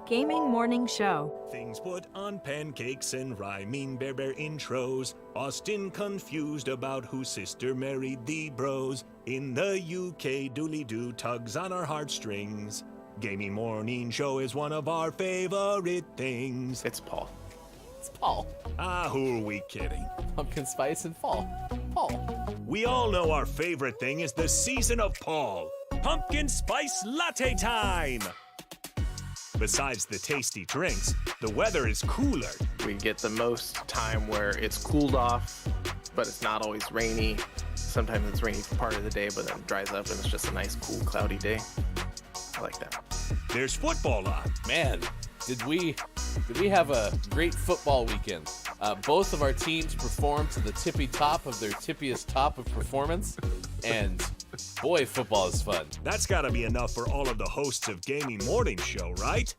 Gaming Morning Show. Things put on pancakes and rhyming bear intros. Austin confused about whose sister married the bros. In the UK, dooley-doo tugs on our heartstrings. Gaming Morning Show is one of our favorite things. It's Paul. It's Paul. Ah, who are we kidding? Pumpkin spice and fall. Paul. We all know our favorite thing is the season of Paul. Pumpkin spice latte time! Besides the tasty drinks, the weather is cooler. We get the most time where it's cooled off, but it's not always rainy. Sometimes it's rainy for part of the day, but then it dries up and it's just a nice, cool, cloudy day. I like that. There's football on. Man, did we have a great football weekend. Both of our teams performed to the tippy top of their tippiest top of performance, and boy, football is fun. That's gotta be enough for all of the hosts of Gaming Morning Show, right?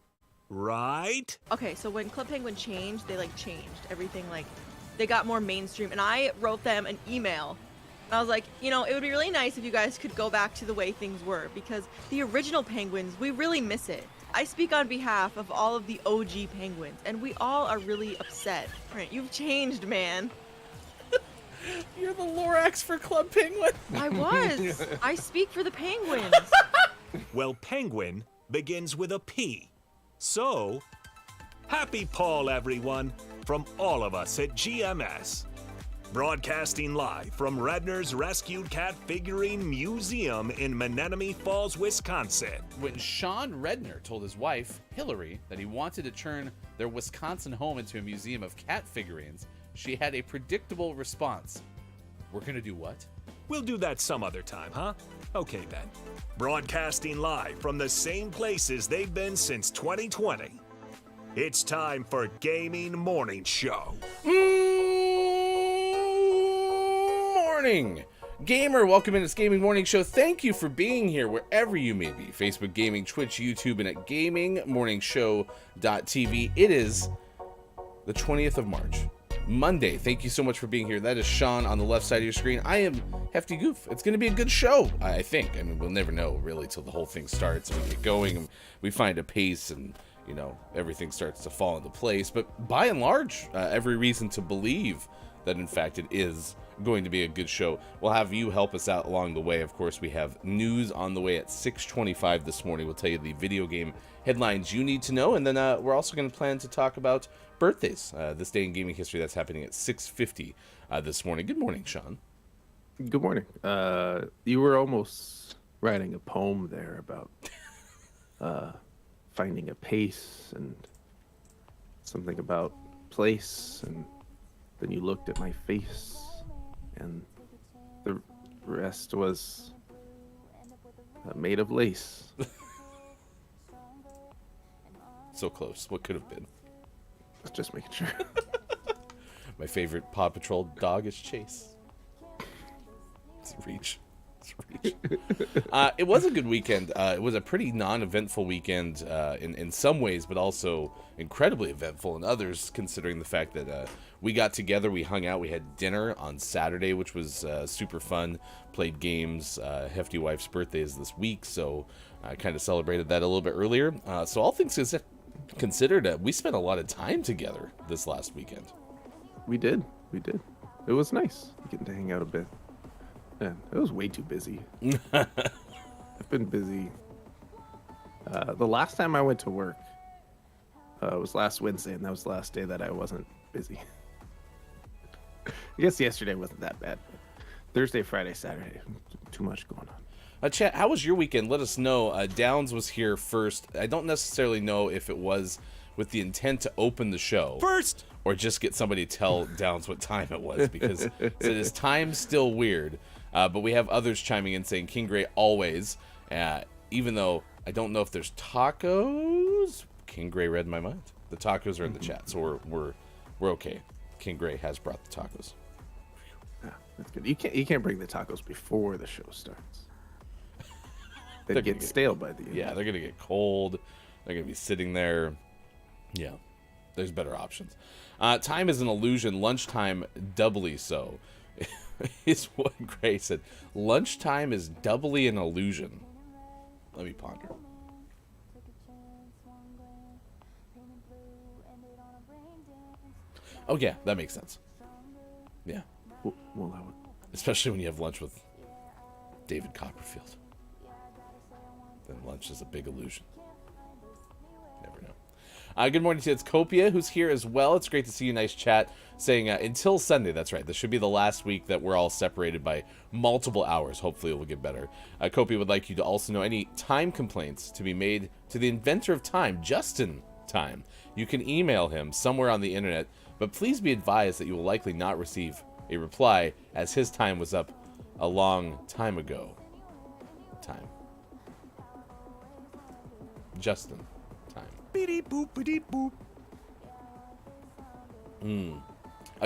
Right? Okay, so when Club Penguin changed, they changed everything. They got more mainstream, and I wrote them an email. I was like, it would be really nice if you guys could go back to the way things were, because the original Penguins, we really miss it. I speak on behalf of all of the OG Penguins, and we all are really upset. Right, you've changed, man. You're the Lorax for Club Penguin. I was. I speak for the Penguins. Well, penguin begins with a P. So, happy Paul, everyone, from all of us at GMS. Broadcasting live from Redner's Rescued Cat Figurine Museum in Menominee Falls, Wisconsin. When Sean Redner told his wife, Hillary, that he wanted to turn their Wisconsin home into a museum of cat figurines, she had a predictable response. We're gonna do what? We'll do that some other time, huh? Okay then. Broadcasting live from the same places they've been since 2020. It's time for Gaming Morning Show. Morning! Gamer, welcome in to Gaming Morning Show. Thank you for being here wherever you may be. Facebook Gaming, Twitch, YouTube, and at gamingmorningshow.tv. It is the 20th of March. Monday. Thank you so much for being here. That is Sean on the left side of your screen. I am Hefty Goof. It's going to be a good show, I think. I mean, we'll never know, really, till the whole thing starts and we get going and we find a pace and, everything starts to fall into place. But by and large, every reason to believe that, in fact, it is going to be a good show. We'll have you help us out along the way. Of course, we have news on the way at 6:25 this morning. We'll tell you the video game headlines you need to know, and then we're also going to plan to talk about birthdays, this day in gaming history. That's happening at 6:50 this morning. Good morning, Sean. Good morning. You were almost writing a poem there about finding a pace and something about place, and then you looked at my face, and the rest was made of lace. So close. What could have been? Just making sure. My favorite Paw Patrol dog is Chase. It's reach. It was a good weekend. It was a pretty non-eventful weekend in some ways, but also incredibly eventful in others, considering the fact that we got together, we hung out, we had dinner on Saturday, which was super fun, played games. Hefty Wife's birthday is this week, so I kind of celebrated that a little bit earlier. So all things considered, we spent a lot of time together this last weekend. We did. It was nice getting to hang out a bit. Man, it was way too busy. I've been busy. The last time I went to work was last Wednesday, and that was the last day that I wasn't busy. I guess yesterday wasn't that bad. Thursday, Friday, Saturday, too much going on. Chat, how was your weekend? Let us know. Downs was here first. I don't necessarily know if it was with the intent to open the show First! or just get somebody to tell Downs what time it was, because it is time still weird. But we have others chiming in saying King Gray always, even though I don't know if there's tacos. King Gray read my mind. The tacos are in the chat, so we're okay. King Gray has brought the tacos. Yeah, that's good. You can't bring the tacos before the show starts. They get stale by the end. Yeah, they're gonna get cold. They're gonna be sitting there. Yeah, there's better options. Time is an illusion. Lunchtime doubly so. Is what Gray said. Lunchtime is doubly an illusion. Let me ponder. Oh, yeah, that makes sense. Yeah. Well, that would... Especially when you have lunch with David Copperfield. Then lunch is a big illusion. Never know. Good morning to you. It's Copia, who's here as well. It's great to see you. Nice chat. Saying, until Sunday, that's right. This should be the last week that we're all separated by multiple hours. Hopefully it will get better. Copia would like you to also know any time complaints to be made to the inventor of time, Justin Time. You can email him somewhere on the internet, but please be advised that you will likely not receive a reply, as his time was up a long time ago. Time. Justin Time. Beep boop beep boop.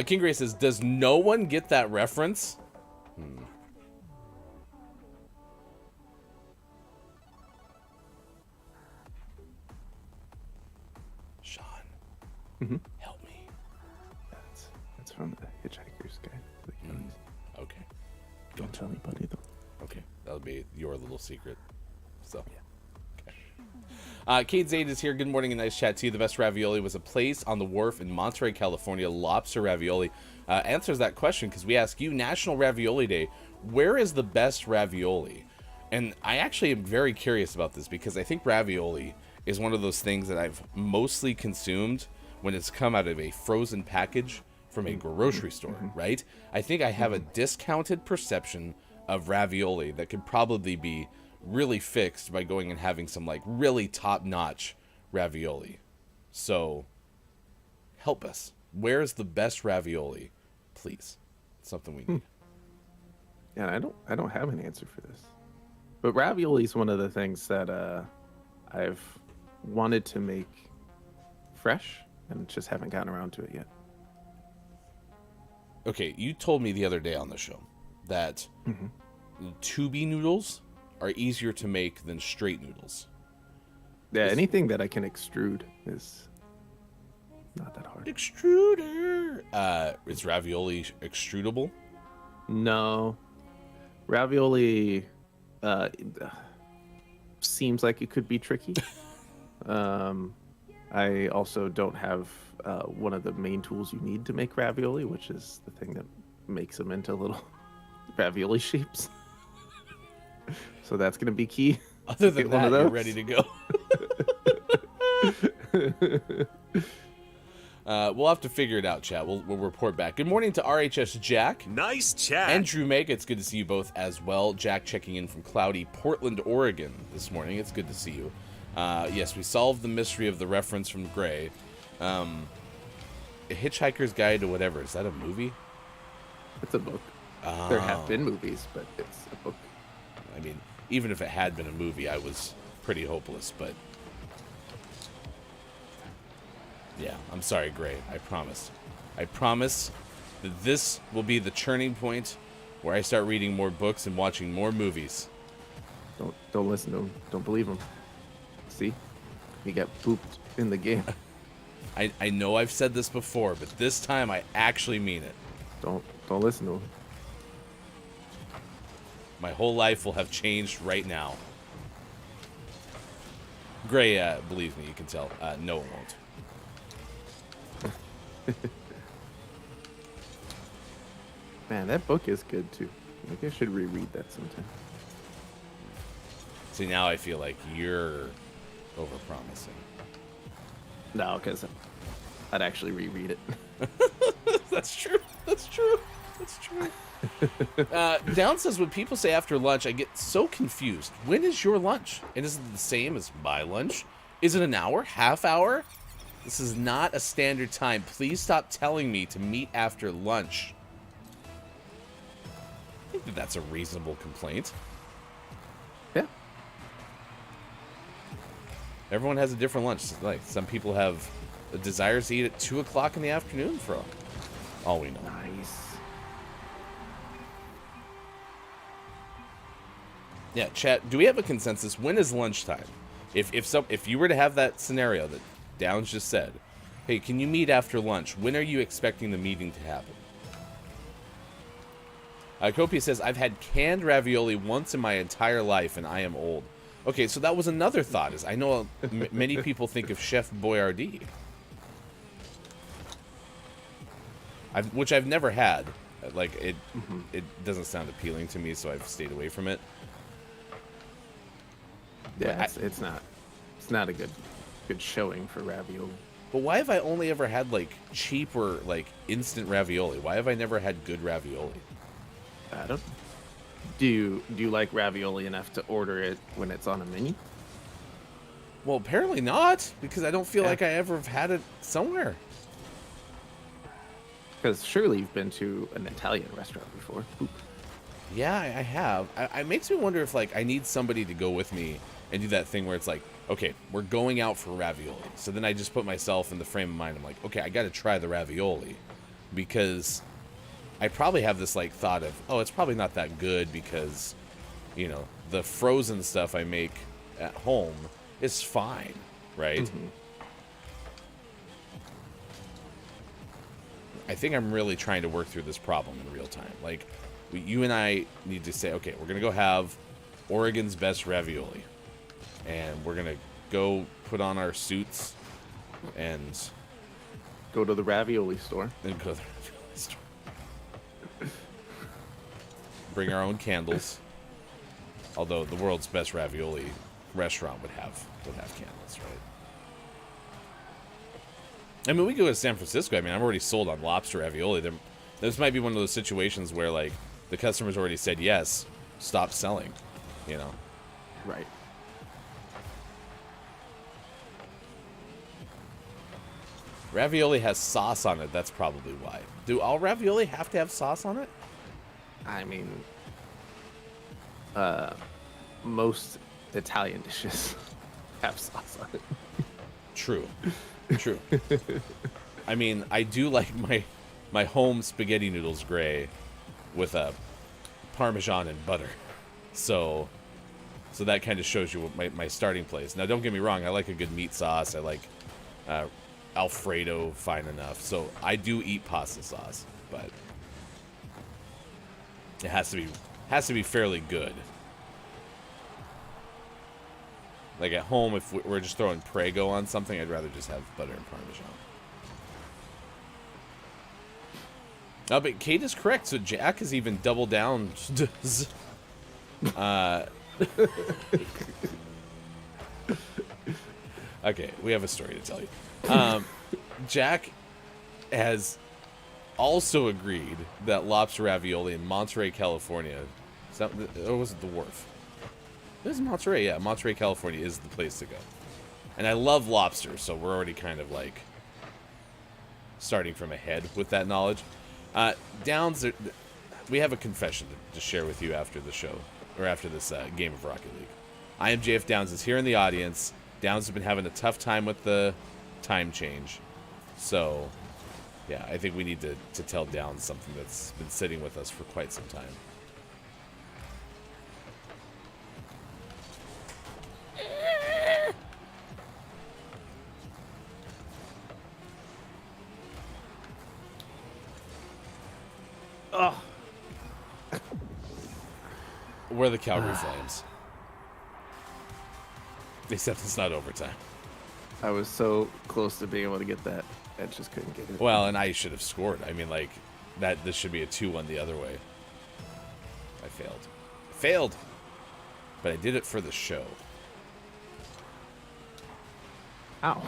King Gray says, does no one get that reference? Sean, help me. That's from the Hitchhiker's Guide to the Galaxy. Okay. Don't tell anybody, though. Okay. That'll be your little secret. So, okay. Kate Zaid is here. Good morning and nice chat to you. The best ravioli was a place on the wharf in Monterey, California. Lobster ravioli. Answers that question because we ask you, National Ravioli Day, where is the best ravioli? And I actually am very curious about this because I think ravioli is one of those things that I've mostly consumed when it's come out of a frozen package from a grocery store, right? I think I have a discounted perception of ravioli that could probably be really fixed by going and having some like really top-notch ravioli. So help us. Where's the best ravioli? Please. It's something we need. Yeah, I don't have an answer for this. But ravioli is one of the things that I've wanted to make fresh and just haven't gotten around to it yet. Okay, you told me the other day on the show that tubi noodles are easier to make than straight noodles. Yeah, anything that I can extrude is not that hard. Extruder! Is ravioli extrudable? No. Ravioli seems like it could be tricky. I also don't have one of the main tools you need to make ravioli, which is the thing that makes them into little ravioli shapes. So that's going to be key. Other than that, you're ready to go. We'll have to figure it out, chat. We'll report back. Good morning to RHS Jack. Nice chat. And Drew Meg. It's good to see you both as well. Jack checking in from cloudy Portland, Oregon this morning. It's good to see you. Yes, we solved the mystery of the reference from Gray. A Hitchhiker's Guide to whatever. Is that a movie? It's a book. There have been movies, but it's a book. I mean, even if it had been a movie, I was pretty hopeless, but... Yeah, I'm sorry, Gray. I promise. I promise that this will be the turning point where I start reading more books and watching more movies. Don't listen to him. Don't believe him. See? He got pooped in the game. I know I've said this before, but this time I actually mean it. Don't listen to him. My whole life will have changed right now. Gray, believe me, you can tell. No, it won't. Man, that book is good too. Maybe I should reread that sometime. See, now I feel like you're overpromising. No, because I'd actually reread it. That's true. That's true. That's true. Down says, when people say after lunch, I get so confused. When is your lunch? And is it the same as my lunch? Is it an hour? Half hour? This is not a standard time. Please stop telling me to meet after lunch. I think that that's a reasonable complaint. Yeah. Everyone has a different lunch. Like, some people have a desire to eat at 2 o'clock in the afternoon for all we know. Nice. Yeah, chat, do we have a consensus? When is lunchtime? If you were to have that scenario that Downs just said, hey, can you meet after lunch? When are you expecting the meeting to happen? Copia says, I've had canned ravioli once in my entire life, and I am old. Okay, so that was another thought. Is I know many people think of Chef Boyardee. which I've never had. Like it doesn't sound appealing to me, so I've stayed away from it. Yeah, it's not a good showing for ravioli. But why have I only ever had like cheap or like instant ravioli? Why have I never had good ravioli? I don't. Do you like ravioli enough to order it when it's on a menu? Well, apparently not, because I don't feel like I ever have had it somewhere. Because surely you've been to an Italian restaurant before. Oop. Yeah, I have. It makes me wonder if like I need somebody to go with me and do that thing where it's like, okay, we're going out for ravioli. So then I just put myself in the frame of mind. I'm like, okay, I got to try the ravioli, because I probably have this like thought of, oh, it's probably not that good because, you know, the frozen stuff I make at home is fine, right? Mm-hmm. I think I'm really trying to work through this problem in real time. Like, you and I need to say, okay, we're going to go have Oregon's best ravioli. And we're going to go put on our suits and Go to the ravioli store. then go to the ravioli store. Bring our own candles. Although the world's best ravioli restaurant would have candles, right? I mean, we go to San Francisco. I mean, I'm already sold on lobster ravioli. This might be one of those situations where, like, the customer's already said yes, stop selling, you know? Right. Ravioli has sauce on it. That's probably why. Do all ravioli have to have sauce on it? I mean, most Italian dishes have sauce on it. True. True. I mean, I do like my home spaghetti noodles gray with a Parmesan and butter. So that kind of shows you what my starting place. Now, don't get me wrong. I like a good meat sauce. I like Alfredo fine enough. So I do eat pasta sauce, but it has to be fairly good. Like at home, if we're just throwing Prego on something, I'd rather just have butter and Parmesan. Oh, but Kate is correct. So Jack has even doubled down. Okay, we have a story to tell you. Jack has also agreed that lobster ravioli in Monterey, California, or was it the Wharf? It was Monterey, yeah. Monterey, California is the place to go. And I love lobster, so we're already kind of like starting from ahead with that knowledge. Downs, we have a confession to share with you after the show, or after this game of Rocket League. I am JF Downs is here in the audience. Downs has been having a tough time with the time change. So, yeah, I think we need to tell Downs something that's been sitting with us for quite some time. Oh, We're the Calgary Flames. Except it's not overtime. I was so close to being able to get that. I just couldn't get it. Well, and I should have scored. I mean, like, this should be a 2-1 the other way. I failed. But I did it for the show. Ow.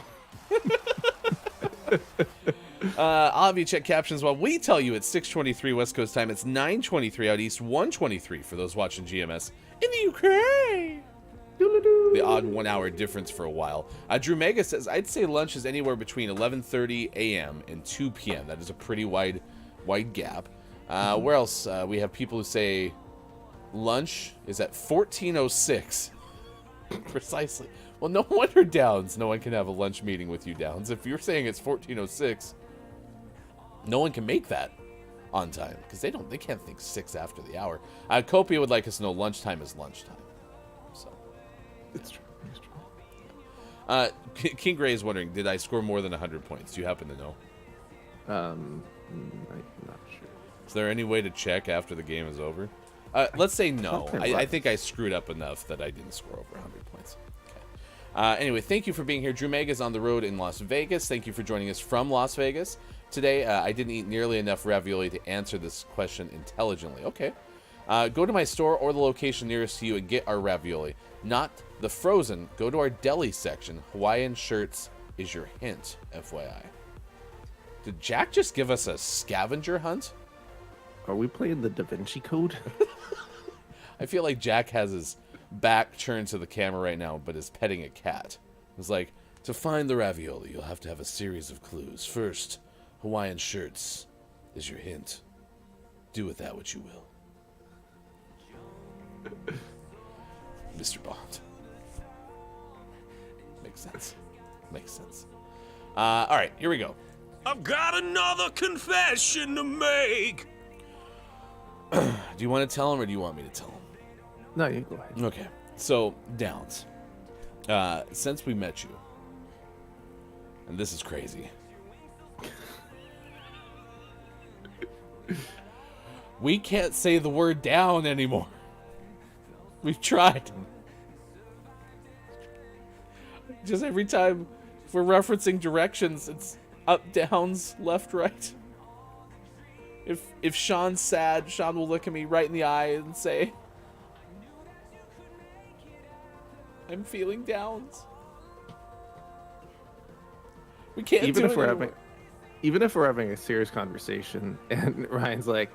I'll have you check captions while we tell you it's 6:23 West Coast time. It's 9:23 out east, 1:23 for those watching GMS in the UK. The odd 1 hour difference for a while. Drew Mega says, I'd say lunch is anywhere between 11:30 a.m. and 2 p.m. That is a pretty wide gap. Where else? We have people who say lunch is at 14:06. Precisely. Well, no wonder, Downs. No one can have a lunch meeting with you, Downs. If you're saying it's 14:06, no one can make that on time because they can't think 6 after the hour. Copia would like us to know lunchtime is lunchtime. So It's true. King Gray is wondering, did I score more than 100 points? Do you happen to know? I'm not sure. Is there any way to check after the game is over? Let's say no. I think I screwed up enough that I didn't score over 100 points. Anyway, thank you for being here. Drew Meg is on the road in Las Vegas. Thank you for joining us from Las Vegas. Today, I didn't eat nearly enough ravioli to answer this question intelligently. Okay. Go to my store or the location nearest to you and get our ravioli. Not the frozen. Go to our deli section. Hawaiian shirts is your hint, FYI. Did Jack just give us a scavenger hunt? Are we playing the Da Vinci Code? I feel like Jack has his back turned to the camera right now, but is petting a cat. It's like, to find the ravioli, you'll have to have a series of clues. First, Hawaiian shirts is your hint. Do with that what you will. Mr. Bond. Makes sense. Makes sense. All right, here we go. I've got another confession to make. Do you want to tell him or do you want me to tell him? No, you go ahead. Okay, so Downs, since we met you, and this is crazy, we can't say the word down anymore. We've tried. Just every time if we're referencing directions, it's up, downs, left, right. If Sean's sad, Sean will look at me right in the eye and say, I'm feeling downs. We can't Even do if it we're anymore. having, even if we're having a serious conversation, and Ryan's like,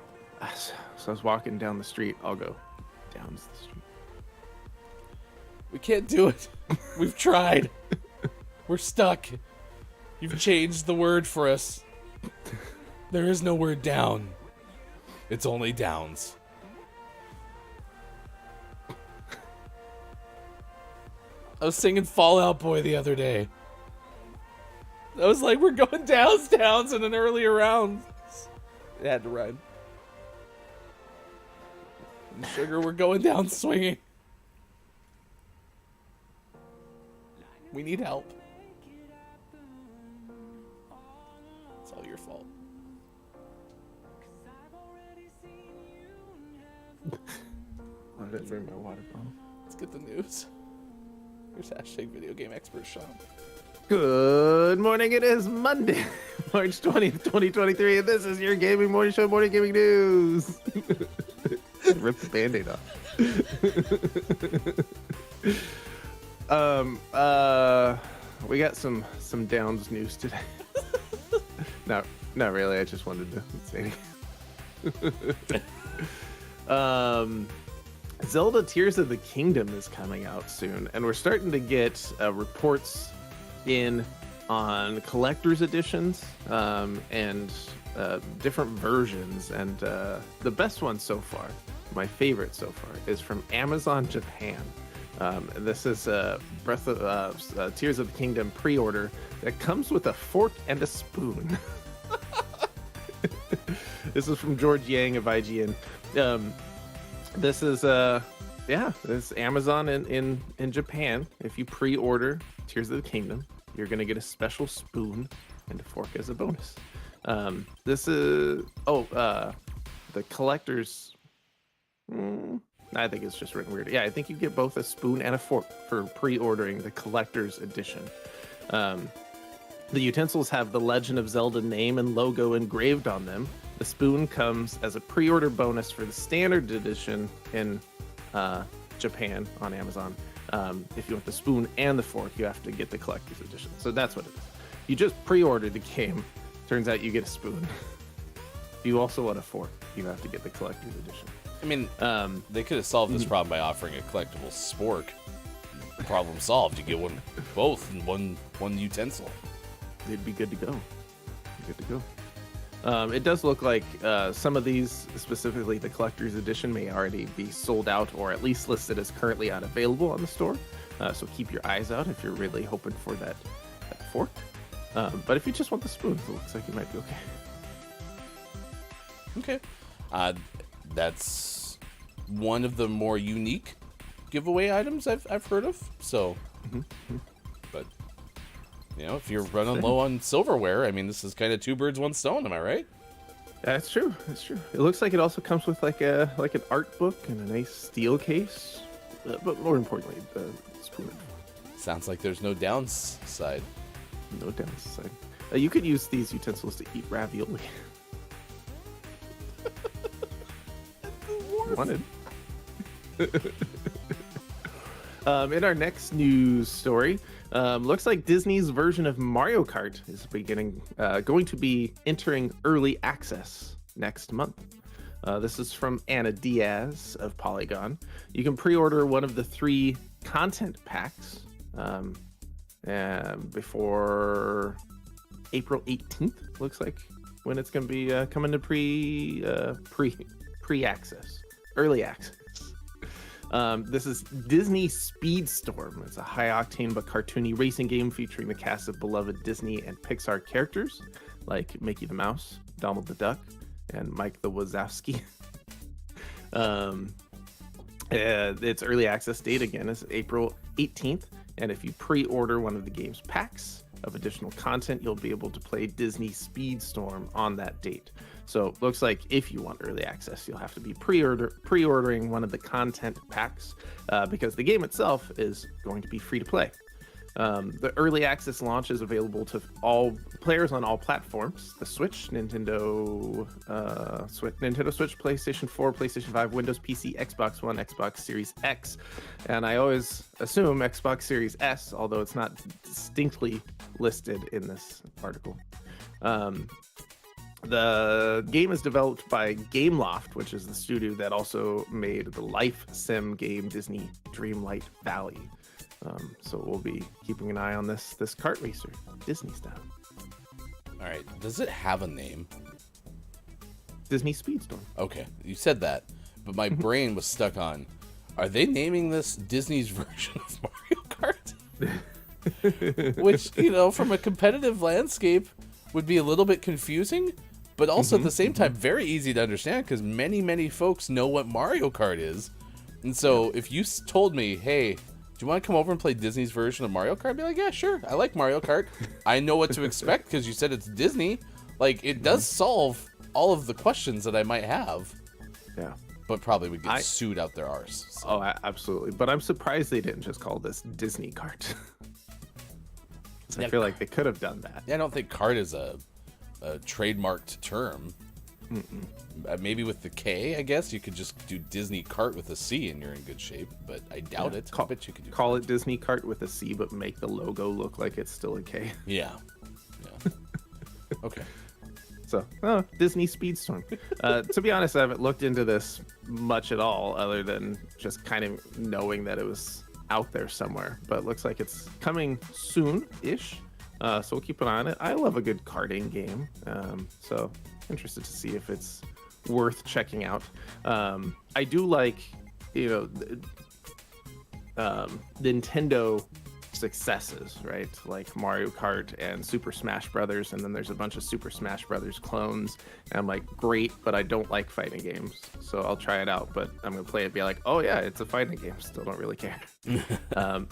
so I was walking down the street. I'll go, down's the street. We can't do it. We've tried. We're stuck. You've changed the word for us. There is no word down. It's only downs. I was singing Fall Out Boy the other day. I was like, we're going downs in an earlier round. It had to rhyme. Sugar, we're going down swinging. We need help. It's all your fault. I didn't bring my water bottle. Let's get the news. Here's hashtag video game expert Sean. Good morning. It is Monday, March 20th, 2023, and this is your gaming morning show, Morning Gaming News. Rip the Band-Aid off. We got some Downs news today. No, not really. I just wanted to say it. Zelda Tears of the Kingdom is coming out soon, and we're starting to get reports in on collector's editions and different versions. And the best one so far, my favorite so far, is from Amazon Japan. This is Tears of the Kingdom pre-order that comes with a fork and a spoon. This is from George Yang of IGN. This is this is Amazon in Japan. If you pre-order Tears of the Kingdom, you're gonna get a special spoon and a fork as a bonus. This is the collector's. I think it's just written weird. Yeah, I think you get both a spoon and a fork for pre-ordering the collector's edition. The utensils have the Legend of Zelda name and logo engraved on them. The spoon comes as a pre-order bonus for the standard edition in Japan on Amazon. If you want the spoon and the fork, you have to get the collector's edition. So that's what it is. You just pre-ordered the game. Turns out you get a spoon. If you also want a fork, you have to get the collector's edition. I mean, they could have solved this problem by offering a collectible spork. Problem solved. You get both in one utensil. It'd be good to go. It does look like some of these, specifically the collector's edition, may already be sold out or at least listed as currently unavailable on the store. So keep your eyes out if you're really hoping for that fork. But if you just want the spoon, it looks like you might be okay. Okay. That's one of the more unique giveaway items I've heard of. So, but if you're running low on silverware, I mean, this is kind of two birds, one stone. Am I right? That's true. It looks like it also comes with like an art book and a nice steel case, but more importantly, the spoon. Sounds like there's no downside. No downside. You could use these utensils to eat ravioli. Wanted. In our next news story, looks like Disney's version of Mario Kart is going to be entering early access next month. This is from Anna Diaz of Polygon. You can pre-order one of the 3 content packs before April 18th. Looks like when it's going to be coming to pre-access, early access. This is Disney Speedstorm. It's a high-octane but cartoony racing game featuring the cast of beloved Disney and Pixar characters like Mickey the Mouse, Donald the Duck, and Mike the Wazowski. Its early access date again is April 18th, and if you pre-order one of the game's packs of additional content, you'll be able to play Disney Speedstorm on that date. So looks like if you want early access, you'll have to be pre-ordering one of the content packs because the game itself is going to be free to play. The early access launch is available to all players on all platforms: the Switch, Nintendo Switch, PlayStation 4, PlayStation 5, Windows PC, Xbox One, Xbox Series X, and I always assume Xbox Series S, although it's not distinctly listed in this article. The game is developed by Gameloft, which is the studio that also made the life sim game Disney Dreamlight Valley. So we'll be keeping an eye on this kart racer, Disney style. All right. Does it have a name? Disney Speedstorm. Okay, you said that, but my brain was stuck on, are they naming this Disney's version of Mario Kart? Which, from a competitive landscape would be a little bit confusing, but also at the same time very easy to understand because many folks know what Mario Kart is. And so if you told me, hey, do you want to come over and play Disney's version of Mario Kart? I'd be like, yeah, sure. I like Mario Kart. I know what to expect because you said it's Disney. Like, it does solve all of the questions that I might have. Yeah. But probably would get sued out their arse. So. Oh, absolutely. But I'm surprised they didn't just call this Disney Kart. I feel like they could have done that. Yeah, I don't think kart is a trademarked term. Maybe with the K, I guess you could just do Disney Kart with a C and you're in good shape, but I doubt it. I bet you could call it Disney Kart with a C, but make the logo look like it's still a K. Yeah. Okay. So, Disney Speedstorm. To be honest, I haven't looked into this much at all, other than just kind of knowing that it was out there somewhere. But it looks like it's coming soon-ish. So we'll keep an eye on it. I love a good karting game. So interested to see if it's worth checking out. I do like, Nintendo successes, right? Like Mario Kart and Super Smash Brothers, and then there's a bunch of Super Smash Brothers clones. And I'm like, great, but I don't like fighting games, so I'll try it out. But I'm gonna play it, and be like, oh yeah, it's a fighting game. Still don't really care.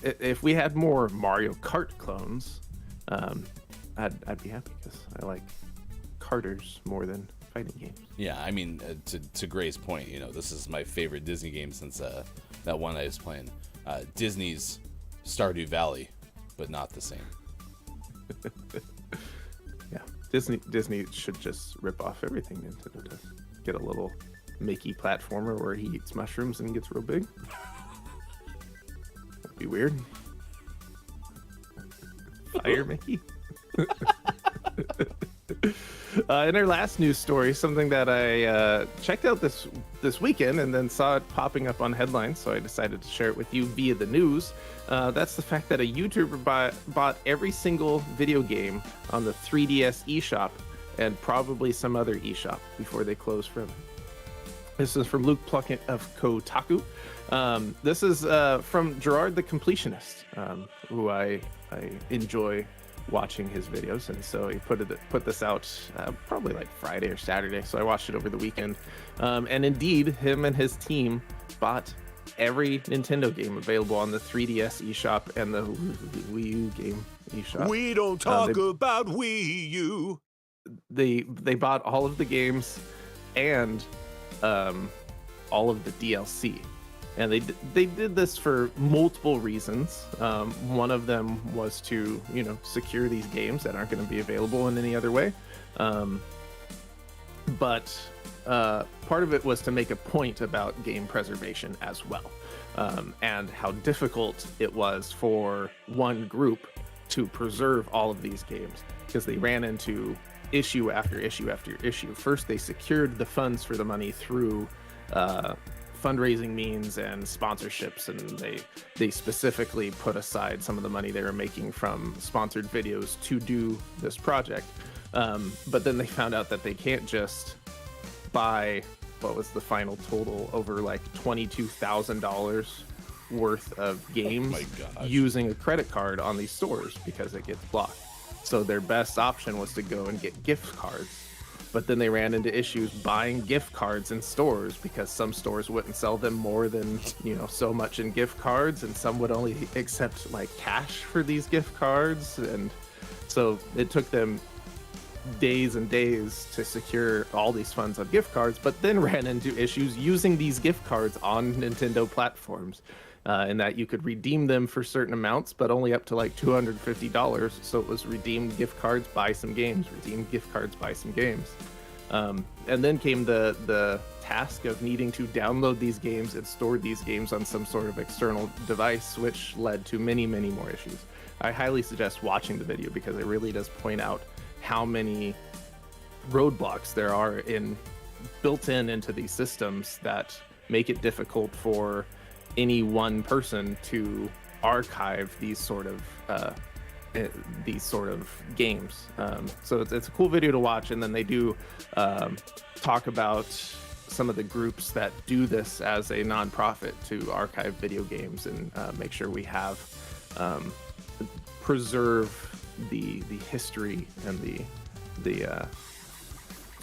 If we had more Mario Kart clones, I'd be happy because I like karters more than fighting games. Yeah, I mean, to Gray's point, this is my favorite Disney game since that one I was playing. Disney's Stardew Valley, but not the same. Yeah, Disney should just rip off everything Nintendo does. Get a little Mickey platformer where he eats mushrooms and gets real big. That'd be weird. Fire Mickey. In our last news story, something that I checked out this weekend and then saw it popping up on headlines, so I decided to share it with you via the news. That's the fact that a YouTuber bought every single video game on the 3DS eShop and probably some other eShop before they closed forever. This is from Luke Plunkett of Kotaku. This is from Gerard the Completionist, who I enjoy watching his videos, and so he put this out probably like Friday or Saturday, so I watched it over the weekend. And indeed, him and his team bought every Nintendo game available on the 3DS eShop and the Wii U game eShop. We don't talk about Wii U. They bought all of the games and all of the DLC. And they did this for multiple reasons. One of them was to, secure these games that aren't going to be available in any other way. But part of it was to make a point about game preservation as well, and how difficult it was for one group to preserve all of these games, because they ran into issue after issue after issue. First, they secured the funds for the money through fundraising means and sponsorships, and they specifically put aside some of the money they were making from sponsored videos to do this project. But then they found out that they can't just buy, what was the final total, over like $22,000 worth of games using a credit card on these stores, because it gets blocked. So their best option was to go and get gift cards. But then they ran into issues buying gift cards in stores, because some stores wouldn't sell them more than, so much in gift cards, and some would only accept like cash for these gift cards. And so it took them days and days to secure all these funds on gift cards, but then ran into issues using these gift cards on Nintendo platforms, in that you could redeem them for certain amounts, but only up to like $250. So it was redeemed gift cards, buy some games, redeemed gift cards, buy some games. And then came the task of needing to download these games and store these games on some sort of external device, which led to many, many more issues. I highly suggest watching the video, because it really does point out how many roadblocks there are built into these systems that make it difficult for any one person to archive these sort of games. So it's a cool video to watch. And then they do talk about some of the groups that do this as a nonprofit to archive video games and make sure we have preserve the history and the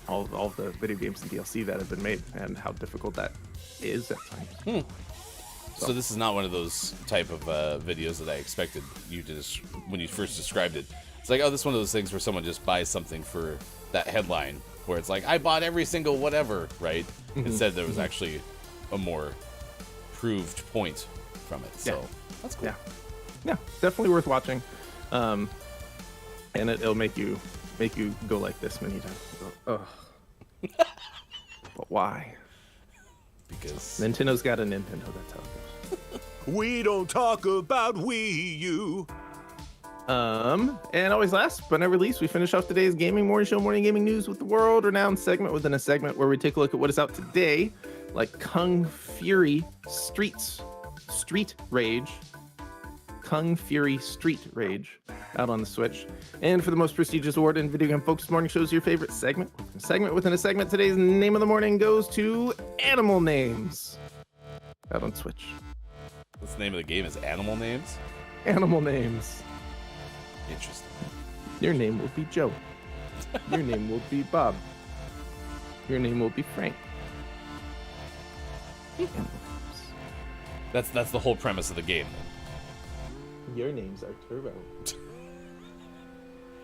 all of the video games and DLC that have been made, and how difficult that is at times. So this is not one of those type of videos that I expected you to when you first described it. It's like, oh, this is one of those things where someone just buys something for that headline, where it's like, I bought every single whatever, right? Instead, there was actually a more proved point from it. So that's cool. Yeah, definitely worth watching. And it'll make you go like this many times. Go, ugh. But why? Because Nintendo's got a Nintendo. That's how it goes. We don't talk about Wii U. And always last but never least, we finish off today's gaming morning show, morning gaming news with the world renowned segment within a segment, where we take a look at what is out today, like Kung Fury Street Rage. Kung Fury Street Rage out on the Switch. And for the most prestigious award in video game focused morning shows, your favorite segment within a segment, today's name of the morning goes to Animal Names out on Switch. what's the name of the game? Is Animal Names? Animal Names. Interesting. Your name will be Joe. Your name will be Bob. Your name will be Frank. Animal Names. That's the whole premise of the game. Your names are Turbo.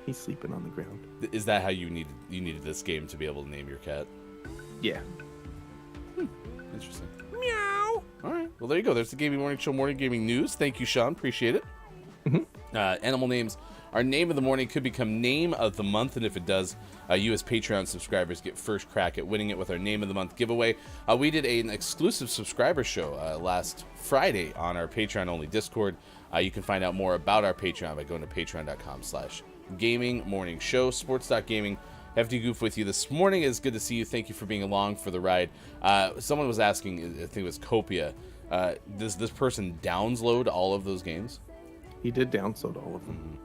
He's sleeping on the ground. Is that how you needed this game to be able to name your cat? Yeah. Interesting. Meow. All right. Well, there you go. There's the Gaming Morning Show morning gaming news. Thank you, Sean. Appreciate it. Animal Names. Our name of the morning could become name of the month, and if it does, you as Patreon subscribers get first crack at winning it with our name of the month giveaway. We did an exclusive subscriber show last Friday on our Patreon-only Discord. You can find out more about our Patreon by going to patreon.com/gaming morning show. Sports.gaming. FD Goof with you this morning. It's good to see you. Thank you for being along for the ride. Someone was asking, I think it was Copia, does this person download all of those games? He did download all of them.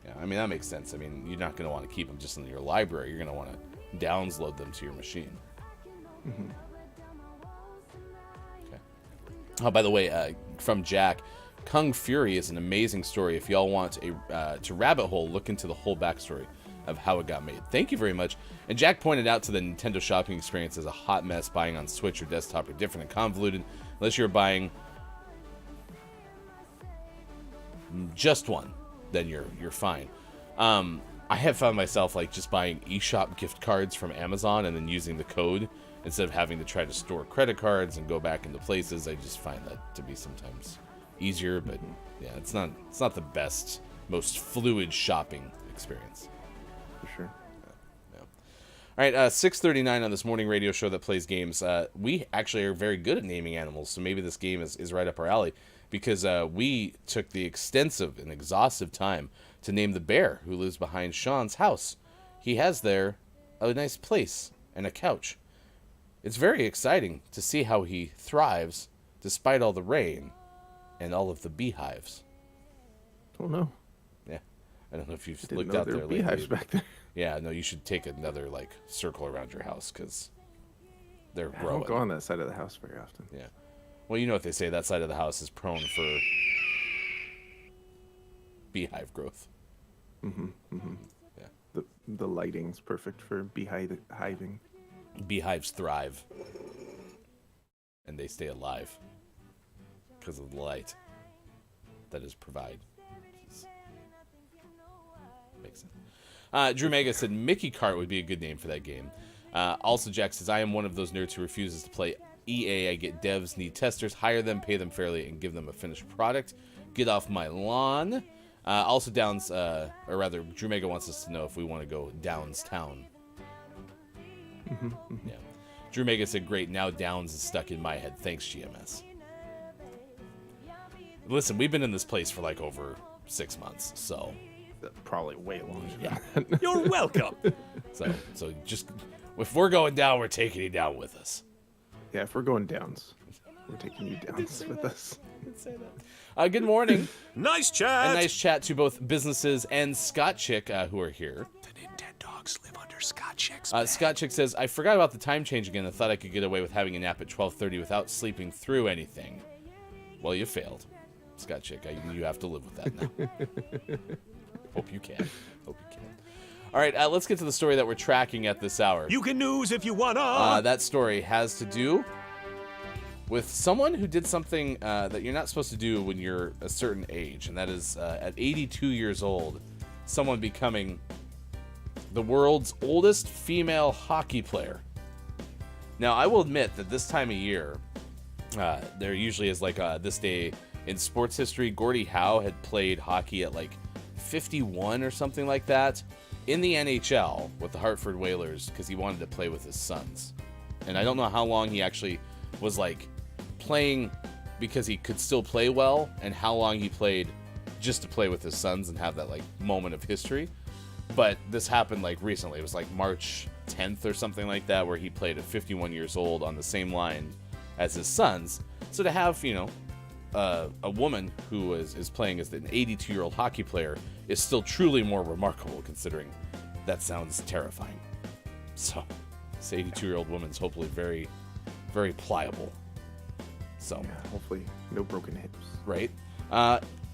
Yeah, I mean, that makes sense. I mean, you're not going to want to keep them just in your library. You're going to want to download them to your machine. Okay. Oh, by the way, from Jack, Kung Fury is an amazing story. If y'all want to rabbit hole, look into the whole backstory of how it got made. Thank you very much. And Jack pointed out to the Nintendo shopping experience as a hot mess. Buying on Switch or desktop are different and convoluted. Unless you're buying just one, then you're fine. I have found myself like just buying eShop gift cards from Amazon and then using the code instead of having to try to store credit cards and go back into places. I just find that to be sometimes easier, but yeah, it's not the best, most fluid shopping experience. For sure. All right, 6:39 on this morning radio show that plays games. We actually are very good at naming animals, so maybe this game is right up our alley, because we took the extensive and exhaustive time to name the bear who lives behind Sean's house. He has there a nice place and a couch. It's very exciting to see how he thrives despite all the rain and all of the beehives. Don't know. Yeah, I don't know if you've Didn't looked know out there there were lately. beehives back there. Yeah, no, you should take another like circle around your house because they're I growing. don't go on that side of the house very often. Yeah. Well, you know what they say, that side of the house is prone for beehive growth. Yeah. The lighting's perfect for beehiving. Beehives thrive. And they stay alive because of the light that is provided. Makes sense. Drew Mega said Mickey Kart would be a good name for that game. Also, Jack says, I am one of those nerds who refuses to play EA. I get devs, need testers, hire them, pay them fairly, and give them a finished product. Get off my lawn. Also, Downs, or rather, Drew Mega wants us to know if we want to go Downstown. Yeah. Drew Mega said, great, now Downs is stuck in my head. Thanks, GMS. Listen, we've been in this place for like over 6 months, so... Probably way longer. Yeah. You're welcome. So just, if we're going down, we're taking you down with us. Yeah, if we're going downs, we're taking you downs with us. Good morning. Nice chat. A nice chat to both businesses and Scott Chick, who are here. The Nintendogs live under Scott Chick's Scott Chick says, I forgot about the time change again and thought I could get away with having a nap at 12:30 without sleeping through anything. Well, you failed, Scott Chick. You have to live with that now. Hope you can. All right, let's get to the story that we're tracking at this hour. You can news if you wanna. That story has to do with someone who did something that you're not supposed to do when you're a certain age, and that is at 82 years old, someone becoming the world's oldest female hockey player. Now, I will admit that this time of year, there usually is like this day in sports history. Gordie Howe had played hockey at like 51 or something like that in the NHL with the Hartford Whalers because he wanted to play with his sons. And I don't know how long he actually was like playing because he could still play well and how long he played just to play with his sons and have that like moment of history. But this happened like recently. It was like March 10th or something like that where he played at 51 years old on the same line as his sons. So to have, you know, a woman who is playing as an 82-year-old hockey player is still truly more remarkable, considering that sounds terrifying. So, this 82-year-old woman's hopefully very, very pliable. So, Yeah, hopefully no broken hips. right?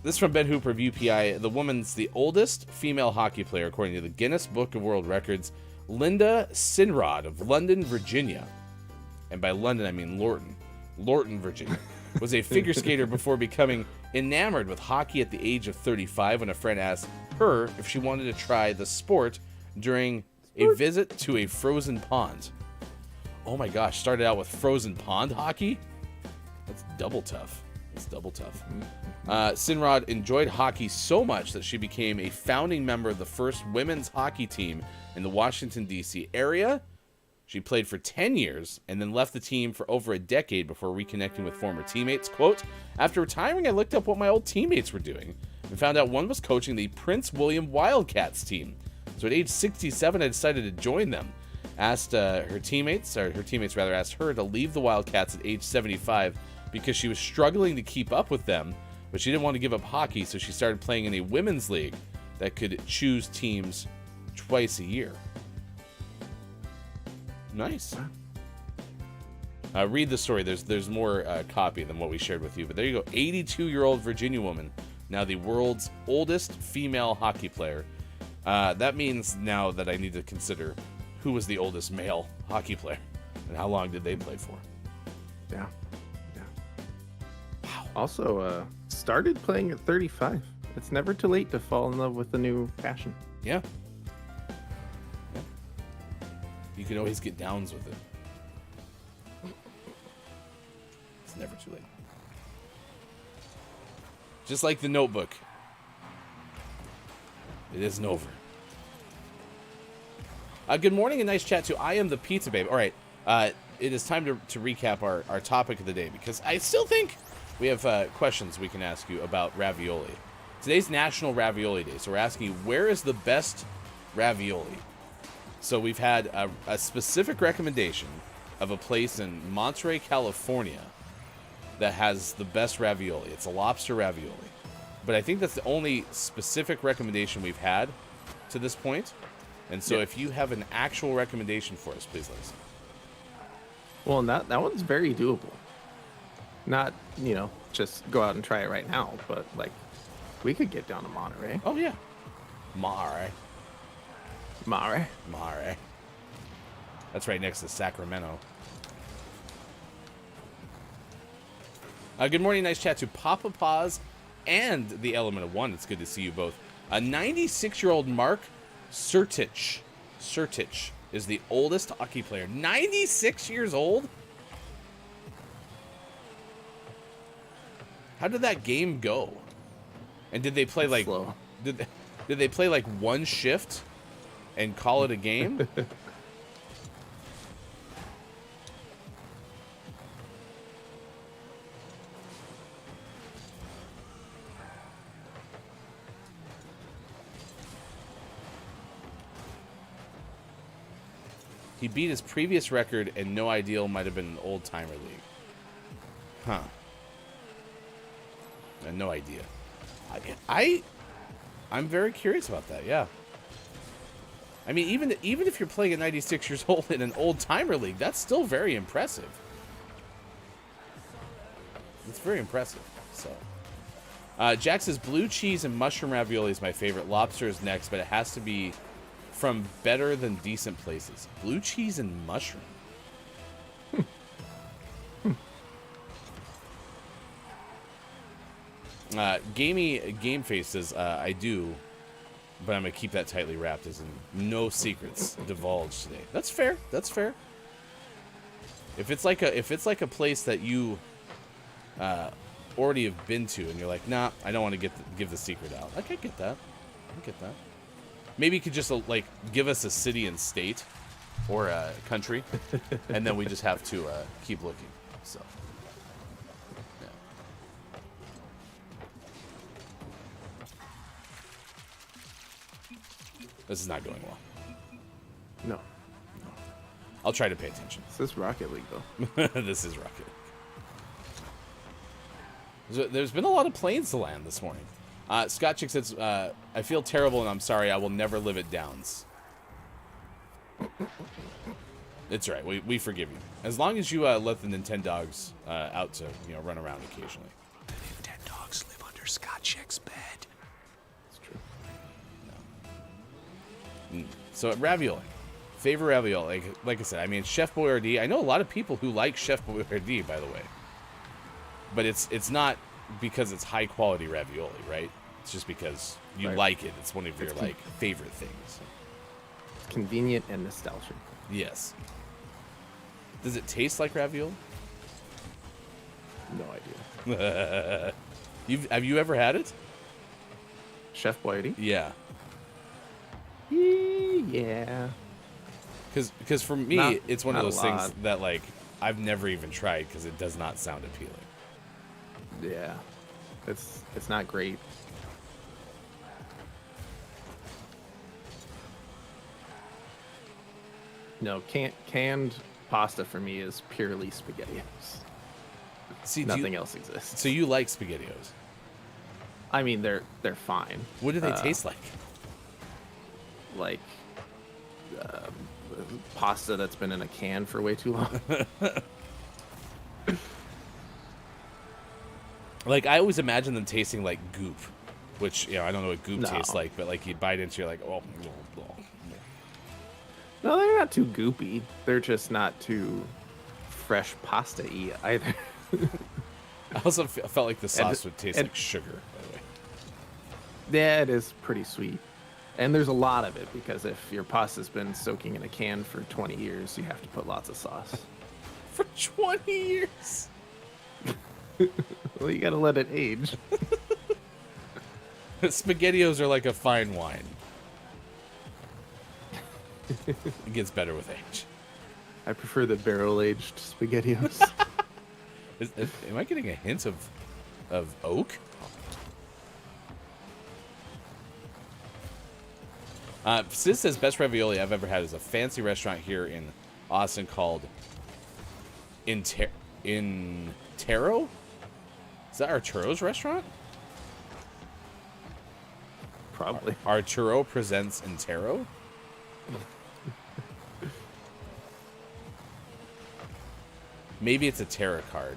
This is from Ben Hooper of UPI. The woman's the oldest female hockey player, according to the Guinness Book of World Records, Linda Sinrod of London, Virginia. And by London, I mean Lorton, Virginia. Was a figure skater before becoming enamored with hockey at the age of 35 when a friend asked her if she wanted to try the sport during a visit to a frozen pond. Oh my gosh, started out with frozen pond hockey? That's double tough. Sinrod enjoyed hockey so much that she became a founding member of the first women's hockey team in the Washington, D.C. area. She played for 10 years and then left the team for over a decade before reconnecting with former teammates. Quote, after retiring, I looked up what my old teammates were doing and found out one was coaching the Prince William Wildcats team. So at age 67, I decided to join them. Her teammates asked her to leave the Wildcats at age 75 because she was struggling to keep up with them, but she didn't want to give up hockey, so she started playing in a women's league that could choose teams twice a year. Nice. Read the story. There's more copy than what we shared with you, but there you go. 82-year-old Virginia woman, now the world's oldest female hockey player. That means now that I need to consider who was the oldest male hockey player and how long did they play for. Yeah. Wow. Also, started playing at 35. It's never too late to fall in love with a new passion. Yeah. You can always get downs with it. It's never too late. Just like the Notebook. It isn't over. Good morning and nice chat too. I am the Pizza Babe. All right. It is time to recap our topic of the day, because I still think we have questions we can ask you about ravioli. Today's National Ravioli Day, so we're asking you, where is the best ravioli? So we've had a specific recommendation of a place in Monterey, California that has the best ravioli. It's a lobster ravioli. But I think that's the only specific recommendation we've had to this point. And so if you have an actual recommendation for us, please let us know. Well, and that one's very doable. Not, just go out and try it right now, but like we could get down to Monterey. Oh, yeah. Monterey. That's right next to Sacramento. Good morning, nice chat to Papa Paz and the Element of One. It's good to see you both. A 96-year-old Mark Sertich is the oldest hockey player. 96 years old? How did that game go? And did they play like Slow. did they play like one shift and call it a game? He beat his previous record, and no ideal might have been an old-timer league. Huh. No idea. I'm very curious about that, yeah. I mean, even if you're playing at 96 years old in an old-timer league, that's still very impressive. It's very impressive, so. Jack says, blue cheese and mushroom ravioli is my favorite. Lobster is next, but it has to be from better than decent places. Blue cheese and mushroom. Game Face says, I do, but I'm gonna keep that tightly wrapped, as in no secrets divulged today. That's fair. That's fair. If it's like a place that you already have been to, and you're like, nah, I don't want to give the secret out. I can get that. I get that. Maybe you could just like give us a city and state, or a country, and then we just have to keep looking. So. Yeah. This is not going well. No. I'll try to pay attention. This is Rocket League, though. This is Rocket League. There's been a lot of planes to land this morning. Scott Chick says, I feel terrible and I'm sorry. I will never live at Downs. It's right. We forgive you. As long as you let the Nintendogs out to run around occasionally. The Nintendogs live under Scott Chick's bed. It's true. No. So ravioli. Favorite ravioli. Like I said, I mean, Chef Boyardee. I know a lot of people who like Chef Boyardee, by the way. But it's not because it's high quality ravioli, right? It's just because you like it. It's one of your favorite things. Convenient and nostalgic. Yes. Does it taste like ravioli? No idea. Have you ever had it? Chef Boyardee? Yeah. Yeah. Because for me, it's one of not a those things lot. that I've never even tried because it does not sound appealing. Yeah. It's not great. No, canned pasta for me is purely SpaghettiOs. See, Nothing else exists. So you like SpaghettiOs? I mean, they're fine. What do they taste like? Like pasta that's been in a can for way too long. I always imagine them tasting like goop, which I don't know what goop No. tastes like, but you bite into, you're like, oh. No, they're not too goopy. They're just not too fresh pasta-y either. I also felt like the sauce would taste like sugar, by the way. Yeah, it is pretty sweet. And there's a lot of it because if your pasta's been soaking in a can for 20 years, you have to put lots of sauce. For 20 years. Well, you gotta let it age. SpaghettiOs are like a fine wine. It gets better with age. I prefer the barrel-aged SpaghettiOs. Am I getting a hint of oak? Sis says best ravioli I've ever had is a fancy restaurant here in Austin called Intero? Is that Arturo's restaurant? Probably. Arturo presents Intero? Maybe it's a tarot card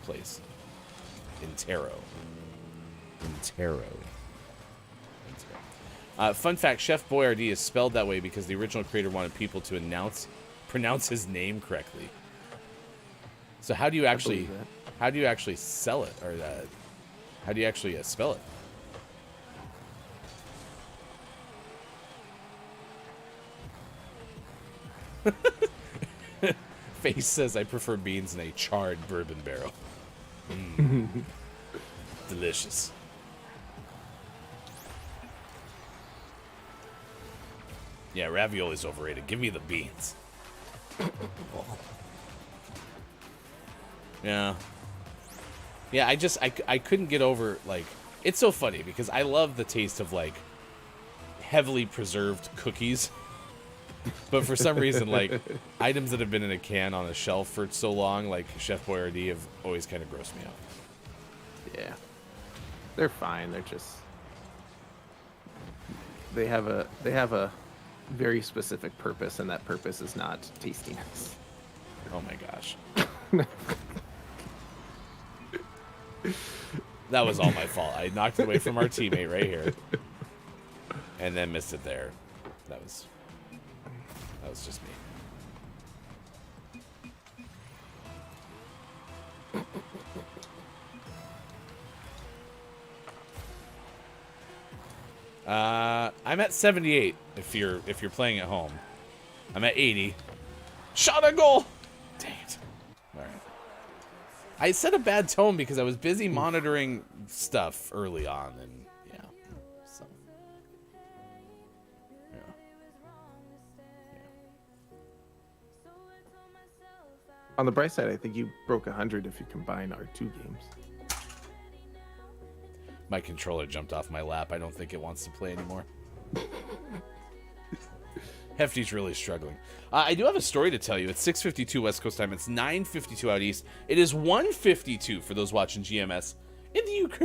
place. Intero. Fun fact, Chef Boyardee is spelled that way because the original creator wanted people to pronounce his name correctly. So how do you actually sell it, or how do you actually spell it? Face says I prefer beans in a charred bourbon barrel. Delicious. Yeah, ravioli's overrated. Give me the beans. Yeah. Yeah, I couldn't get over, like, it's so funny because I love the taste of, like, heavily preserved cookies. But for some reason, like, items that have been in a can on a shelf for so long, like Chef Boyardee, have always kind of grossed me out. Yeah. They're fine. They're just... They have a very specific purpose, and that purpose is not tastiness. Oh my gosh. That was all my fault. I knocked it away from our teammate right here. And then missed it there. That was just me. I'm at 78 if you're playing at home. I'm at 80. Shot a goal! Dang it. Alright. I set a bad tone because I was busy monitoring stuff early on, and yeah. So yeah. On the bright side, I think you broke 100 if you combine our 2 games. My controller jumped off my lap. I don't think it wants to play anymore. Hefty's really struggling. I do have a story to tell you. It's 6:52 West Coast time. It's 9:52 out east. It is 1:52 for those watching GMS in the UK.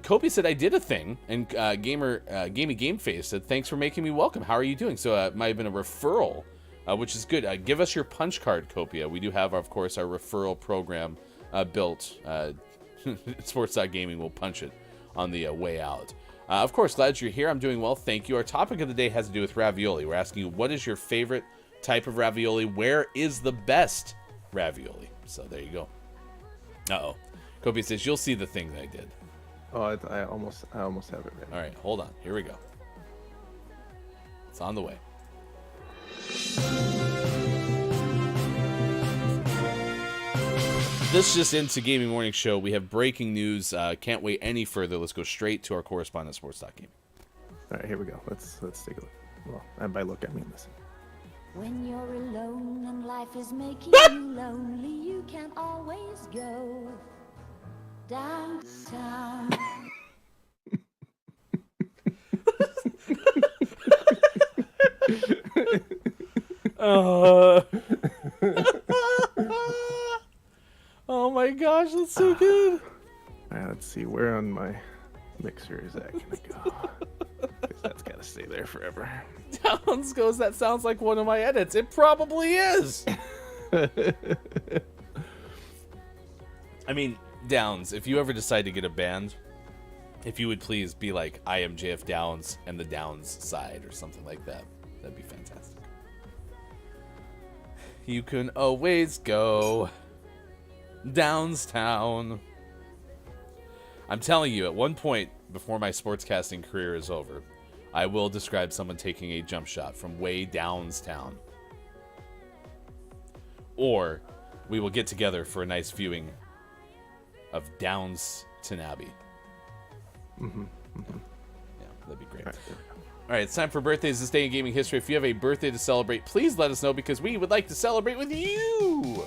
Kopi said I did a thing, and Gamey Game Face said thanks for making me welcome. How are you doing? So it might have been a referral, which is good. Give us your punch card, Copia. We do have, of course, our referral program built. Sports.gaming will punch it on the way out. Of course, glad you're here. I'm doing well, thank you. Our topic of the day has to do with ravioli. We're asking you, what is your favorite type of ravioli? Where is the best ravioli? So there you go. Uh-oh. Kobe says, you'll see the thing that I did. Oh, I almost have it ready. All right, hold on. Here we go. It's on the way. This just into Gaming Morning Show. We have breaking news. Can't wait any further. Let's go straight to our correspondent, Sports.Game. All right, here we go. Let's take a look. Well, and by look, I mean listen. When you're alone and life is making you lonely, you can always go downtown. Oh my gosh, that's so good. All right, let's see. Where on my mixer is that gonna go? 'Cause that's gotta stay there forever. Downs goes, that sounds like one of my edits. It probably is. I mean, Downs, if you ever decide to get a band, if you would please be like, I am JF Downs and the Downs side or something like that. That'd be fantastic. You can always go Downstown. I'm telling you, at one point before my sportscasting career is over, I will describe someone taking a jump shot from way downstown. Or we will get together for a nice viewing of Downstown Abbey. Mm-hmm. Yeah, that'd be great. All right, it's time for birthdays this day in gaming history. If you have a birthday to celebrate, please let us know because we would like to celebrate with you.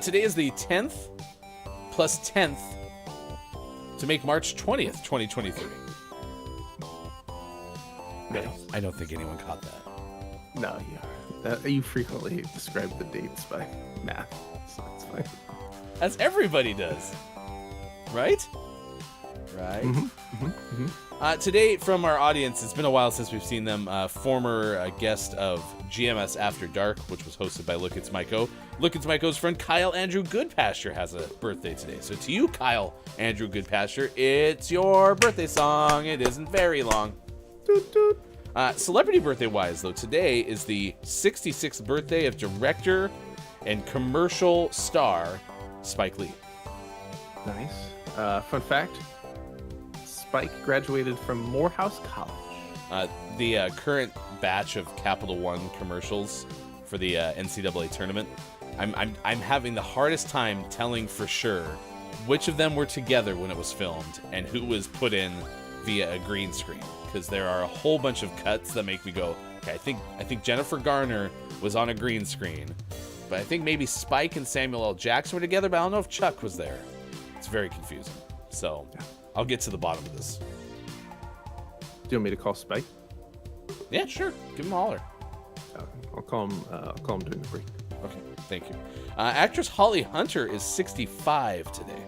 Today is the 10th plus 10th to make March 20th, 2023. Nice. I don't think anyone caught that. No, you frequently describe the dates by math, so it's fine. As everybody does. Right? Right? Today, from our audience, it's been a while since we've seen them. Former guest of GMS After Dark, which was hosted by Look It's Myco. Look It's Myco's friend Kyle Andrew Goodpasture has a birthday today. So to you, Kyle Andrew Goodpasture, it's your birthday song. It isn't very long. Toot, toot. Celebrity birthday-wise, though, today is the 66th birthday of director and commercial star Spike Lee. Nice. Fun fact, Spike graduated from Morehouse College. The current batch of Capital One commercials for the NCAA tournament, I'm having the hardest time telling for sure which of them were together when it was filmed and who was put in via a green screen, because there are a whole bunch of cuts that make me go, okay, I think Jennifer Garner was on a green screen, but I think maybe Spike and Samuel L. Jackson were together, but I don't know if Chuck was there. It's very confusing. So I'll get to the bottom of this. Do you want me to call Spike? Yeah, sure. Give him a holler. I'll call him during the break. Okay, thank you. Actress Holly Hunter is 65 today.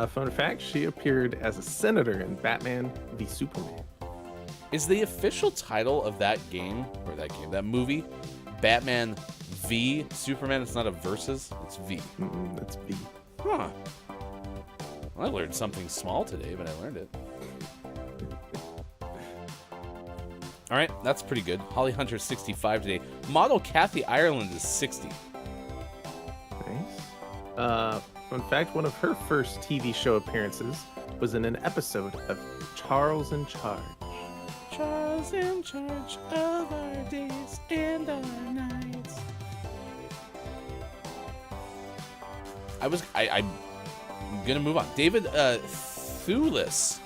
Fun fact, she appeared as a senator in Batman v Superman. Is the official title of that movie, Batman v Superman? It's not a versus, it's V. That's V. Huh. Well, I learned something small today, but I learned it. All right, that's pretty good. Holly Hunter's 65 today. Model Kathy Ireland is 60. Nice. Fun fact, one of her first TV show appearances was in an episode of Charles in Charge. Charles in charge of our days and our nights. I'm gonna move on. David Thewlis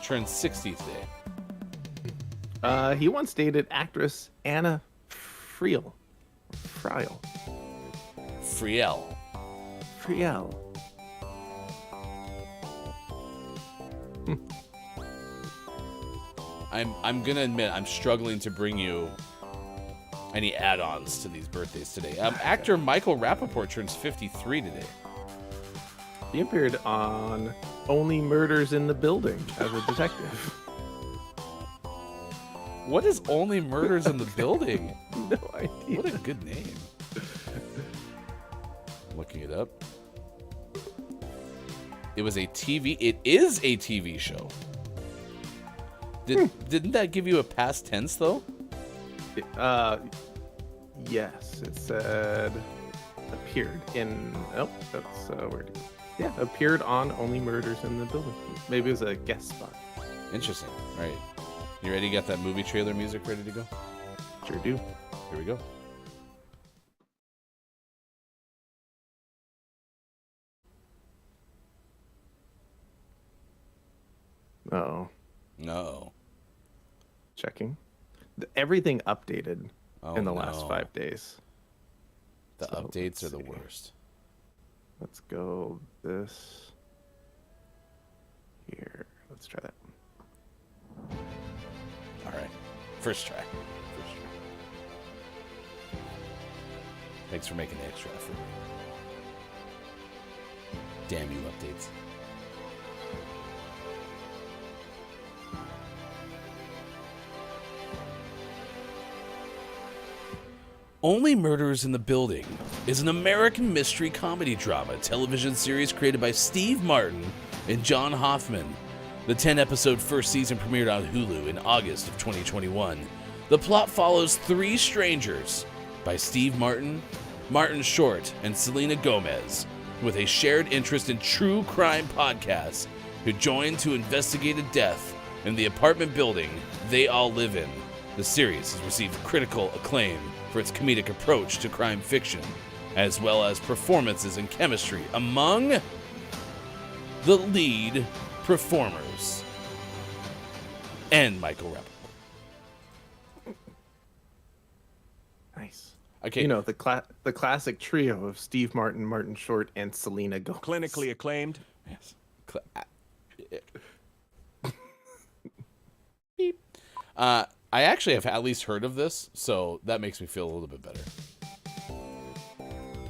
turned 60 today. He once dated actress Anna Friel. I'm gonna admit I'm struggling to bring you any add-ons to these birthdays today. Actor Michael Rappaport turns 53 today. He appeared on Only Murders in the Building as a detective. What is Only Murders in the Building? No idea. What a good name. I'm looking it up. It is a TV show. Didn't that give you a past tense though? Yes, it said appeared in. Oh, that's weird. Yeah, appeared on Only Murders in the Building. Maybe it was a guest spot. Interesting. All right, you ready? Got that movie trailer music ready to go? Sure do. Here we go. Oh. No. Checking. Everything updated in the no. last 5 days. The So, updates are let's the see. worst. Let's go this here. Let's try that. All right. First try. Thanks for making the extra effort. Damn you, updates. Only Murders in the Building is an American mystery comedy drama television series created by Steve Martin and John Hoffman. The 10-episode first season premiered on Hulu in August of 2021. The plot follows three strangers by Steve Martin, Martin Short, and Selena Gomez, with a shared interest in true crime podcasts, who join to investigate a death in the apartment building they all live in. The series has received critical acclaim for its comedic approach to crime fiction, as well as performances and chemistry among the lead performers. And Michael Rappaport. Nice. Okay. You know, the classic trio of Steve Martin, Martin Short, and Selena Gomez. Clinically acclaimed. Yes. Beep. I actually have at least heard of this, so that makes me feel a little bit better.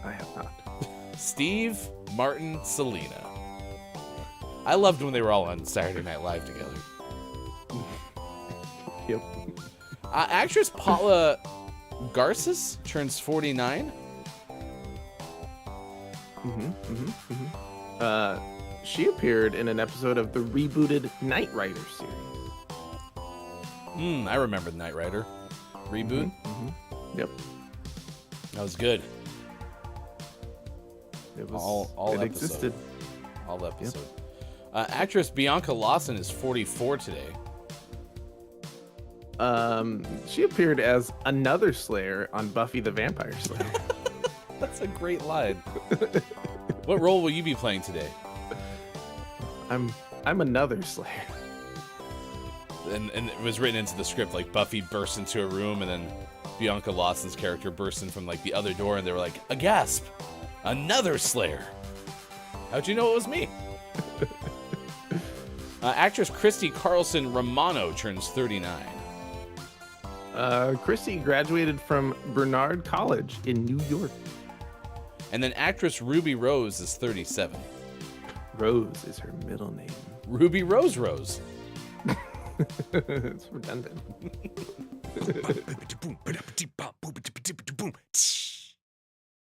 I have not. Steve, Martin, Selena. I loved when they were all on Saturday Night Live together. Yep. Actress Paula Garces turns 49. She appeared in an episode of the rebooted Knight Rider series. I remember the Knight Rider reboot. Yep. That was good. It was All it episode. existed. All episode. Actress Bianca Lawson is 44 today. She appeared as another Slayer on Buffy the Vampire Slayer. That's a great line. What role will you be playing today? I'm another Slayer. And it was written into the script, like Buffy bursts into a room, and then Bianca Lawson's character bursts in from like the other door, and they were like, a gasp, another Slayer. How'd you know it was me? Actress Christy Carlson Romano turns 39. Christy graduated from Bernard College in New York. And then actress Ruby Rose is 37. Rose is her middle name. Ruby Rose Rose. It's redundant.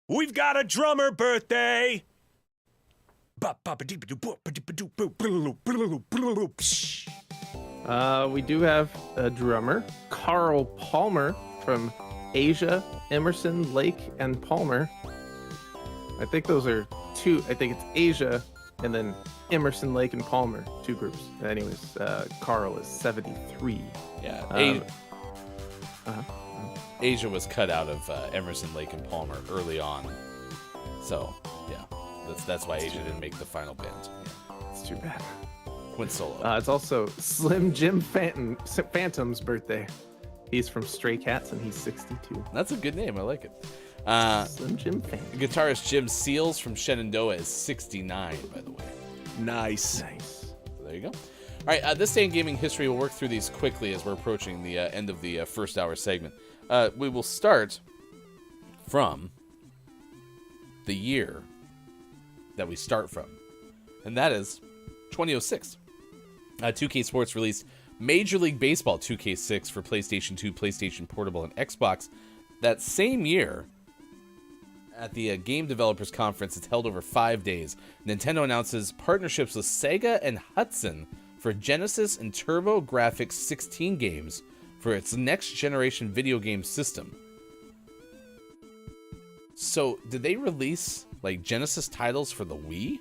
We've got a drummer birthday. We do have a drummer, Carl Palmer from Asia, Emerson, Lake, and Palmer. I think those are two. I think it's Asia and then Emerson, Lake, and Palmer, two groups. Anyways, Carl is 73. Yeah. Asia was cut out of Emerson, Lake, and Palmer early on. So, yeah. That's why Asia didn't make the final band. It's too bad. Went solo. It's also Slim Jim Phantom's birthday. He's from Stray Cats and he's 62. That's a good name. I like it. Slim Jim Phantom. Guitarist Jim Seals from Shenandoah is 69, by the way. Nice. So there you go. All right, this day in gaming history, we'll work through these quickly as we're approaching the end of the first hour segment. We will start from the year that we start from, and that is 2006. 2K Sports released Major League Baseball 2K6 for PlayStation 2, PlayStation Portable, and Xbox. That same year, at the Game Developers Conference, it's held over 5 days, Nintendo announces partnerships with Sega and Hudson for Genesis and TurboGrafx 16 games for its next-generation video game system. So, did they release, like, Genesis titles for the Wii?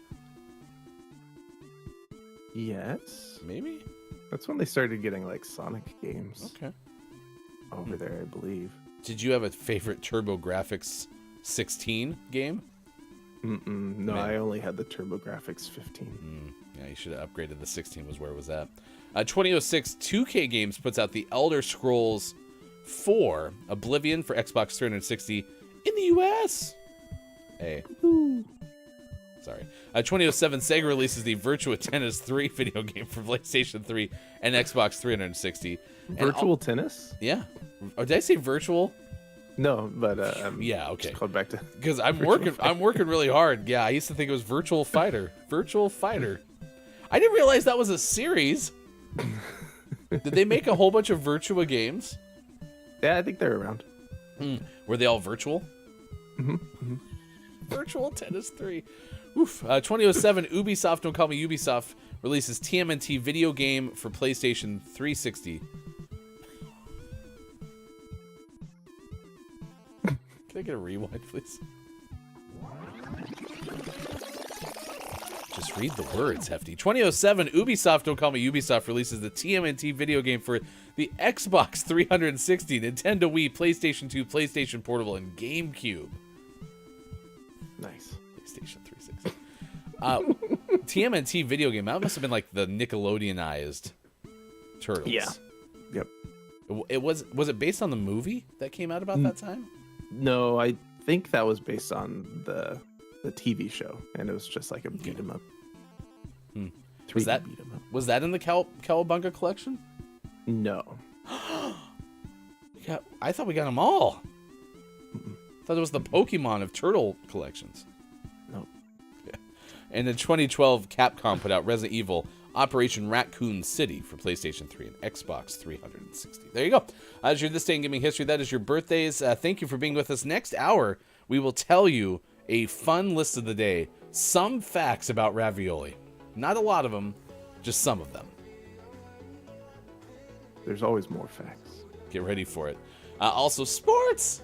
Yes. Maybe? That's when they started getting, like, Sonic games. Okay. Over there, I believe. Did you have a favorite TurboGrafx 16 game? No, Man. I only had the TurboGrafx 15. Yeah, you should have upgraded. The 16 was where it was at. 2006, 2K Games puts out The Elder Scrolls 4 Oblivion for Xbox 360 in the US. Hey. Sorry. 2007, Sega releases the Virtua Tennis 3 video game for PlayStation 3 and Xbox 360. Virtual Tennis? Yeah. Oh, did I say virtual? No, but Yeah, okay. just called back to Because I'm working really hard. Yeah, I used to think it was Virtual Fighter. Virtual Fighter. I didn't realize that was a series. Did they make a whole bunch of Virtua games? Yeah, I think they're around. Were they all virtual? Virtual Tennis 3. Oof. 2007, Ubisoft, don't call me Ubisoft, releases TMNT video game for PlayStation 360. Can I get a rewind, please? Just read the words, Hefty. 2007, Ubisoft, don't call me Ubisoft, releases the TMNT video game for the Xbox 360, Nintendo Wii, PlayStation 2, PlayStation Portable, and GameCube. Nice. PlayStation 360. TMNT video game, that must have been like the Nickelodeonized Turtles. Yeah. Yep. Was it based on the movie that came out about that time? No, I think that was based on the TV show, and it was just like a beat 'em up. Was that beat 'em up. was that in the Cowabunga collection? No. I thought we got them all. Thought it was the Pokemon of Turtle collections. No. Yeah. And in 2012, Capcom put out Resident Evil Operation Raccoon City for PlayStation 3 and Xbox 360. There you go. As your This Day in Gaming History, that is your birthdays. Thank you for being with us. Next hour, we will tell you a fun list of the day. Some facts about ravioli. Not a lot of them, just some of them. There's always more facts. Get ready for it. Also, sports.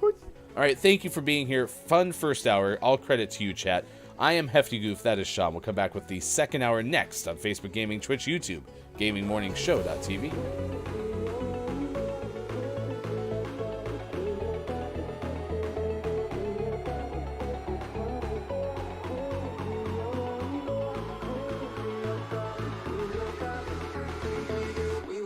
All right, thank you for being here. Fun first hour. All credit to you, chat. I am Hefty Goof. That is Sean. We'll come back with the second hour next on Facebook Gaming, Twitch, YouTube, GamingMorningShow.tv. We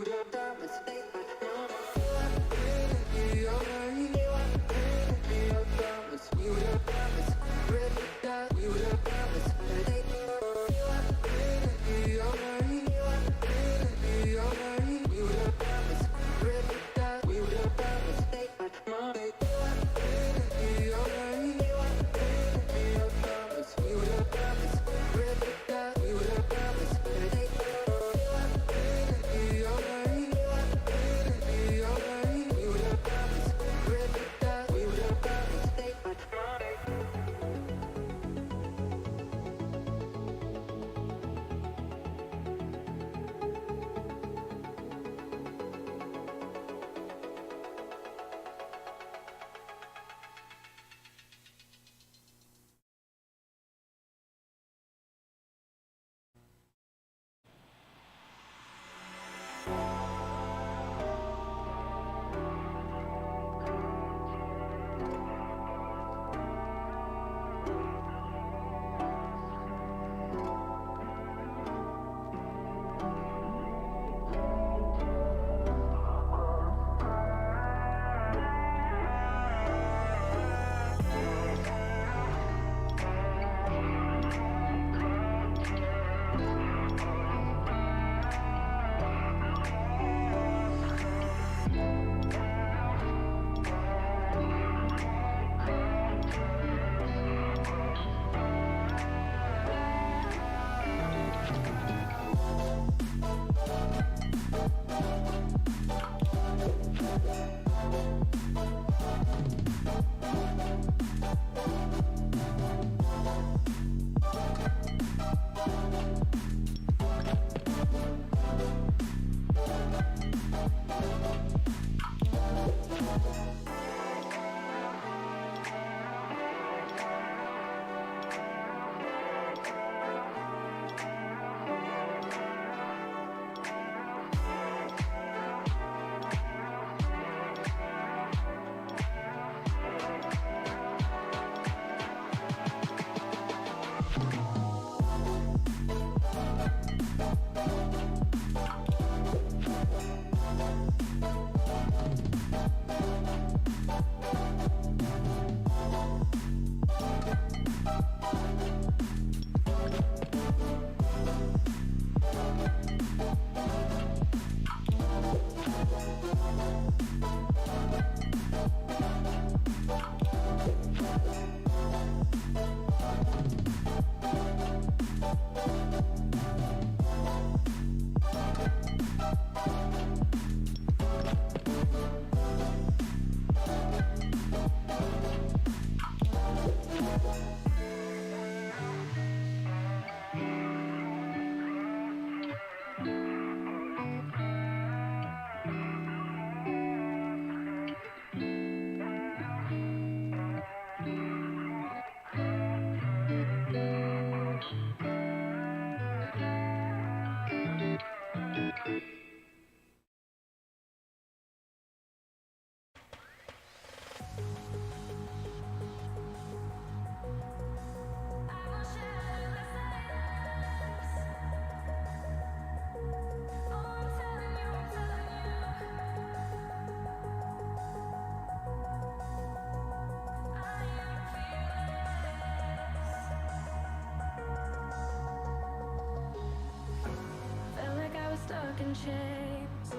stuck in chains.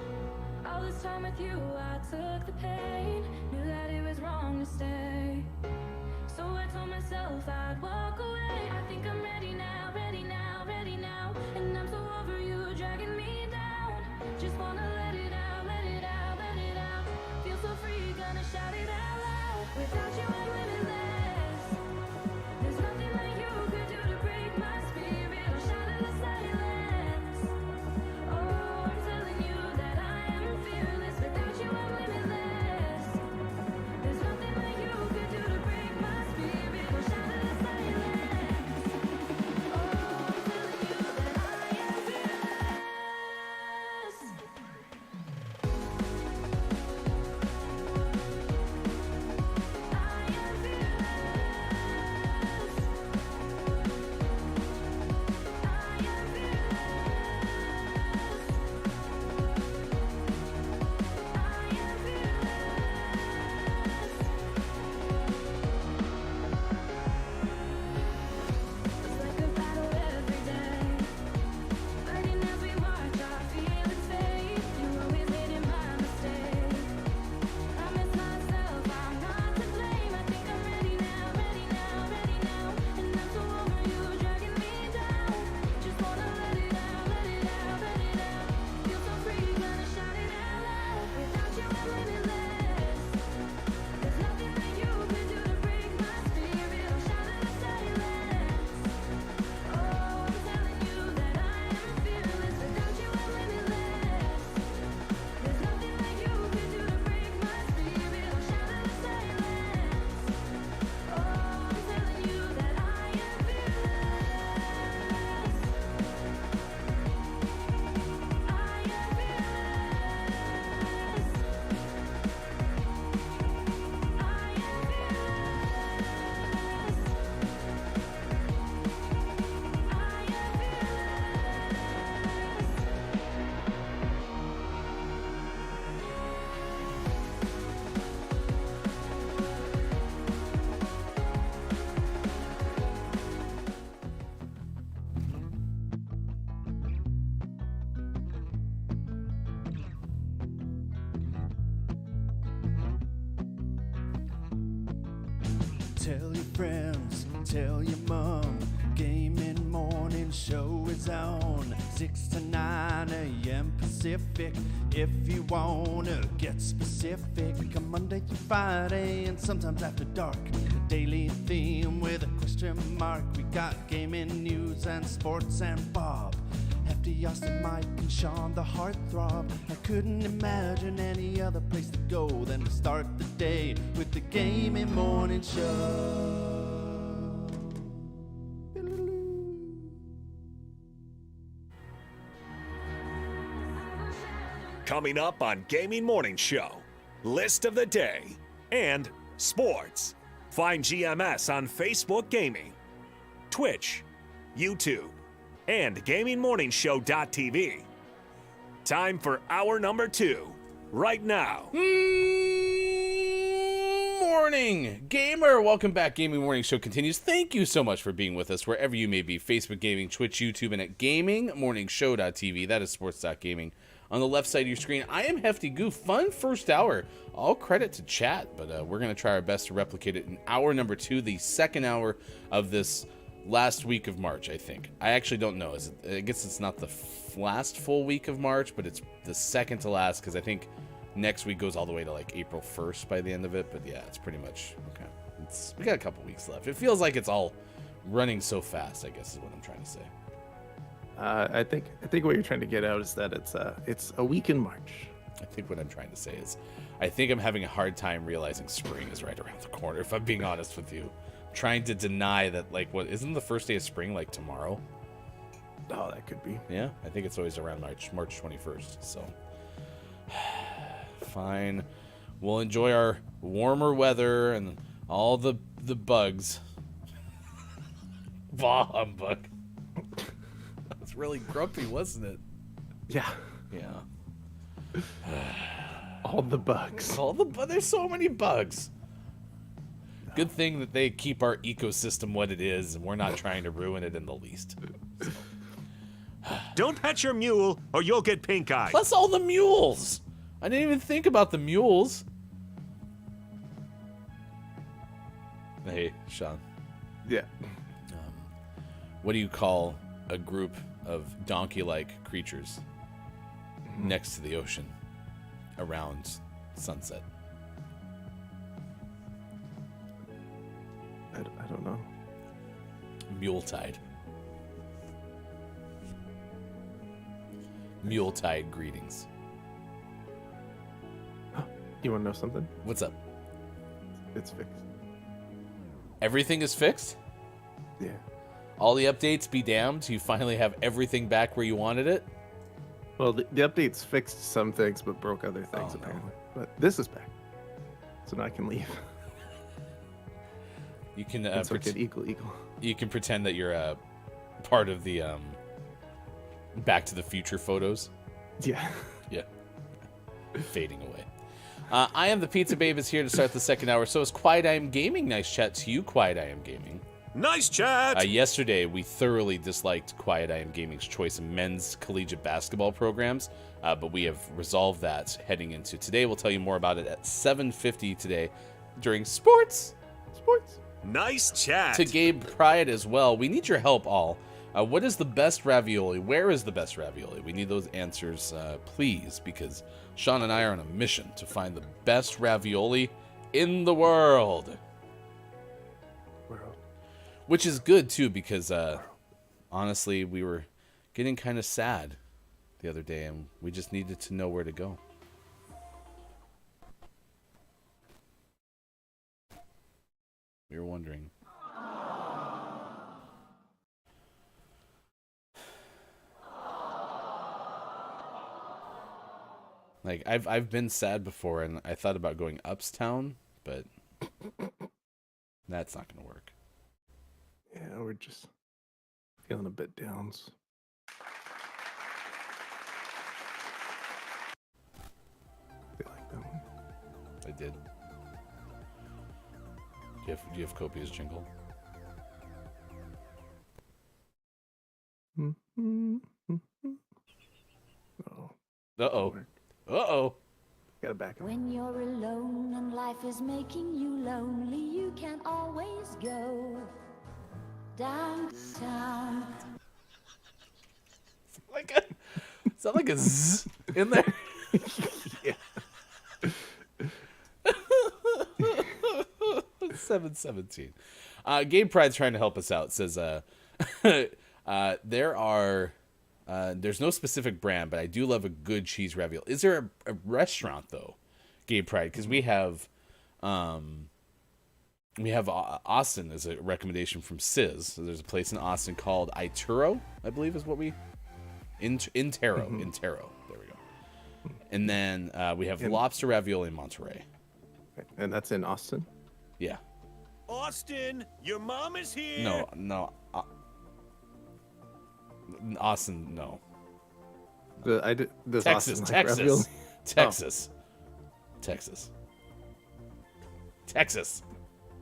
All this time with you, I took the pain. Knew that it was wrong to stay. So I told myself I'd walk away. I think I'm ready now, ready now, ready now. And I'm so over you dragging me down. Just wanna let it out, let it out, let it out. Feel so free, gonna shout it out loud. Without you, I'm limitless. There's nothing that you could do to break my spirit or shatter the silence. Oh, I'm telling you that I am fearless. Without you, I'm limitless. There's nothing that you could do to break my spirit or shatter the silence. Oh, I'm telling you that I am fearless. I am It's like a battle every day. Burning as we watch our feelings fade. You're always leading my mistake. Promise myself I'm not to blame. I think I'm ready now, ready now, ready now. And I'm so over you dragging me down. Just wanna let it out, let it out, let it out. Feel so free, gonna shout it out loud. Without you, I'm limitless. There's nothing that you could do to break my spirit or shatter the silence. Oh, I'm telling you that I am fearless. Without you, I'm limitless. There's nothing that you could do to break my spirit or shatter the silence. Oh, I'm telling you that I am fearless. I am Tell your friends, tell your mom. Gaming morning show is on 6 to 9 a.m. Pacific. If you wanna get specific, come Monday through Friday and sometimes after dark. A daily theme with a question mark. We got gaming news and sports and Bob. Hefty, Austin, Mike, and Sean, the heartthrob. I couldn't imagine any other place to go than to start the day with the Gaming Morning Show. Coming up on Gaming Morning Show, List of the Day, and Sports. Find GMS on Facebook Gaming, Twitch, YouTube, and GamingMorningshow.tv. Time for hour number 2, right now. Morning, gamer! Welcome back. Gaming Morning Show continues. Thank you so much for being with us wherever you may be. Facebook Gaming, Twitch, YouTube, and at GamingMorningshow.tv. That is sports.gaming. On the left side of your screen, I am Hefty Goof. Fun first hour. All credit to chat, but we're going to try our best to replicate it in hour number 2, the second hour of this last week of March, I think. I actually don't know. I guess it's not the last full week of March, but it's the second to last, because I think next week goes all the way to like April 1st by the end of it. But yeah, it's pretty much okay. We got a couple weeks left. It feels like it's all running so fast, I guess is what I'm trying to say. I think what you're trying to get out is that it's a week in March. I think what I'm trying to say is I think I'm having a hard time realizing spring is right around the corner, if I'm being honest with you. I'm trying to deny that, like, what isn't the first day of spring like tomorrow? Oh, that could be. Yeah, I think it's always around March 21st. So fine, we'll enjoy our warmer weather and all the bugs. Bah humbug. That was really grumpy, wasn't it? Yeah. Yeah. All the bugs. There's so many bugs. Good thing that they keep our ecosystem what it is, and we're not trying to ruin it in the least. So. Don't pet your mule or you'll get pink eye. Plus all the mules. I didn't even think about the mules. Hey, Sean. Yeah. What do you call a group of donkey-like creatures next to the ocean around sunset? I don't know. Muletide. Muletide greetings. You want to know something? What's up? It's fixed. Everything is fixed? Yeah. All the updates be damned, you finally have everything back where you wanted it? Well, the updates fixed some things, but broke other things, Oh, no. apparently. But this is back. So now I can leave. You can It's okay, equal. you can pretend that you're part of the Back to the Future photos. Yeah. Yeah. Fading away. I am the Pizza Babe is here to start the second hour. So is Quiet I Am Gaming. Nice chat to you, Quiet I Am Gaming. Nice chat. Yesterday, we thoroughly disliked Quiet I Am Gaming's choice of men's collegiate basketball programs, but we have resolved that heading into today. We'll tell you more about it at 7:50 today during Sports. Nice chat. To Gabe Pride as well. We need your help, all. What is the best ravioli? Where is the best ravioli? We need those answers, please, because Sean and I are on a mission to find the best ravioli in the world. Which is good, too, because, honestly, we were getting kind of sad the other day, and we just needed to know where to go. We were wondering. Like, I've been sad before, and I thought about going upstown, but that's not going to work. Yeah, we're just feeling a bit downs. They like that one. I did. Do you have Copia's jingle? Oh, Uh-oh. Uh-oh. gotta back up. When you're alone and life is making you lonely, you can always go downtown. Is that like a zzz in there? Yeah. 7:17. Gabe Pride's trying to help us out. Says there's no specific brand, but I do love a good cheese ravioli. Is there a restaurant though, Gabe Pride? Because we have Austin as a recommendation from Sis. So there's a place in Austin called Ituro, I believe is what we Intero. Intero. There we go. And then we have lobster ravioli in Monterey. And that's in Austin? Yeah. Austin, your mom is here. No. Austin, no. Does Texas, Austin like Texas, ravioli? Texas, Texas, Texas.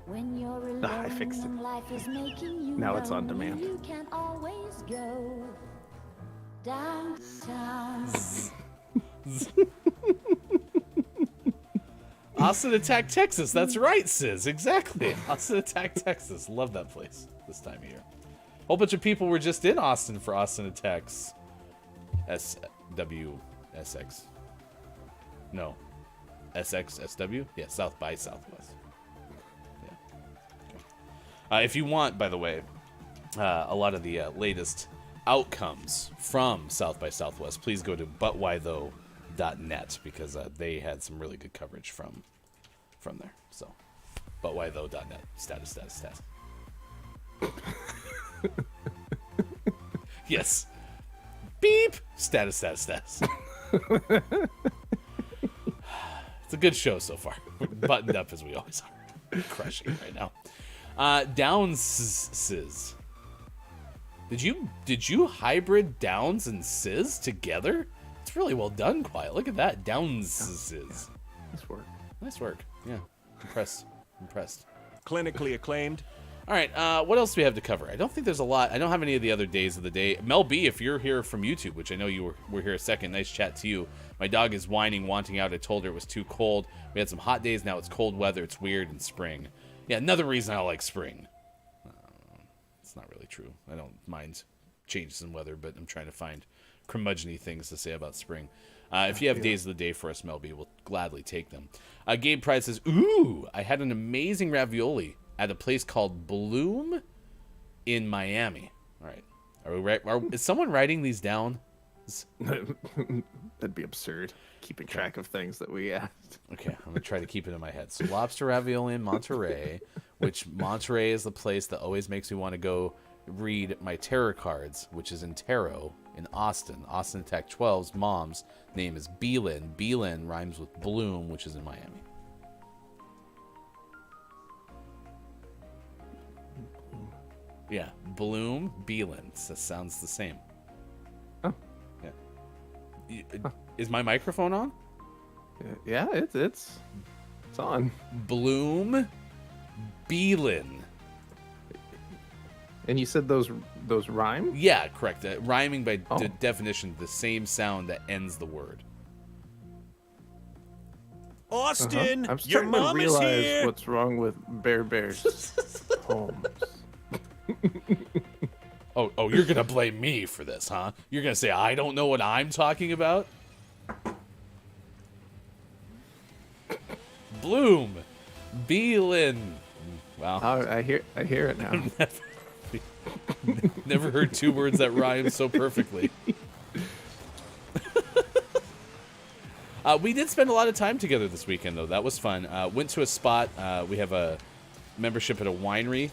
When you're alone I fixed it. and life is making you Now it's on lonely, demand. you can always go downtown. Austin attacked Texas. That's right, Sis. Exactly. Austin attacked Texas. Love that place this time of year. Whole bunch of people were just in Austin for Austin Attacks SWSX. No. SXSW? Yeah, South by Southwest. Yeah. If you want, by the way, a lot of the latest outcomes from South by Southwest, please go to butwhythough.net because they had some really good coverage from there. So, butwhythough.net. Status. Yes. Beep. Status. It's a good show so far. We're buttoned up as we always are. Crushing it right now. Downs. Did you hybrid Downs and Sizz together? It's really well done, Quiet. Look at that. Downs. Nice work. Nice work. Yeah. Impressed. Clinically acclaimed. All right, what else do we have to cover? I don't think there's a lot. I don't have any of the other days of the day. Mel B, if you're here from YouTube, which I know you were here a second, nice chat to you. My dog is whining, wanting out. I told her it was too cold. We had some hot days. Now it's cold weather. It's weird in spring. Yeah, another reason I like spring. It's not really true. I don't mind changes in weather, but I'm trying to find curmudgeon-y things to say about spring. If you have days of the day for us, Mel B, we'll gladly take them. Gabe Pride says, ooh, I had an amazing ravioli at a place called Bloom in Miami. All right. Are we right? Is someone writing these down? That'd be absurd, keeping track of things that we asked. Okay, I'm going to try to keep it in my head. So lobster ravioli in Monterey, which Monterey is the place that always makes me want to go read my tarot cards, which is in tarot in Austin. Austin Attack 12's mom's name is Beelin. Beelin rhymes with Bloom, which is in Miami. Yeah, Bloom, Beelin. That sounds the same. Oh. Yeah. Is my microphone on? Yeah, it's on. Bloom, Beelin. And you said those rhyme? Yeah, correct. Rhyming by definition, the same sound that ends the word. Austin, I'm your starting mom to is realize here. what's wrong with Bear's homes. Oh, you're gonna blame me for this, huh? You're gonna say I don't know what I'm talking about? Bloom, Beelin. Wow. Oh, I hear it now. Never heard two words that rhyme so perfectly. We did spend a lot of time together this weekend, though. That was fun. Went to a spot. We have a membership at a winery.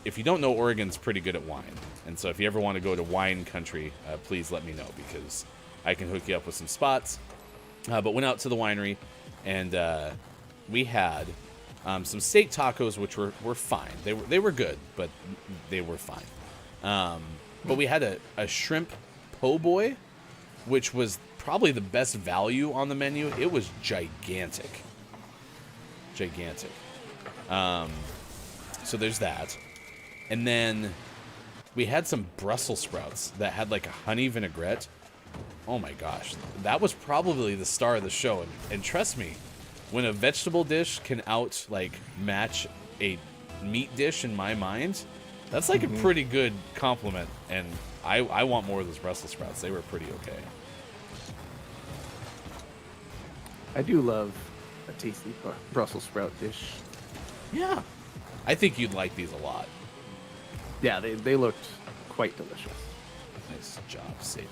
If you don't know, Oregon's pretty good at wine. And so if you ever want to go to wine country, please let me know, because I can hook you up with some spots. But went out to the winery, and we had some steak tacos, which were fine. They were good, but they were fine. But we had a shrimp po' boy, which was probably the best value on the menu. It was gigantic. So there's that. And then we had some Brussels sprouts that had like a honey vinaigrette. Oh my gosh. That was probably the star of the show. And trust me, when a vegetable dish can match a meat dish in my mind, that's like a pretty good compliment. And I want more of those Brussels sprouts. They were pretty okay. I do love a tasty Brussels sprout dish. Yeah. I think you'd like these a lot. Yeah, they looked quite delicious. Nice job saving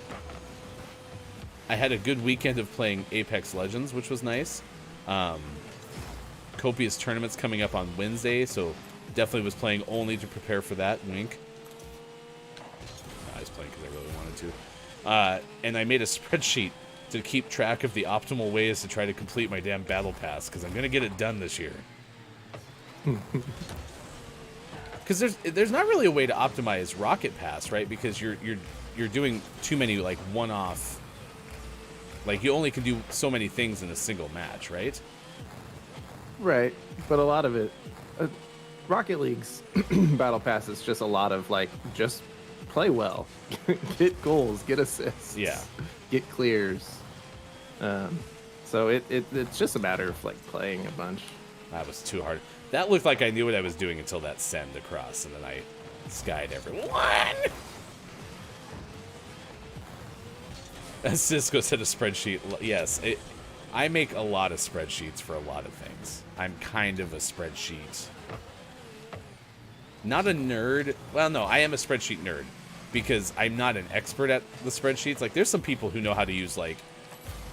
that. I had a good weekend of playing Apex Legends, which was nice. Copious tournaments coming up on Wednesday, so definitely was playing only to prepare for that. Wink. I was playing because I really wanted to. And I made a spreadsheet to keep track of the optimal ways to try to complete my damn battle pass, because I'm going to get it done this year. Because there's not really a way to optimize Rocket Pass, right? Because you're doing too many like one-off. Like you only can do so many things in a single match, right? Right, but a lot of it, Rocket League's battle pass is just a lot of like just play well, get goals, get assists, Yeah, get clears. So it's just a matter of like playing a bunch. that was too hard. That looked like I knew what I was doing until that send across, and then I skied everyone. As Cisco said, a spreadsheet. Yes, I make a lot of spreadsheets for a lot of things. I'm kind of a spreadsheet. Not a nerd. Well, no, I am a spreadsheet nerd because I'm not an expert at the spreadsheets. Like, there's some people who know how to use, like,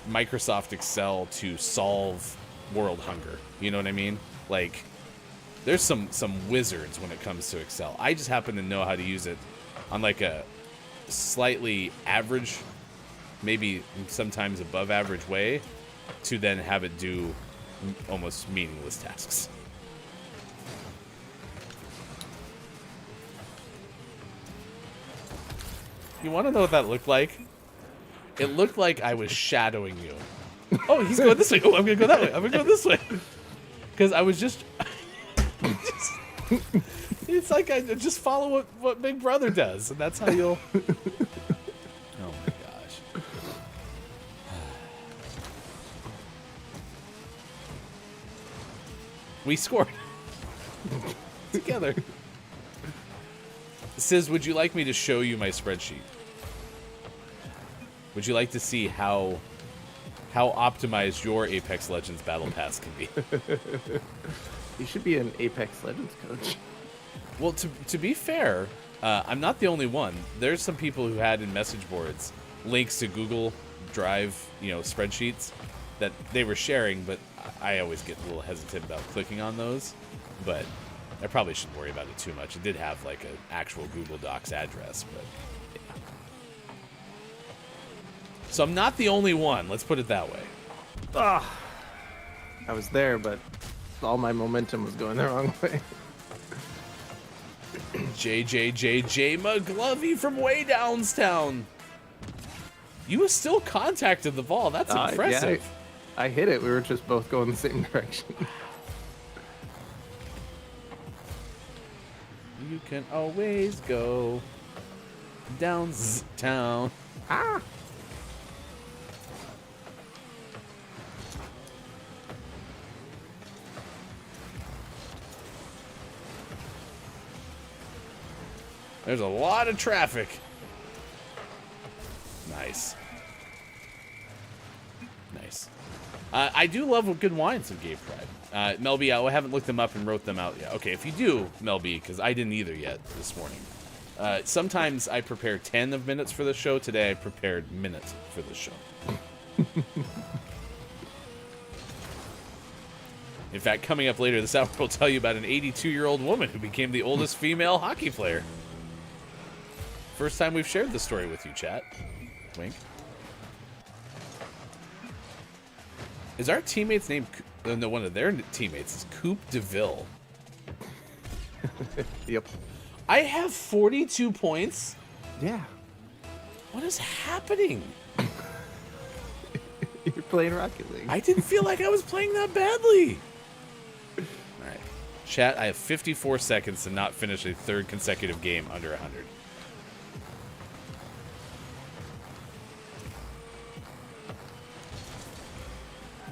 Microsoft Excel to solve world hunger. You know what I mean? Like, there's some wizards when it comes to Excel. I just happen to know how to use it on, like, a slightly average, maybe sometimes above average way to then have it do almost meaningless tasks. You want to know what that looked like? It looked like I was shadowing you. Oh, he's going this way. Oh, I'm going to go that way. I'm going to go this way. Because I was just... it's like I just follow what Big Brother does, and that's how you'll... Oh my gosh. We scored. Together. Sis, would you like me to show you my spreadsheet? Would you like to see how optimized your Apex Legends Battle Pass can be? You should be an Apex Legends coach. Well, to be fair, I'm not the only one. There's some people who had in message boards links to Google Drive, spreadsheets that they were sharing, but I always get a little hesitant about clicking on those. But I probably shouldn't worry about it too much. It did have like an actual Google Docs address, but yeah. So I'm not the only one. Let's put it that way. I was there, but all my momentum was going the wrong way. JJJJ McGlovey from way downtown. You still contacted the ball. That's impressive. Yeah, I hit it. We were just both going the same direction. You can always go downtown. Ah! There's a lot of traffic. Nice. Nice. I do love good wines of Gay Pride. Melby, I haven't looked them up and wrote them out yet. Okay, if you do, Melby, because I didn't either yet this morning. Sometimes I prepare 10 of minutes for the show. Today I prepared minutes for the show. In fact, coming up later this hour, we'll tell you about an 82-year-old woman who became the oldest female hockey player. First time we've shared this story with you, chat. Wink. Is our teammate's name... No, one of their teammates is Coupe DeVille. Yep. I have 42 points? Yeah. What is happening? You're playing Rocket League. I didn't feel like I was playing that badly. All right. Chat, I have 54 seconds to not finish a third consecutive game under 100.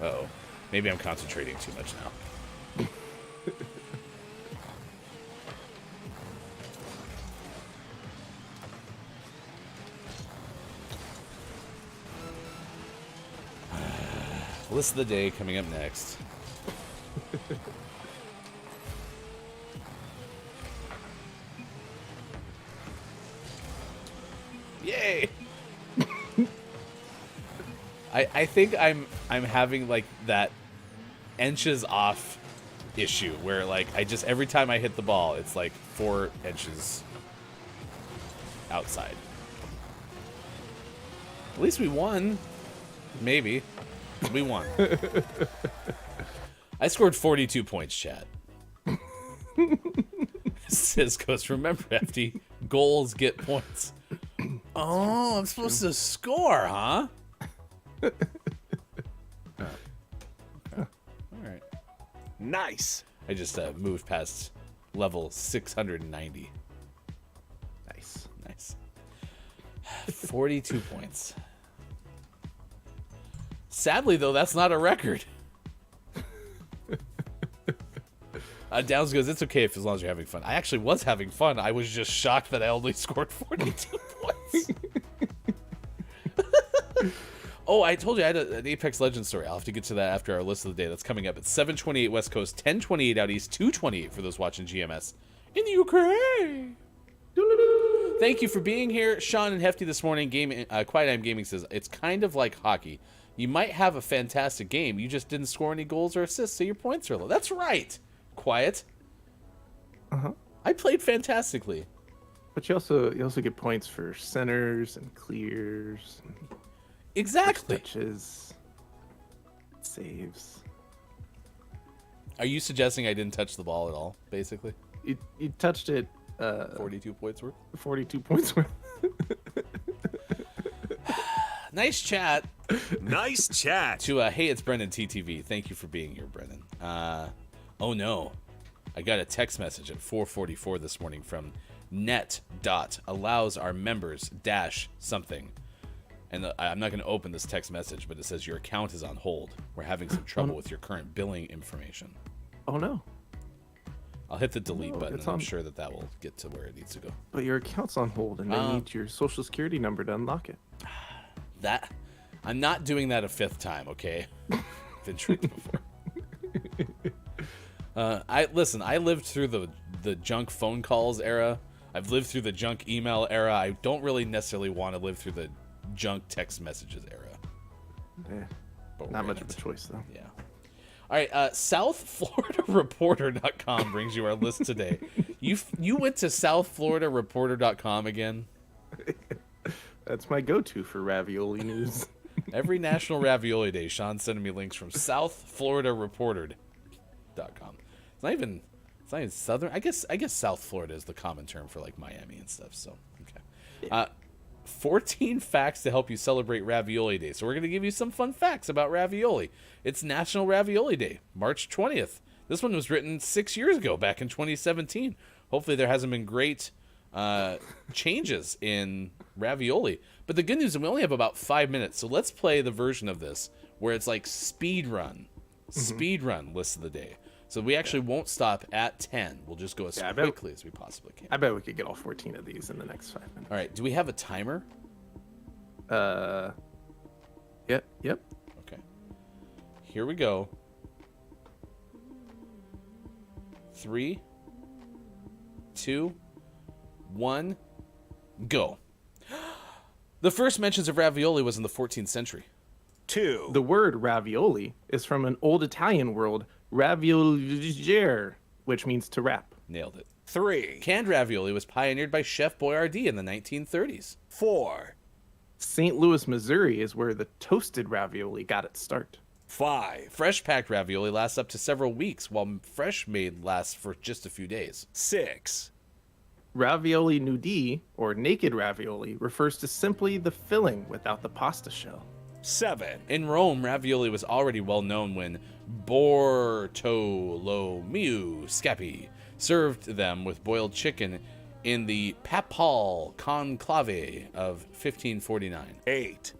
Uh-oh. Maybe I'm concentrating too much now. List of the day coming up next. Yay! I think I'm having like that inches off issue where like I just every time I hit the ball it's like 4 inches outside. At least we won. Maybe. We won. I scored 42 points, chat. Says Ghost, remember, FD, goals get points. Oh, I'm supposed to score, huh? Alright. Nice. I just moved past level 690. Nice. Nice. 42 points. Sadly, though, that's not a record. Downs goes, it's okay as long as you're having fun. I actually was having fun. I was just shocked that I only scored 42 points. Oh, I told you I had an Apex Legends story. I'll have to get to that after our list of the day. That's coming up at 7:28 West Coast, 10:28 out East, 2:28 for those watching GMS in the UK. Thank you for being here, Sean and Hefty, this morning. Quiet Time Gaming says, it's kind of like hockey. You might have a fantastic game. You just didn't score any goals or assists, so your points are low. That's right. Quiet. Uh-huh. I played fantastically. But you also get points for centers and clears. And Exactly. touches. Saves. Are you suggesting I didn't touch the ball at all, basically? You touched it 42 points worth? 42 points worth. Nice chat. Nice chat. To hey, it's Brendan TTV. Thank you for being here, Brendan. Oh no. I got a text message at 4:44 this morning from net dot allows our members dash something. And I'm not going to open this text message, but it says your account is on hold. We're having some trouble with your current billing information. Oh no. I'll hit the delete No, button, it's and I'm on- sure that will get to where it needs to go. But your account's on hold, and they need your social security number to unlock it. That I'm not doing that a fifth time, okay? Been tricked before. I lived through the junk phone calls era. I've lived through the junk email era. I don't really necessarily want to live through the junk text messages era. Yeah. But Not we're much in of a it. choice, though. Yeah. All right, SouthFloridaReporter.com brings you our list today. You went to SouthFloridaReporter.com again? That's my go-to for ravioli news. Every National Ravioli Day, Sean's sending me links from SouthFloridaReporter.com. It's not even southern. I guess South Florida is the common term for like Miami and stuff. So okay. 14 facts to help you celebrate Ravioli Day. So we're going to give you some fun facts about ravioli. It's National Ravioli Day, March 20th. This one was written 6 years ago, back in 2017. Hopefully there hasn't been great changes in ravioli. But the good news is we only have about 5 minutes. So let's play the version of this where it's like speed run list of the day. So we actually won't stop at 10. We'll just go as quickly as we possibly can. I bet we could get all 14 of these in the next 5 minutes. All right. Do we have a timer? Yep. Okay. Here we go. 3, 2, 1, go. The first mentions of ravioli was in the 14th century. 2, The word ravioli is from an old Italian word, ravioliere, which means to wrap. Nailed it. 3, Canned ravioli was pioneered by Chef Boyardee in the 1930s. 4, St. Louis, Missouri is where the toasted ravioli got its start. 5, Fresh packed ravioli lasts up to several weeks, while fresh made lasts for just a few days. 6, Ravioli nudi, or naked ravioli, refers to simply the filling without the pasta shell. 7, In Rome, ravioli was already well known when Bartolomeo Scapi served them with boiled chicken in the Papal Conclave of 1549. 8,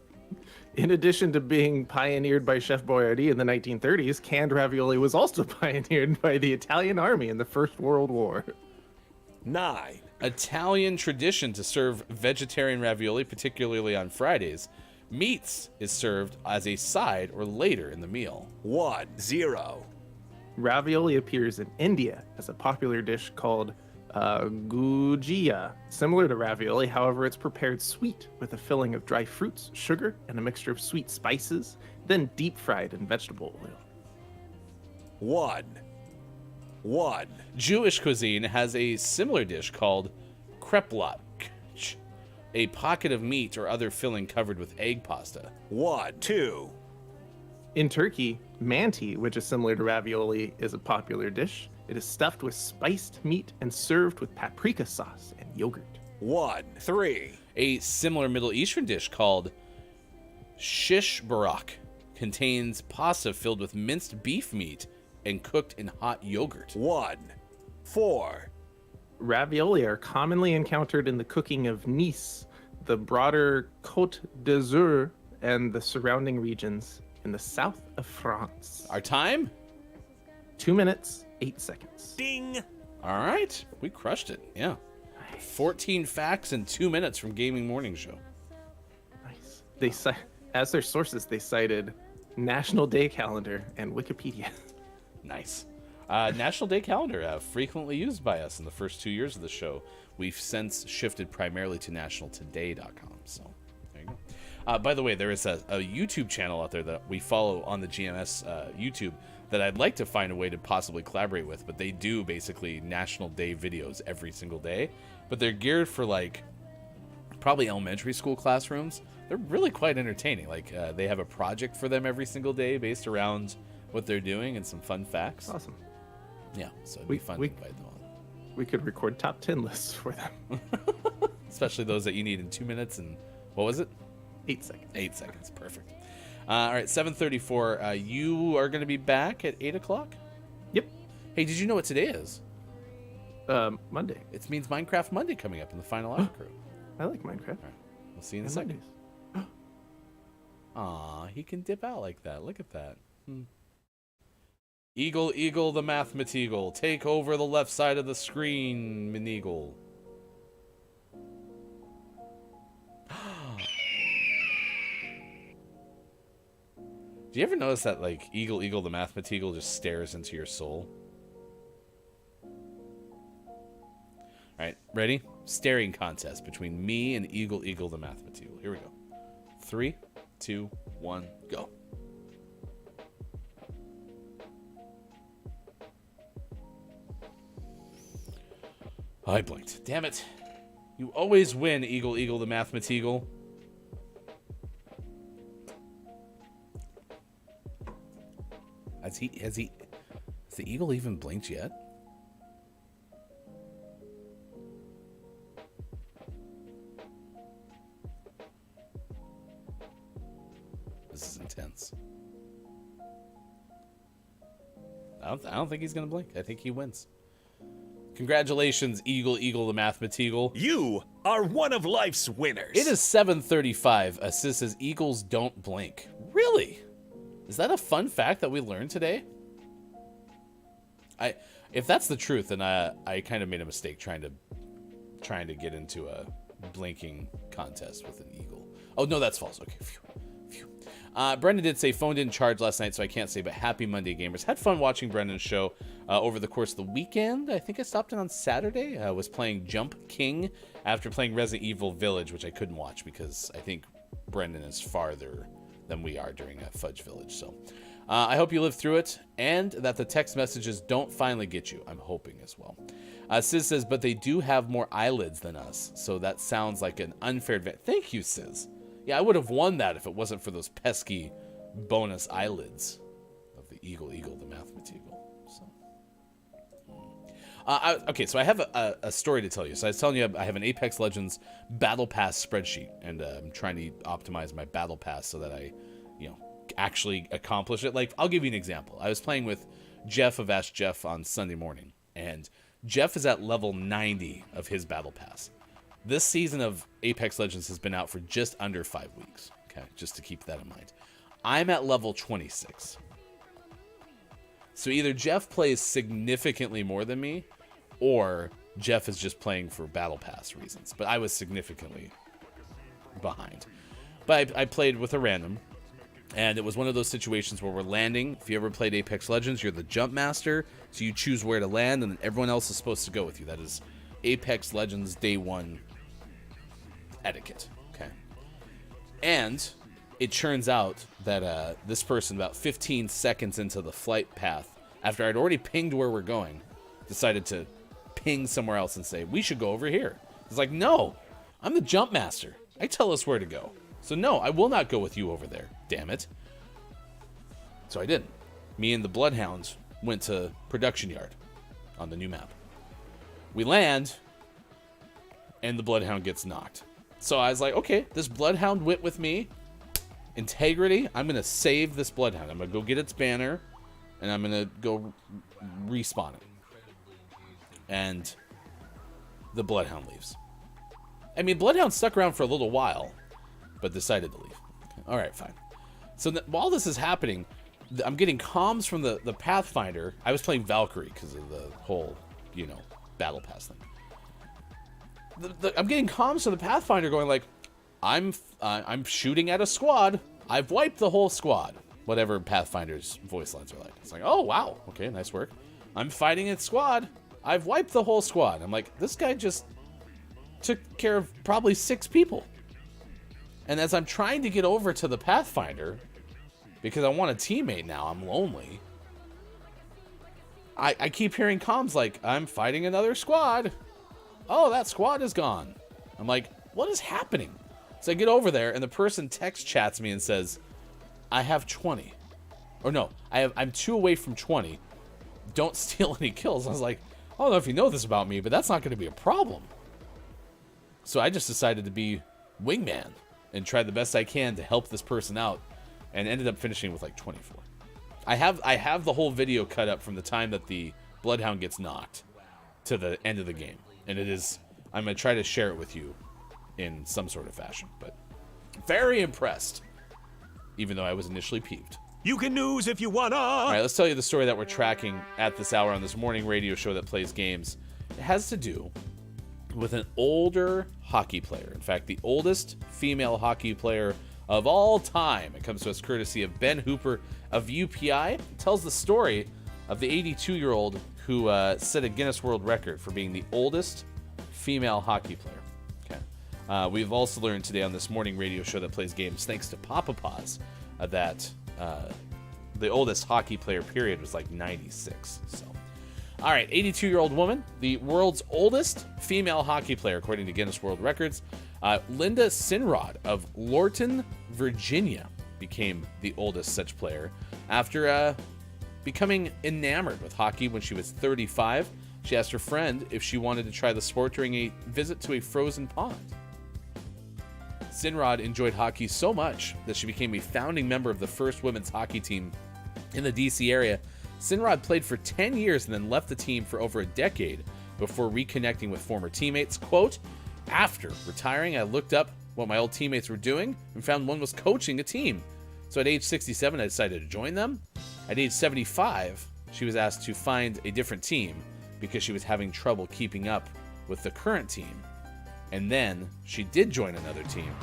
In addition to being pioneered by Chef Boyardee in the 1930s, canned ravioli was also pioneered by the Italian army in the First World War. 9, Italian tradition to serve vegetarian ravioli, particularly on Fridays. Meats is served as a side or later in the meal. 1, 0, Ravioli appears in India as a popular dish called gujia. Similar to ravioli, however, it's prepared sweet with a filling of dry fruits, sugar, and a mixture of sweet spices, then deep fried in vegetable oil. 1, 1, Jewish cuisine has a similar dish called kreplach, a pocket of meat or other filling covered with egg pasta. 1, 2, In Turkey, manti, which is similar to ravioli, is a popular dish. It is stuffed with spiced meat and served with paprika sauce and yogurt. 1, 3, A similar Middle Eastern dish called shish barak contains pasta filled with minced beef meat and cooked in hot yogurt. 1, 4, Ravioli are commonly encountered in the cooking of Nice, the broader Côte d'Azur, and the surrounding regions in the south of France. Our time? 2 minutes, 8 seconds. ding. All right. We crushed it. Yeah. 14 facts in 2 minutes from Gaming Morning Show. Nice. As their sources, they cited National Day Calendar and Wikipedia. Nice. National Day Calendar, frequently used by us in the first 2 years of the show. We've since shifted primarily to nationaltoday.com. So there you go. By the way, there is a YouTube channel out there that we follow on the GMS YouTube that I'd like to find a way to possibly collaborate with, but they do basically National Day videos every single day, but they're geared for like probably elementary school classrooms. They're really quite entertaining. Like they have a project for them every single day based around what they're doing and some fun facts. Awesome. Yeah, so it'd be fun to invite them on. We could record top 10 lists for them. Especially those that you need in 2 minutes and, what was it? 8 seconds. 8 seconds, perfect. All right, 7:34. You are going to be back at 8 o'clock? Yep. Hey, did you know what today is? Monday. It means Minecraft Monday coming up in the final hour crew. I like Minecraft. All right, we'll see you in a And second. Mondays. Aw, he can dip out like that. Look at that. Eagle, Eagle, the Mathemateagle. Take over the left side of the screen, Mineagle. Do you ever notice that, like, Eagle, Eagle, the Mathemateagle just stares into your soul? Alright, ready? Staring contest between me and Eagle, Eagle, the Mathemateagle. Here we go. 3, 2, 1, go. I blinked. Damn it. You always win, Eagle, Eagle, the Mathemateagle. Has the eagle even blinked yet? This is intense. I don't think he's gonna blink. I think he wins. Congratulations, Eagle, Eagle, the Mathemateagle. You are one of life's winners. It is 7:35. Sis says eagles don't blink. Really? Is that a fun fact that we learned today? If that's the truth, then I kind of made a mistake trying to get into a blinking contest with an eagle. Oh no, that's false. Okay. Phew. Brendan did say phone didn't charge last night, so I can't say, but happy Monday, gamers. Had fun watching Brendan's show over the course of the weekend. I think I stopped in on Saturday. I was playing Jump King after playing Resident Evil Village, which I couldn't watch because I think Brendan is farther than we are during Fudge Village. So I hope you live through it and that the text messages don't finally get you. I'm hoping as well. Sis says, but they do have more eyelids than us, so that sounds like an unfair advantage. Thank you, Sis. Yeah, I would have won that if it wasn't for those pesky bonus eyelids of the Eagle, Eagle, the Mathemateagle. So, okay, so I have a story to tell you. So I was telling you I have an Apex Legends Battle Pass spreadsheet, and I'm trying to optimize my Battle Pass so that I, actually accomplish it. Like, I'll give you an example. I was playing with Jeff of Ask Jeff on Sunday morning, and Jeff is at level 90 of his Battle Pass. This season of Apex Legends has been out for just under 5 weeks. Okay, just to keep that in mind. I'm at level 26. So either Jeff plays significantly more than me, or Jeff is just playing for Battle Pass reasons. But I was significantly behind. But I played with a random, and it was one of those situations where we're landing. If you ever played Apex Legends, you're the jump master, so you choose where to land, and then everyone else is supposed to go with you. That is Apex Legends Day 1 etiquette. Okay. And it turns out that this person, about 15 seconds into the flight path, after I'd already pinged where we're going, decided to ping somewhere else and say, we should go over here. It's like, no, I'm the jump master. I tell us where to go. So no, I will not go with you over there. Damn it. So I didn't. Me and the Bloodhounds went to Production Yard on the new map. We land, and the Bloodhound gets knocked. So I was like, okay, this Bloodhound went with me. Integrity, I'm going to save this Bloodhound. I'm going to go get its banner, and I'm going to go respawn it. And the Bloodhound leaves. I mean, Bloodhound stuck around for a little while, but decided to leave. All right, fine. So while this is happening, I'm getting comms from the Pathfinder. I was playing Valkyrie because of the whole, Battle Pass thing. I'm getting comms from the Pathfinder going like, I'm shooting at a squad. I've wiped the whole squad. Whatever Pathfinder's voice lines are like. It's like, oh, wow. Okay, nice work. I'm fighting a squad. I've wiped the whole squad. I'm like, this guy just took care of probably 6 people. And as I'm trying to get over to the Pathfinder, because I want a teammate now, I'm lonely, I keep hearing comms like, I'm fighting another squad. Oh, that squad is gone. I'm like, what is happening? So I get over there, and the person text chats me and says, I have 20. Or no, I'm 2 away from 20. Don't steal any kills. I was like, I don't know if you know this about me, but that's not going to be a problem. So I just decided to be wingman and try the best I can to help this person out, and ended up finishing with like 24. I have the whole video cut up from the time that the Bloodhound gets knocked to the end of the game. And it is, I'm going to try to share it with you in some sort of fashion, but very impressed, even though I was initially peeved. You can news if you wanna. All right, let's tell you the story that we're tracking at this hour on this morning radio show that plays games. It has to do with an older hockey player. In fact, the oldest female hockey player of all time. It comes to us courtesy of Ben Hooper of UPI. It tells the story of the 82-year-old who set a Guinness World Record for being the oldest female hockey player. Okay. We've also learned today on this morning radio show that plays games, thanks to Papa Paws, that the oldest hockey player period was like 96. So, all right, 82-year-old woman, the world's oldest female hockey player, according to Guinness World Records. Linda Sinrod of Lorton, Virginia, became the oldest such player after becoming enamored with hockey when she was 35. She asked her friend if she wanted to try the sport during a visit to a frozen pond. Sinrod enjoyed hockey so much that she became a founding member of the first women's hockey team in the DC area. Sinrod played for 10 years and then left the team for over a decade before reconnecting with former teammates. Quote, "After retiring, I looked up what my old teammates were doing and found one was coaching a team. So at age 67, I decided to join them. At age 75, she was asked to find a different team because she was having trouble keeping up with the current team. And then she did join another team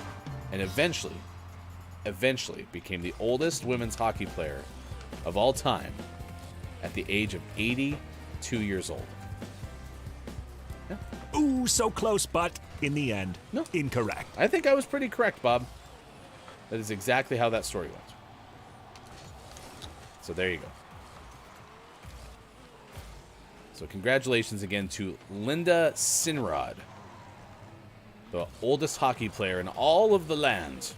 and eventually became the oldest women's hockey player of all time at the age of 82 years old." Yeah. Ooh, so close, but in the end, No. incorrect. I think I was pretty correct, Bob. That is exactly how that story went. So there you go. So congratulations again to Linda Sinrod, the oldest hockey player in all of the land.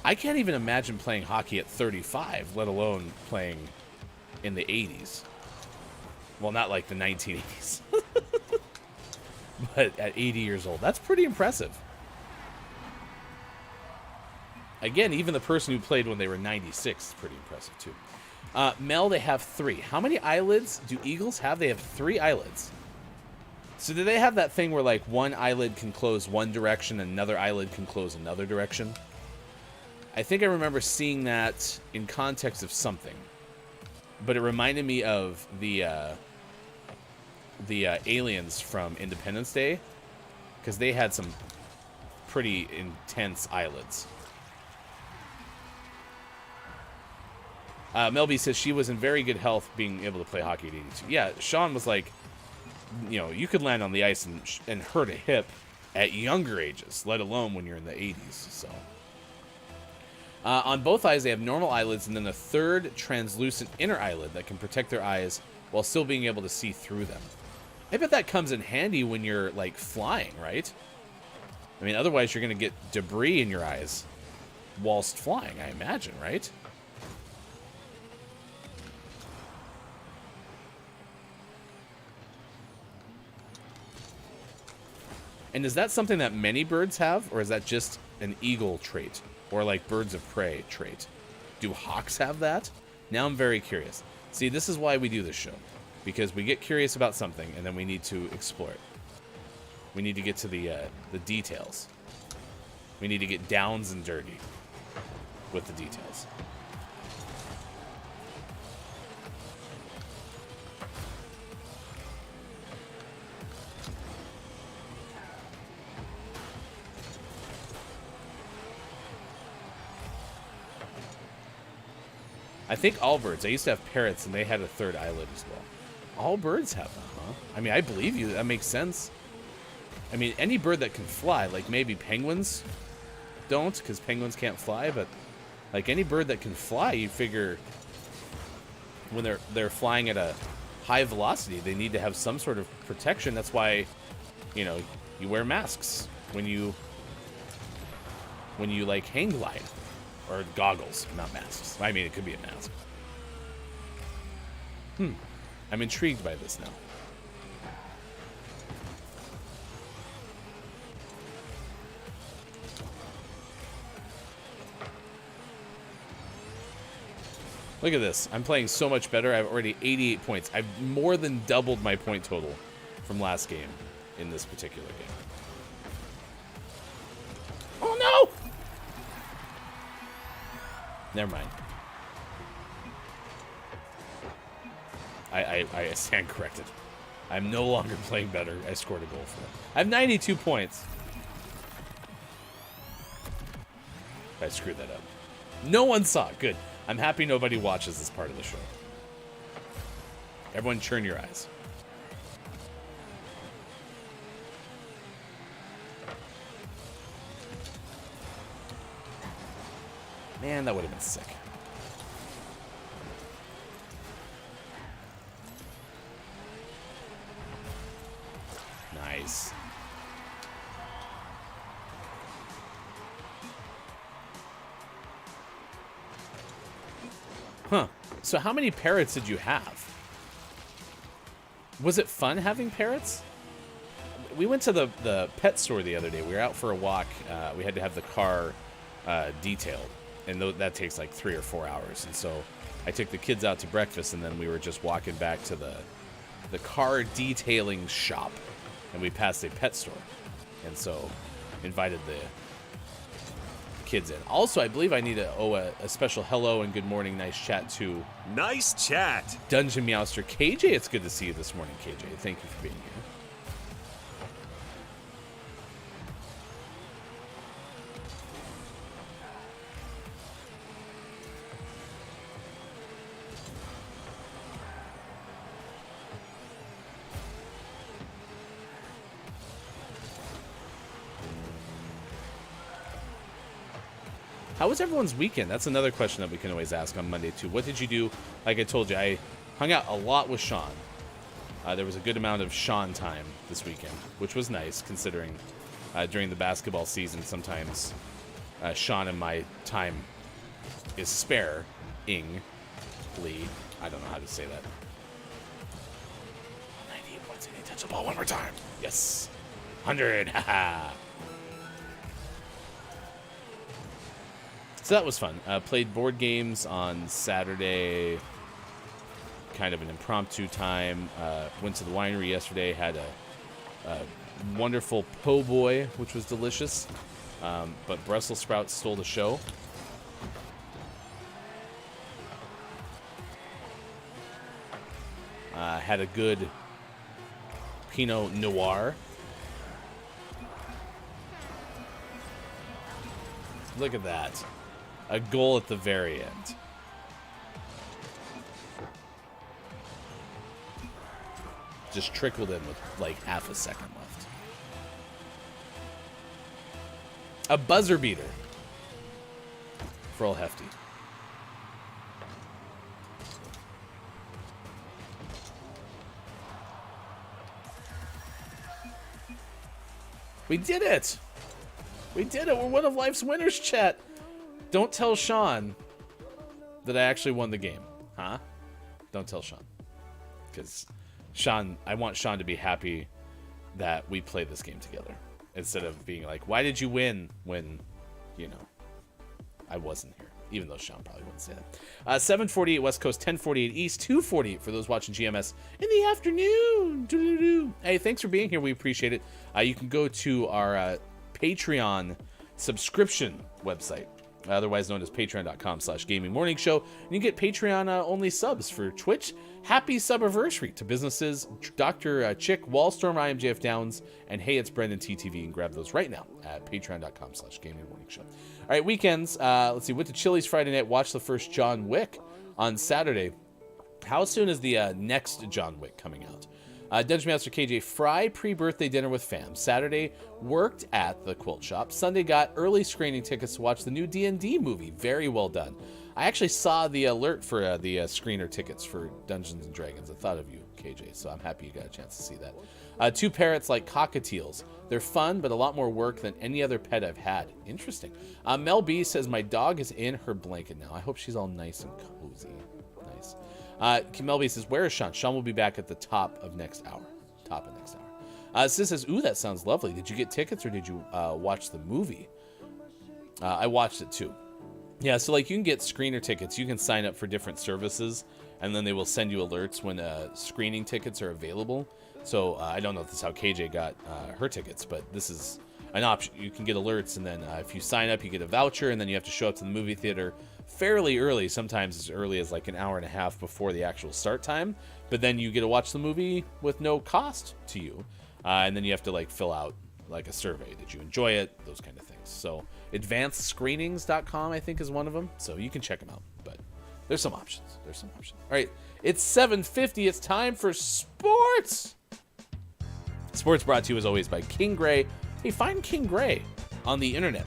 I can't even imagine playing hockey at 35, let alone playing in the 80s. Well, not like the 1980s. But at 80 years old, that's pretty impressive. Again, even the person who played when they were 96 is pretty impressive, too. Mel, they have 3. How many eyelids do eagles have? They have 3 eyelids. So do they have that thing where, like, one eyelid can close one direction and another eyelid can close another direction? I think I remember seeing that in context of something. But it reminded me of the aliens from Independence Day, because they had some pretty intense eyelids. Melby says she was in very good health being able to play hockey at 82. Yeah, Sean was like, you know, you could land on the ice and hurt a hip at younger ages, let alone when you're in the 80s. So, on both eyes, they have normal eyelids and then a third translucent inner eyelid that can protect their eyes while still being able to see through them. I bet that comes in handy when you're, like, flying, right? I mean, otherwise you're going to get debris in your eyes whilst flying, I imagine, right? And is that something that many birds have, or is that just an eagle trait? Or like birds of prey trait? Do hawks have that? Now I'm very curious. See, this is why we do this show. Because we get curious about something, and then we need to explore it. We need to get to the details. We need to get downs and dirty with the details. I think all birds. I used to have parrots, and they had a third eyelid as well. All birds have them, huh? I mean, I believe you. That makes sense. I mean, any bird that can fly, like maybe penguins don't, because penguins can't fly, but like any bird that can fly, you figure when they're flying at a high velocity, they need to have some sort of protection. That's why, you know, you wear masks when you like hang glide. Or goggles, not masks. I mean, it could be a mask. I'm intrigued by this now. Look at this. I'm playing so much better. I have already 88 points. I've more than doubled my point total from last game in this particular game. Oh, no! Never mind. I stand corrected. I'm no longer playing better. I scored a goal for it. I have 92 points. I screwed that up. No one saw it. Good. I'm happy nobody watches this part of the show. Everyone churn your eyes. Man, that would have been sick. Nice. Huh. So how many parrots did you have? Was it fun having parrots? We went to the pet store the other day. We were out for a walk. We had to have the car detailed. And that takes like 3 or 4 hours. And so I took the kids out to breakfast, and then we were just walking back to the car detailing shop. And we passed a pet store. And so invited the kids in. Also, I believe I need to owe a special hello and good morning, nice chat to Nice chat. Dungeon Meowster KJ. It's good to see you this morning, KJ. Thank you for being here. How was everyone's weekend? That's another question that we can always ask on Monday, too. What did you do? Like I told you, I hung out a lot with Sean. There was a good amount of Sean time this weekend, which was nice, considering during the basketball season, sometimes Sean and my time is spare-ing. I don't know how to say that. 98 points, and he touch the ball one more time. Yes. 100. Haha. So that was fun. Played board games on Saturday, kind of an impromptu time. Went to the winery yesterday, had a wonderful po' boy, which was delicious. But Brussels sprouts stole the show. Had a good Pinot Noir. Look at that. A goal at the very end. Just trickled in with like half a second left. A buzzer beater. For old Hefty. We did it! We did it! We're one of life's winners, chat! Don't tell Sean that I actually won the game. Huh? Don't tell Sean. Because Sean, I want Sean to be happy that we played this game together. Instead of being like, why did you win when, you know, I wasn't here. Even though Sean probably wouldn't say that. 7:48 West Coast, 10:48 East, 2:48 for those watching GMS in the afternoon. Doo-doo-doo. Hey, thanks for being here. We appreciate it. You can go to our Patreon subscription website, otherwise known as patreon.com/gaming morning show, and you get Patreon only subs for Twitch. Happy subiversary to businesses Dr. Chick, Wallstorm, I am JF Downs, and Hey, it's Brendan TTV, and grab those right now at patreon.com/gaming morning show. All right, weekends. Let's see. Went to Chili's Friday night. Watched the first John Wick on Saturday. How soon is the next John Wick coming out? Dungeon Master KJ, Fry pre-birthday dinner with fam. Saturday, worked at the quilt shop. Sunday, got early screening tickets to watch the new D&D movie. Very well done. I actually saw the alert for the screener tickets for Dungeons & Dragons. I thought of you, KJ, so I'm happy you got a chance to see that. 2 parrots like cockatiels. They're fun, but a lot more work than any other pet I've had. Interesting. Mel B says, my dog is in her blanket now. I hope she's all nice and cozy. Nice. Melby says, where is Sean? Sean will be back at the top of next hour. Sis says, ooh, that sounds lovely. Did you get tickets or did you watch the movie? I watched it too. Yeah, so like you can get screener tickets. You can sign up for different services, and then they will send you alerts when screening tickets are available. So I don't know if this is how KJ got her tickets, but this is an option. You can get alerts, and then if you sign up, you get a voucher, and then you have to show up to the movie theater fairly early, sometimes as early as like an hour and a half before the actual start time. But then you get to watch the movie with no cost to you, and then you have to like fill out like a survey. Did you enjoy it? Those kind of things. So advancedscreenings.com I think is one of them. So you can check them out. But there's some options. All right, it's 7:50. It's time for sports. Sports brought to you as always by King Gray. Hey, find King Gray on the internet.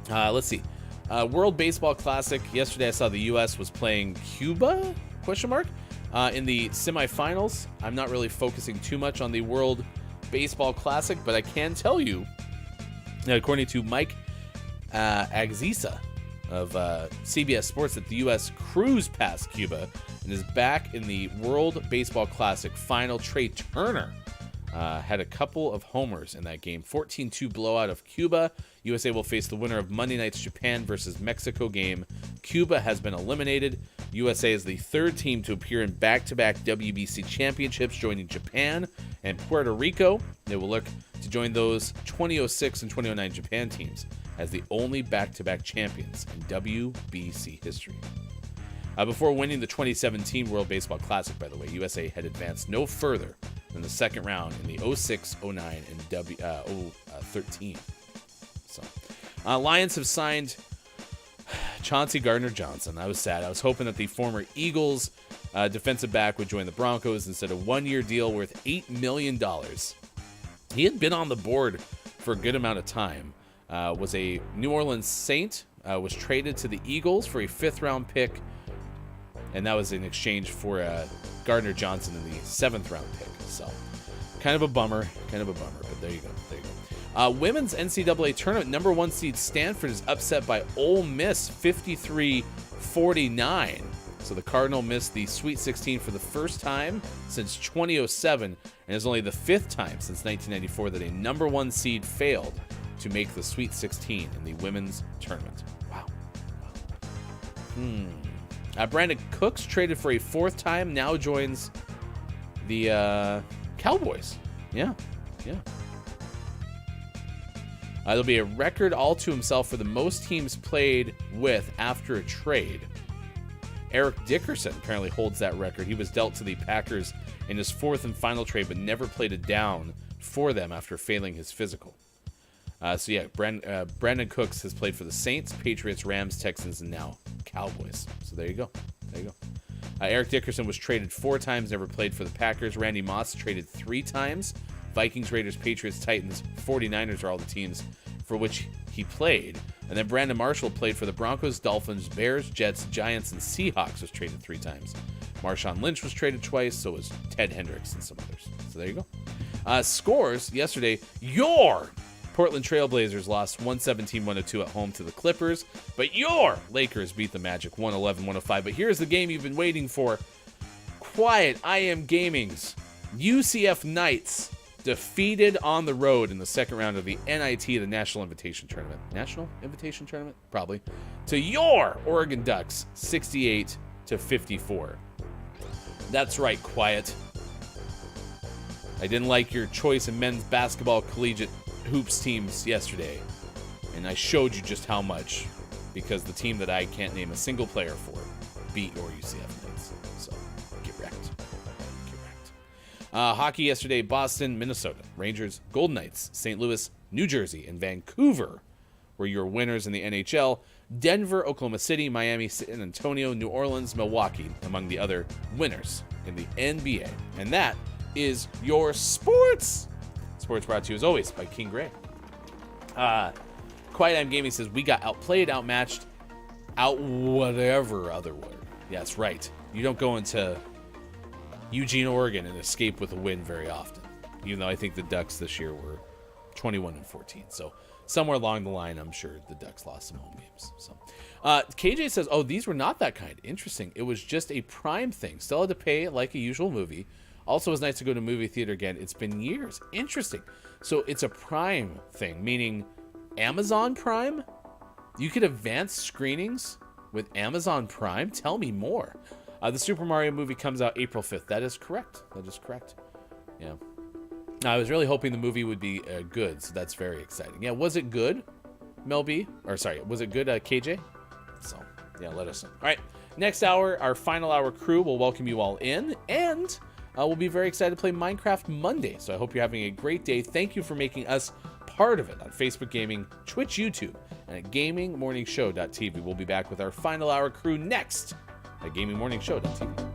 Let's see. World Baseball Classic. Yesterday I saw the U.S. was playing Cuba? ? In the semifinals. I'm not really focusing too much on the World Baseball Classic, but I can tell you, according to Mike Agzisa of CBS Sports, that the U.S. cruised past Cuba and is back in the World Baseball Classic final. Trey Turner had a couple of homers in that game. 14-2 blowout of Cuba. USA will face the winner of Monday night's Japan versus Mexico game. Cuba has been eliminated. USA is the third team to appear in back-to-back WBC championships, joining Japan and Puerto Rico. They will look to join those 2006 and 2009 Japan teams as the only back-to-back champions in WBC history. Before winning the 2017 World Baseball Classic, by the way, USA had advanced no further than the second round in the 06, 09, and 13. So, Lions have signed Chauncey Gardner-Johnson. I was sad. I was hoping that the former Eagles defensive back would join the Broncos instead of a one-year deal worth $8 million. He had been on the board for a good amount of time. Was a New Orleans Saint, was traded to the Eagles for a fifth-round pick, and that was in exchange for Gardner-Johnson in the seventh-round pick. So, kind of a bummer, but there you go. Women's NCAA tournament, number one seed Stanford is upset by Ole Miss 53-49. So the Cardinal missed the Sweet 16 for the first time since 2007, and is only the fifth time since 1994 that a number one seed failed to make the Sweet 16 in the women's tournament. Wow. Brandon Cooks, traded for a fourth time, now joins the Cowboys. Yeah. There'll be a record all to himself for the most teams played with after a trade. Eric Dickerson apparently holds that record. He was dealt to the Packers in his fourth and final trade, but never played it down for them after failing his physical. Brandon Cooks has played for the Saints, Patriots, Rams, Texans, and now Cowboys. So there you go. Eric Dickerson was traded 4 times, never played for the Packers. Randy Moss traded 3 times. Vikings, Raiders, Patriots, Titans, 49ers are all the teams for which he played. And then Brandon Marshall played for the Broncos, Dolphins, Bears, Jets, Giants, and Seahawks, was traded 3 times. Marshawn Lynch was traded twice, so was Ted Hendricks and some others. So there you go. Scores yesterday, your Portland Trailblazers lost 117-102 at home to the Clippers, but your Lakers beat the Magic 111-105. But here's the game you've been waiting for. Quiet IM Gaming's UCF Knights defeated on the road in the second round of the NIT, the National Invitation Tournament. National Invitation Tournament? Probably. To your Oregon Ducks, 68-54. That's right, Quiet. I didn't like your choice in men's basketball collegiate hoops teams yesterday, and I showed you just how much, because the team that I can't name a single player for beat your UCF Knights. So, get wrecked. Hockey yesterday, Boston, Minnesota, Rangers, Golden Knights, St. Louis, New Jersey, and Vancouver were your winners in the NHL. Denver, Oklahoma City, Miami, San Antonio, New Orleans, Milwaukee, among the other winners in the NBA. And that is your sports. Sports brought to you, as always, by King Gray. Quiet Time Gaming says, we got outplayed, outmatched, out whatever other word. Yes, right. You don't go into Eugene, Oregon, and escape with a win very often. Even though I think the Ducks this year were 21-14. So somewhere along the line, I'm sure the Ducks lost some home games. So KJ says, oh, these were not that kind. Interesting. It was just a Prime thing. Still had to pay like a usual movie. Also, it was nice to go to movie theater again. It's been years. Interesting. So it's a Prime thing, meaning Amazon Prime? You could advance screenings with Amazon Prime? Tell me more. The Super Mario movie comes out April 5th. That is correct. That is correct. Yeah. I was really hoping the movie would be good, so that's very exciting. Yeah, was it good, Mel B? Or sorry, was it good, KJ? So, yeah, let us know. All right, next hour, our final hour crew will welcome you all in, and we'll be very excited to play Minecraft Monday. So I hope you're having a great day. Thank you for making us part of it on Facebook Gaming, Twitch, YouTube, and at gamingmorningshow.tv. We'll be back with our final hour crew next at gamingmorningshow.tv.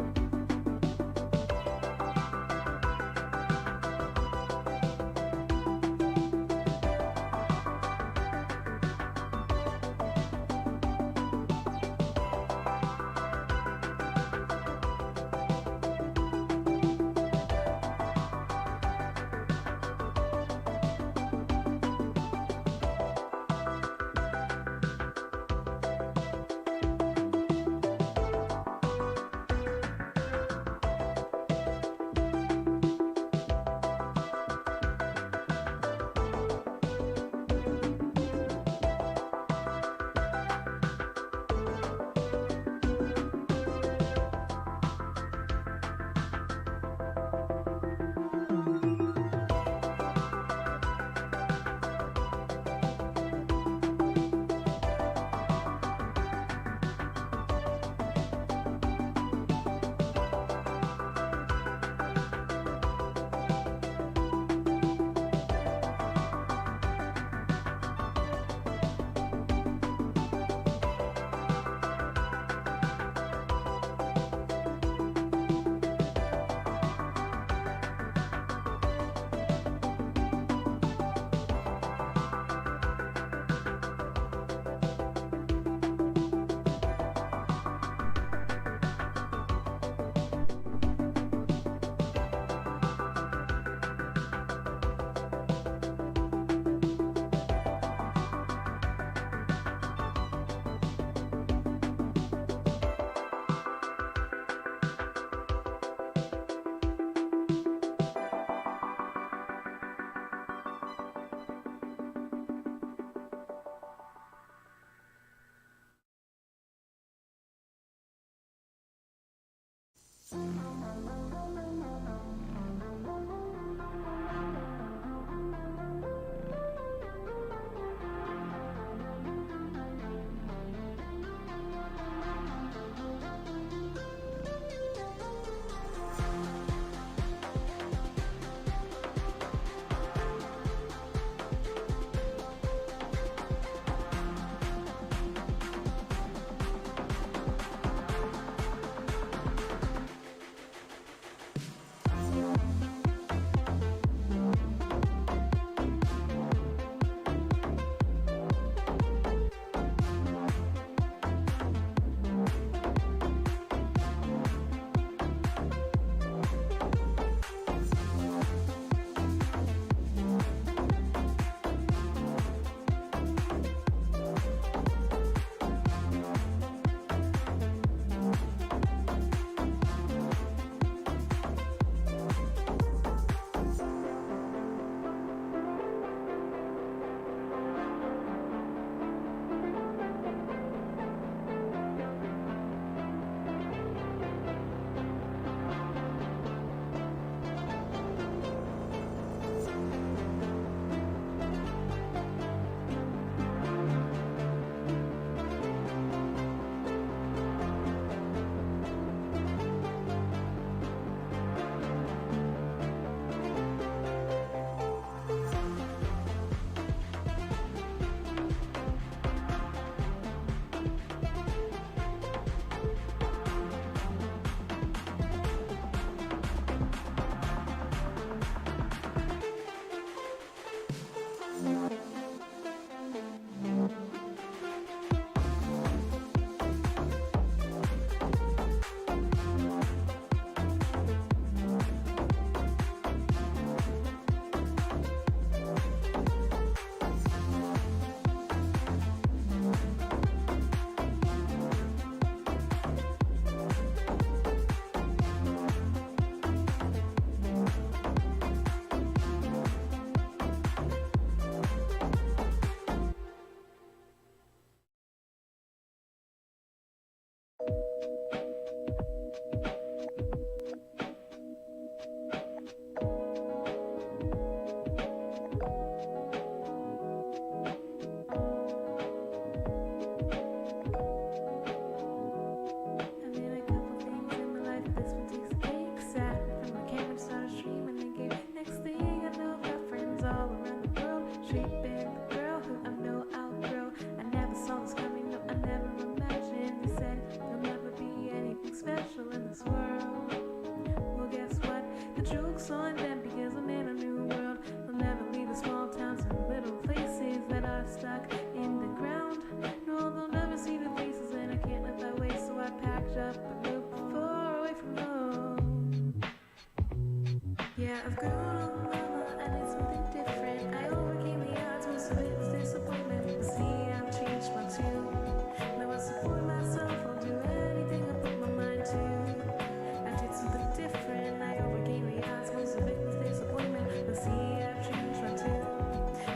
The joke's on them because I'm in a new world. They'll never be the small towns and little places that are stuck in the ground. No, they'll never see the faces, and I can't live that way, so I packed up and moved far away from home. Yeah, I've grown up, mama, and it's something different. I overcame the odds, most of it was disappointment. See, I've changed my tune. Now I support myself, I'll do anything I put my mind to. I did something different, I overcame the odds, most of it was disappointment. But see, I've changed my tune.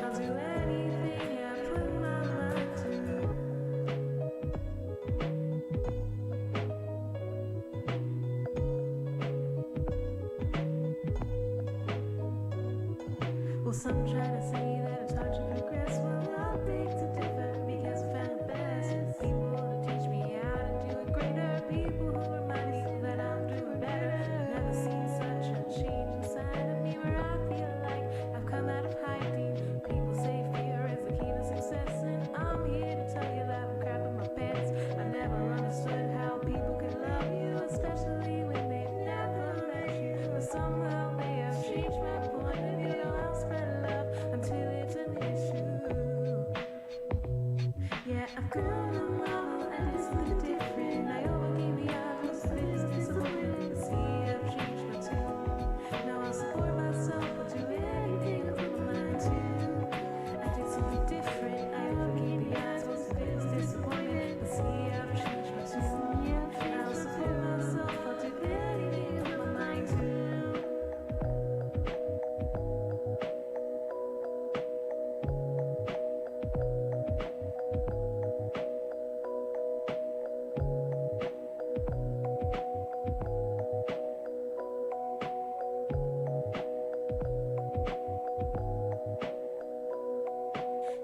I'll do anything I put my mind to. Well, some try to say that it's hard to progress. Well, I'll beg to differ because I found the best people to teach me how to do it greater. People who remind me that I'm doing better. I've never seen such a change inside of me where I feel like I've come out of hiding. People say fear is the key to success, and I'm here to tell you that I'm crapping my pants. I never understood how people can love you, especially when they never met you. But somehow they have changed my point of view. I'll spread love until it's an issue. Yeah, I've grown a model and it's something different. I overcame the odds, most of it is disappointment. See, I've changed my tune. Now I'll support myself, I'll do anything I put my mind to. I did something different. I overcame the odds, most of it is disappointment. But see, I've changed my tune. I'll support myself, I'll do anything I put my mind to.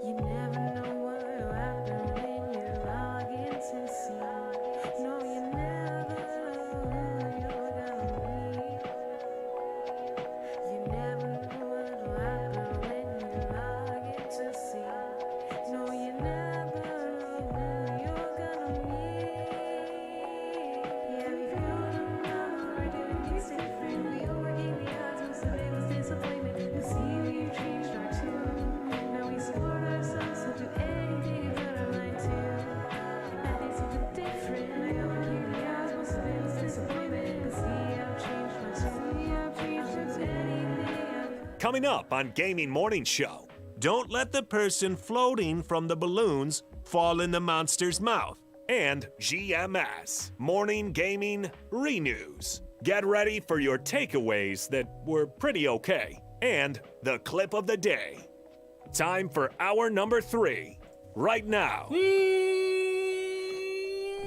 You never know what will happen when you log in to see. No, you never know who you're gonna meet. You never know what will happen when you log in to see. No, you never know who you're gonna meet. Yeah, we've grown up now, we're doing things different. We overcame the odds, most of it was disappointment. You see, we've changed our tune. Now we support ourselves, so do anything we put our mind to. I did something different, I overcame the odds, most of it was disappointment. But see, I've changed my tune. I've changed anything I've Coming up on Gaming Morning Show, don't let the person floating from the balloons fall in the monster's mouth. And GMS, Morning Gaming Renews. Get ready for your takeaways that were pretty okay. And the clip of the day. Time for hour number 3, right now.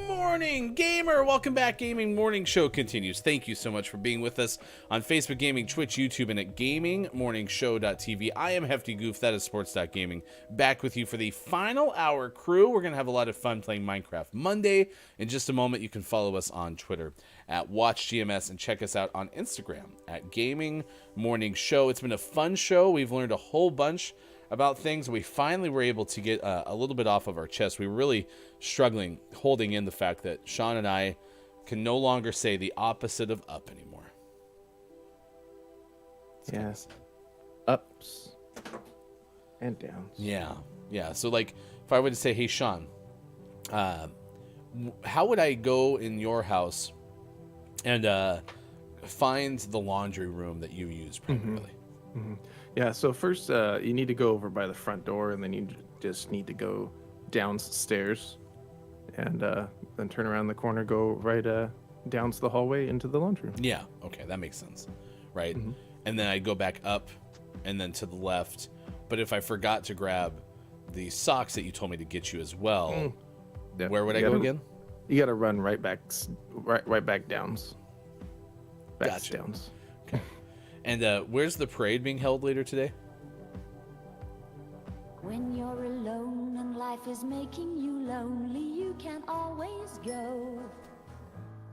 Morning gamer, welcome back. Gaming Morning Show continues. Thank you so much for being with us on Facebook Gaming, Twitch, YouTube, and at gamingmorningshow.tv. I am Hefty Goof, that is sports.gaming, back with you for the final hour. Crew, we're going to have a lot of fun playing Minecraft Monday. In just a moment, you can follow us on Twitter at WatchGMS and check us out on Instagram at Gaming Morning Show. It's been a fun show. We've learned a whole bunch about things. We finally were able to get a little bit off of our chest. We were really struggling holding in the fact that Sean and I can no longer say the opposite of up anymore. Yes. Ups and downs. Yeah. So like if I were to say, hey, Sean, how would I go in your house and find the laundry room that you use primarily? Yeah, so first you need to go over by the front door, and then you just need to go downstairs and then turn around the corner, go right down the hallway into the laundry room. Yeah, okay, that makes sense. Right? And then I go back up and then to the left. But if I forgot to grab the socks that you told me to get you as well, Yeah, where would I you go gotta- again? You got to run right back downs. Back Gotcha. downs. And where's the parade being held later today? When you're alone and life is making you lonely, you can always go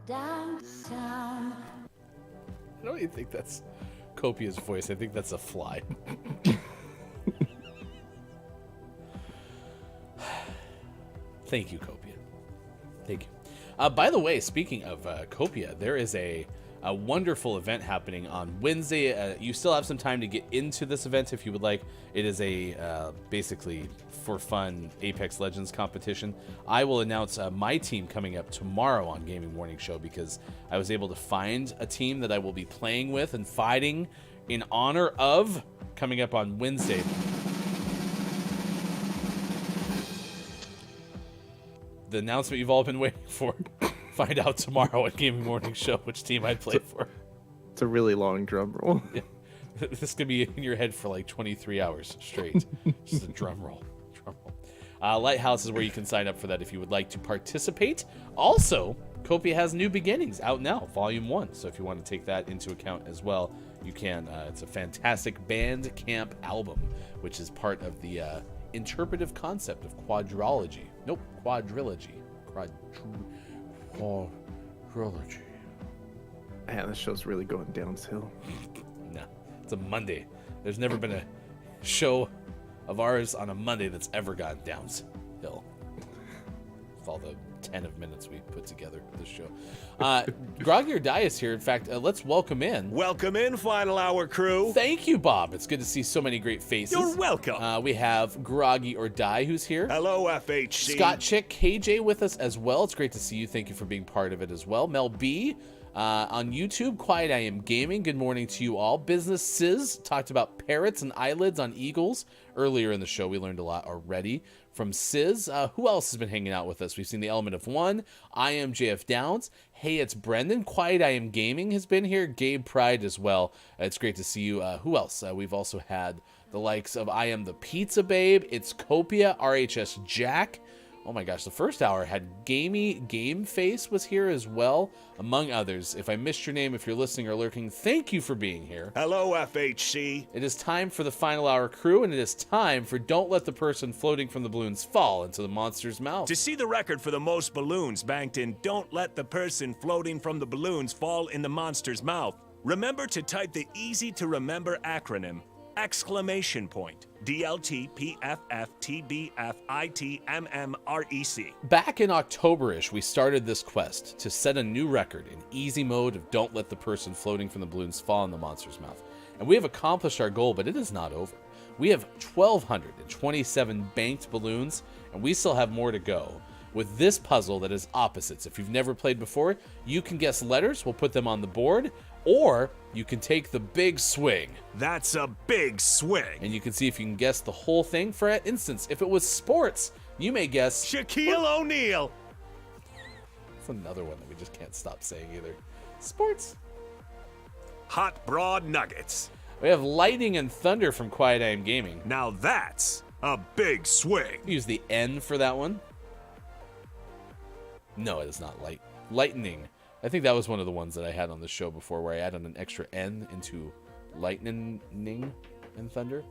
downtown. I don't even think that's Copia's voice. I think that's a fly. Thank you, Copia. Thank you. By the way, speaking of Copia, there is a a wonderful event happening on Wednesday. You still have some time to get into this event if you would like. It is a basically for fun Apex Legends competition. I will announce my team coming up tomorrow on Gaming Morning Show because I was able to find a team that I will be playing with and fighting in honor of coming up on Wednesday. The announcement you've all been waiting for. Find out tomorrow at Gaming Morning Show which team I play for. It's a really long drum roll. Yeah. This could be in your head for like 23 hours straight. Just a drum roll. Lighthouse is where you can sign up for that if you would like to participate. Also, Copia has New Beginnings out now, Volume 1. So if you want to take that into account as well, you can. It's a fantastic band camp album, which is part of the interpretive concept of quadrilogy. Nope, quadrilogy. Quadrilogy. Man, this show's really going downhill. No, it's a Monday. There's never been a show of ours on a Monday that's ever gone downhill. With all the 10 of minutes we put together for this show. Groggy or Die is here. In fact, let's welcome in. Welcome in, Final Hour crew. Thank you, Bob. It's good to see so many great faces. You're welcome. We have Groggy or Die who's here. Hello, FHC. Scott Chick, KJ with us as well. It's great to see you. Thank you for being part of it as well. Mel B. On YouTube, Quiet I Am Gaming. Good morning to you all. Business Sizz talked about parrots and eyelids on eagles earlier in the show. We learned a lot already from Sizz. Who else has been hanging out with us? We've seen the Element of One. I am JF Downs. Hey, it's Brendan. Quiet I Am Gaming has been here. Gabe Pride as well. It's great to see you. Who else? We've also had the likes of I Am the Pizza Babe. It's Copia. RHS Jack. Oh my gosh, the first hour had Game Face was here as well, among others. If I missed your name, if you're listening or lurking, thank you for being here. Hello, FHC. It is time for the Final Hour crew, and it is time for Don't Let the Person Floating from the Balloons Fall into the Monster's Mouth. To see the record for the most balloons banked in Don't Let the Person Floating from the Balloons Fall in the Monster's Mouth, remember to type the easy-to-remember acronym, ! DLTPFFTBFITMMREC. Back in October-ish, we started this quest to set a new record in easy mode of Don't Let the Person Floating from the Balloons Fall in the Monster's Mouth. And we have accomplished our goal, but it is not over. We have 1,227 banked balloons, and we still have more to go. With this puzzle that is opposites. If you've never played before, you can guess letters, we'll put them on the board, or you can take the big swing. That's a big swing. And you can see if you can guess the whole thing. For instance, if it was sports, you may guess Shaquille O'Neal. That's another one that we just can't stop saying either. Sports. Hot Broad Nuggets. We have lightning and thunder from Quiet I Am Gaming. Now that's a big swing. Use the N for that one. No, it is not lightning. I think that was one of the ones that I had on the show before where I added an extra N into lightning and thunder.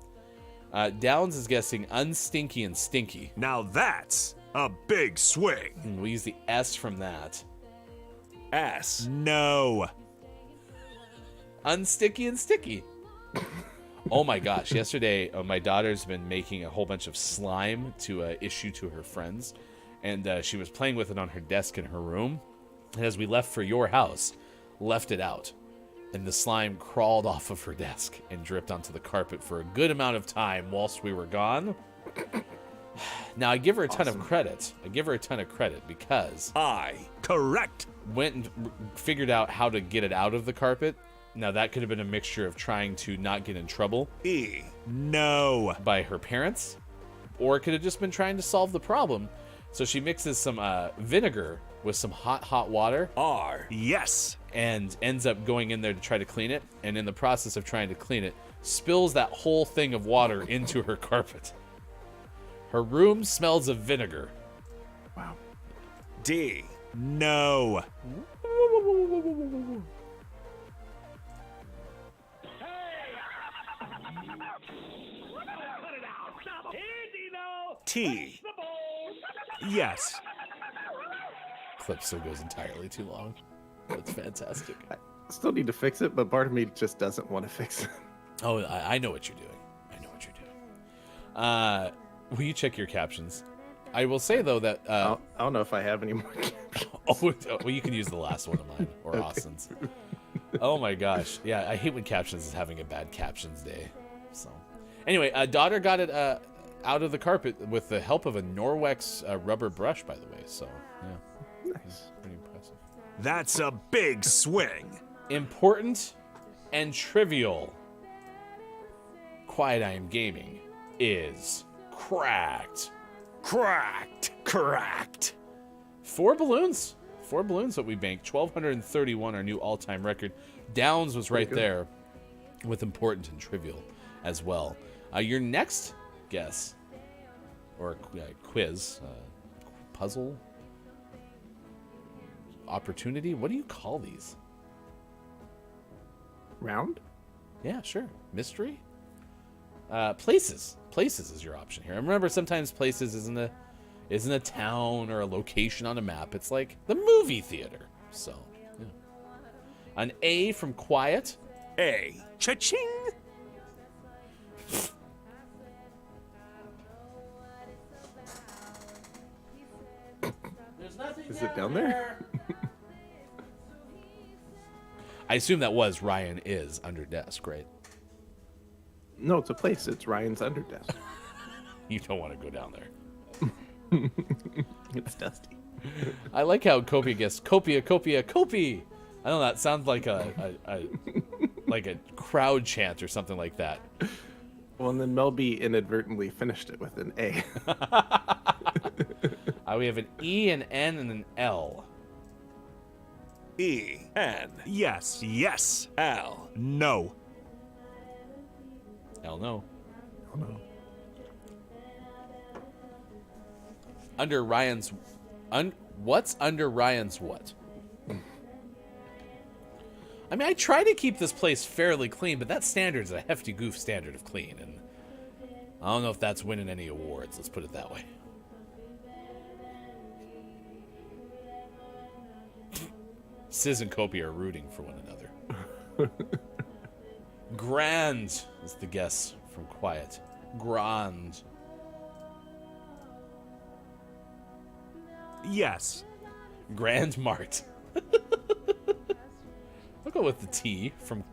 Downs is guessing unstinky and stinky. Now that's a big swing. We'll use the S from that. S. No. Unsticky and sticky. Oh my gosh. Yesterday, my daughter's been making a whole bunch of slime to issue to her friends. And she was playing with it on her desk in her room. And as we left for your house, left it out. And the slime crawled off of her desk and dripped onto the carpet for a good amount of time whilst we were gone. Now, I give her a ton of credit. Because correct. Went and figured out how to get it out of the carpet. Now, that could have been a mixture of trying to not get in trouble. No. By her parents. Or it could have just been trying to solve the problem. So she mixes some vinegar with some hot water. Yes. And ends up going in there to try to clean it. And in the process of trying to clean it, spills that whole thing of water into her carpet. Her room smells of vinegar. Wow. D. No. T. Yes. Clip still goes entirely too long. That's fantastic. I still need to fix it, but part of me just doesn't want to fix it. Oh, I know what you're doing. Will you check your captions? I will say, though, that... I don't know if I have any more captions. Well, you can use the last one of mine, or Okay. Austin's. Oh my gosh. Yeah, I hate when captions is having a bad captions day. So, anyway, daughter got it out of the carpet with the help of a Norwex rubber brush, by the way. So, yeah. Nice. Pretty impressive. That's a big swing. Important and trivial. Quiet I Am Gaming is cracked. Cracked. 4 balloons. 4 balloons that we banked. 1,231, our new all-time record. Downs was right there with important and trivial as well. Your next guess, or quiz, puzzle, opportunity, what do you call these? Round? Yeah, sure. Mystery? Places. Places is your option here. And remember, sometimes places isn't a town or a location on a map. It's like the movie theater. So, yeah. An A from quiet. A. Cha-ching. Is it down there? I assume that was Ryan is under desk, right? No, it's a place. It's Ryan's under desk. You don't want to go down there. It's dusty. I like how Kopi guessed Copia. I don't know, that sounds like a like a crowd chant or something like that. Well, and then Melby inadvertently finished it with an A. We have an E, an N, and an L. E. N. Yes. L. No. L, no. Oh, no. Under Ryan's... what's under Ryan's what? I mean, I try to keep this place fairly clean, but that standard is a hefty goof standard of clean, and I don't know if that's winning any awards, let's put it that way. Sis and Kopi are rooting for one another. Grand is the guess from Quiet. Grand. Yes. Grand Mart. I'll go with the T from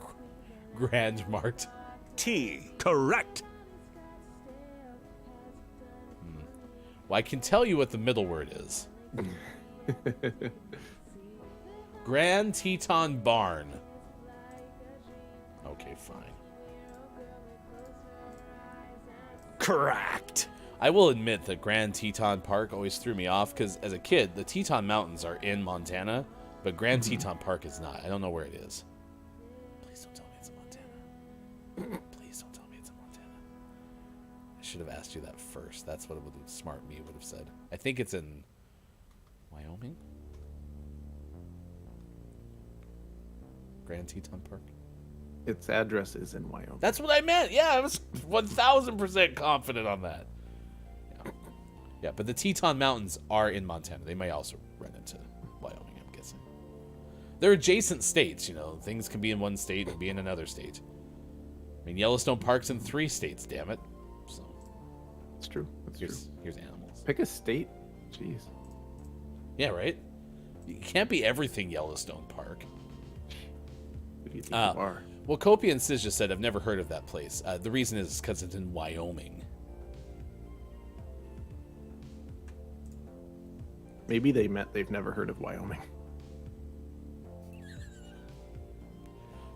Grand Mart. T. Correct. Well, I can tell you what the middle word is. Grand Teton Barn. Okay, fine. Correct. I will admit that Grand Teton Park always threw me off because as a kid, the Teton Mountains are in Montana, but Grand Teton Park is not. I don't know where it is. Please don't tell me it's in Montana. Please don't tell me it's in Montana. I should have asked you that first. That's what smart me would have said. I think it's in Wyoming. Grand Teton Park. Its address is in Wyoming. That's what I meant. Yeah, I was 1,000% confident on that. Yeah, but the Teton Mountains are in Montana. They may also run into Wyoming, I'm guessing. They're adjacent states, you know. Things can be in one state and be in another state. I mean, Yellowstone Park's in 3 states, damn it. So, It's true. It's true. here's animals. Pick a state. Jeez. Yeah, right? You can't be everything Yellowstone Park. Who do you think you are? Well, Kopi and Sis just said, I've never heard of that place. The reason is because it's in Wyoming. Maybe they meant they've never heard of Wyoming.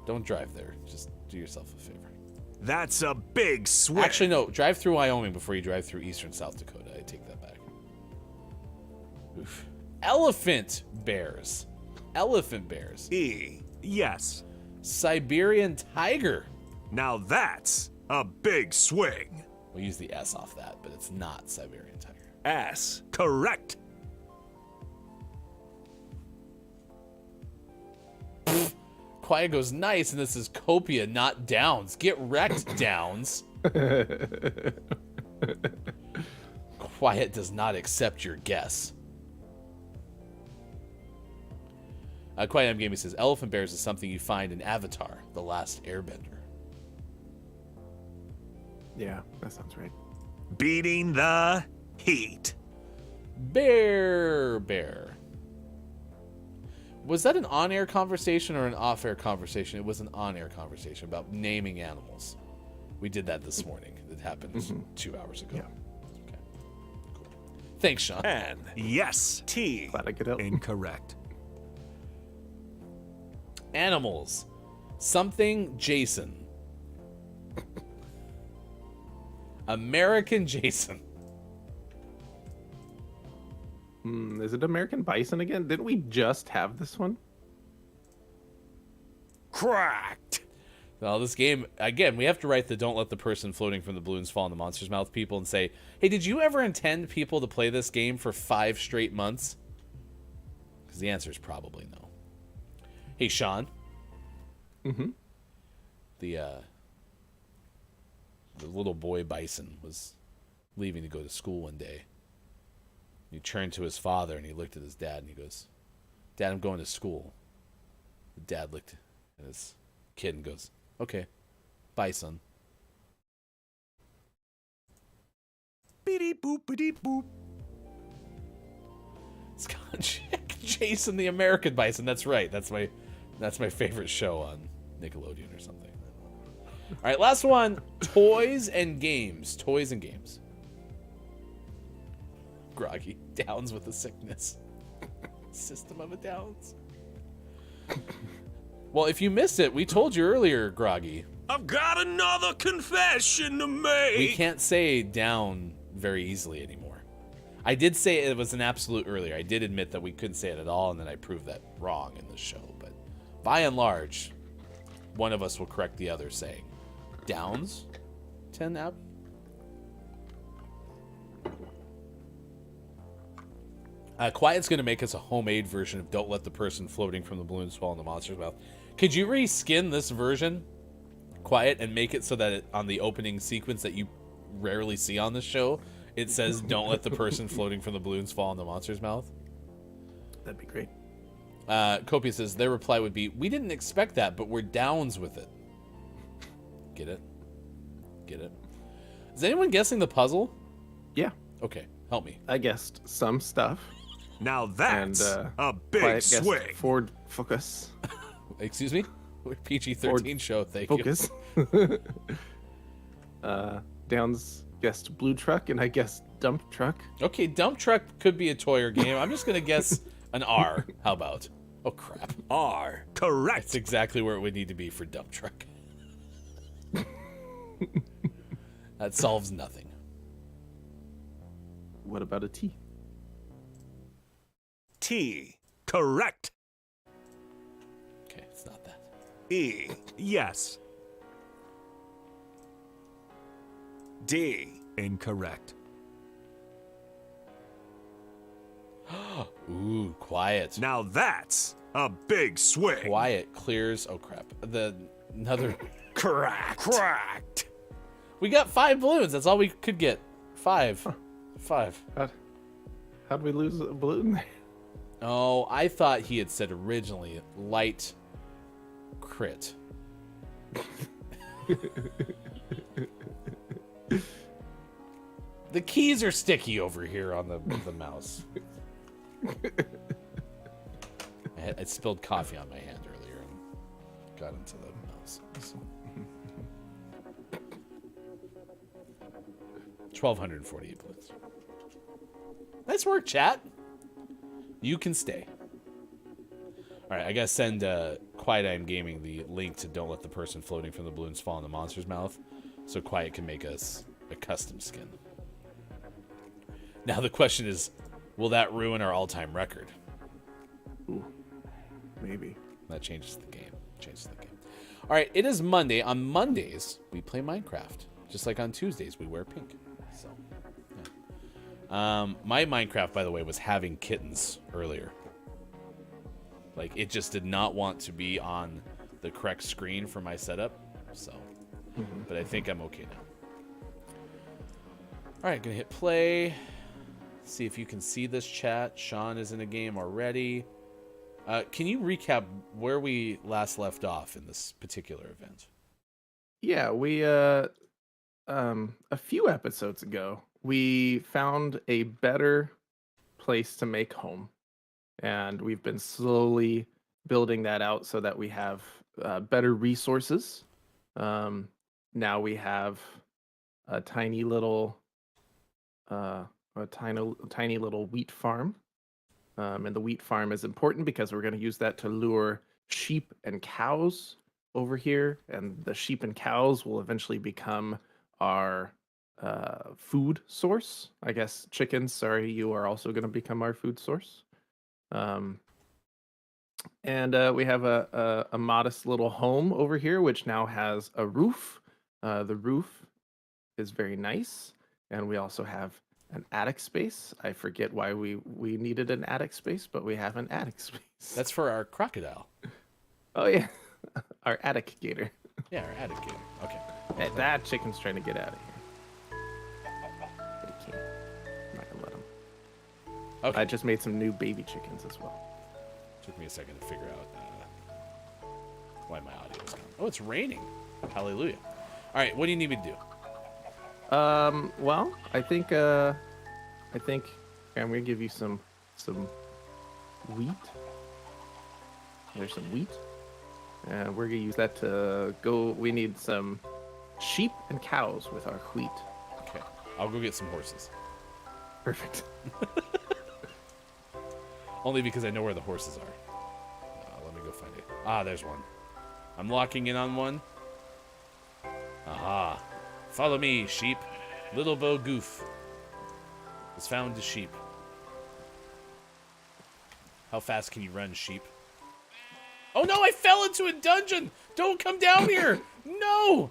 Don't drive there. Just do yourself a favor. That's a big swing. Actually, no. Drive through Wyoming before you drive through eastern South Dakota. I take that back. Oof. Elephant bears. Elephant bears. E. Yes. Siberian tiger. Now that's a big swing. We'll use the S off that, but it's not Siberian tiger. S. Correct. Quiet goes nice, and this is Copia, not Downs. Get wrecked, Downs. Quiet does not accept your guess. Quiet M Gaming says, elephant bears is something you find in Avatar, The Last Airbender. Yeah, that sounds right. Beating the heat. Bear. Was that an on-air conversation or an off-air conversation? It was an on-air conversation about naming animals. We did that this morning. It happened 2 hours ago. Yeah. Okay. Cool. Thanks, Sean. And yes, T. Glad I could help. Incorrect. Animals. Something Jason. American Jason. Is it American Bison again? Didn't we just have this one? Correct. Well, this game, again, we have to write the don't let the person floating from the balloons fall in the monster's mouth people and say, hey, did you ever intend people to play this game for 5 straight months? Because the answer is probably no. Hey, Sean. Mm-hmm. The little boy Bison was leaving to go to school one day. He turned to his father and he looked at his dad and he goes, Dad, I'm going to school. The dad looked at his kid and goes, okay, bye, son. Beep boop beep boop. It's called Jason the American Bison. That's right. That's my favorite show on Nickelodeon or something. All right, last one. Toys and games. Toys and games. Groggy. Downs with the sickness. System of a Downs. Well, if you missed it, we told you earlier, Groggy. I've got another confession to make. We can't say down very easily anymore. I did say it was an absolute earlier. I did admit that we couldn't say it at all, and then I proved that wrong in the show. But by and large, one of us will correct the other saying, Downs? 10 up? Quiet's going to make us a homemade version of Don't Let the Person Floating from the Balloons Fall in the Monster's Mouth. Could you reskin this version, Quiet, and make it so that on the opening sequence that you rarely see on the show, it says, Don't let the person floating from the balloons fall in the monster's mouth? That'd be great. Copia says, their reply would be, we didn't expect that, but we're downs with it. Get it? Get it? Is anyone guessing the puzzle? Yeah, Okay, help me. I guessed some stuff. Now that's And, a big Quiet guessed swing. Ford Focus. Excuse me? We're PG-13 show, thank you. Focus. Downs guessed Blue Truck, and I guessed Dump Truck. Okay, dump truck could be a toy or game. I'm just going to guess an R. How about? Oh, crap. R. Correct. That's exactly where it would need to be for dump truck. That solves nothing. What about a T? T. Correct. Okay, it's not that. E. Yes. D. Incorrect. Ooh, quiet. Now that's a big swing. Quiet clears. Oh, crap. Another. Correct. We got 5 balloons. That's all we could get. 5. 5. How'd we lose a balloon there? Oh, I thought he had said originally light crit. The keys are sticky over here on the mouse. I spilled coffee on my hand earlier and got into the mouse. So. 1,248 balloons. Nice work, chat. You can stay. All right, I gotta send Quiet I Am Gaming the link to Don't Let the Person Floating from the Balloons Fall in the Monster's Mouth, so Quiet can make us a custom skin. Now the question is, will that ruin our all-time record? Ooh, maybe. That changes the game. All right, it is Monday. On Mondays, we play Minecraft. Just like on Tuesdays, we wear pink. So, yeah. My Minecraft, by the way, was having kittens earlier. Like, it just did not want to be on the correct screen for my setup. So, but I think I'm okay now. All right, gonna hit play. See if you can see this chat. Sean is in a game already. Can you recap where we last left off in this particular event? Yeah, we a few episodes ago, we found a better place to make home, and we've been slowly building that out so that we have better resources. Now we have a tiny little tiny little wheat farm. And the wheat farm is important because we're going to use that to lure sheep and cows over here, and the sheep and cows will eventually become our food source. I guess chickens, sorry, you are also going to become our food source. And we have a modest little home over here, which now has a roof. The roof is very nice, and we also have an attic space. I forget why we needed an attic space, but we have an attic space. That's for our crocodile. Oh yeah, our attic gator. Yeah, our attic gator. Okay. Hey, that chicken's trying to get out of here, but he can't. I'm not gonna let him. Okay. I just made some new baby chickens as well. Took me a second to figure out why my audio is gone. Oh, it's raining. Hallelujah. All right, what do you need me to do? Well, I think okay, I'm gonna give you some wheat. There's some wheat, and we're gonna use that to go. We need some sheep and cows with our wheat. Okay, I'll go get some horses. Perfect. Only because I know where the horses are. Let me go find it. Ah, there's one. I'm locking in on one. Aha. Follow me, sheep. Little Bo Goof has found the sheep. How fast can you run, sheep? Oh no, I fell into a dungeon! Don't come down here! No!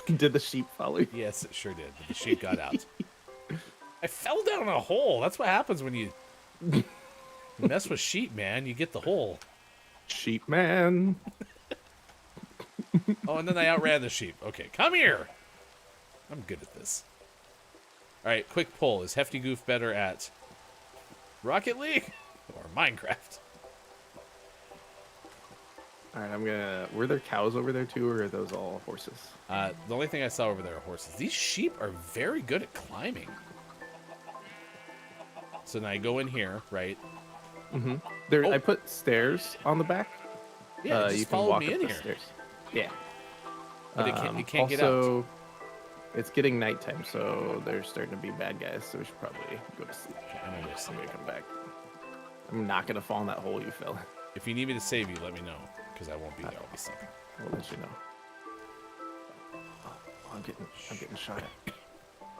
Did the sheep follow you? Yes, it sure did. But the sheep got out. I fell down a hole. That's what happens when you mess with sheep, man. You get the hole. Sheep man. Oh, and then I outran the sheep. Okay, come here. I'm good at this. All right, quick poll. Is Hefty Goof better at Rocket League or Minecraft? All right, were there cows over there too, or are those all horses? The only thing I saw over there are horses. These sheep are very good at climbing. So now I go in here, right? Mm-hmm. There, Oh. I put stairs on the back. Yeah, just you can follow walk me up in the here. stairs. Yeah. But it can't get out. Also, it's getting nighttime, so there's starting to be bad guys. So we should probably go to sleep. Okay, I'm gonna go sleep. I'm gonna come back. I'm not gonna fall in that hole you fell in. If you need me to save you, let me know, because I won't be there. I'll be sleeping. I'll let you know. Oh, I'm getting shot at.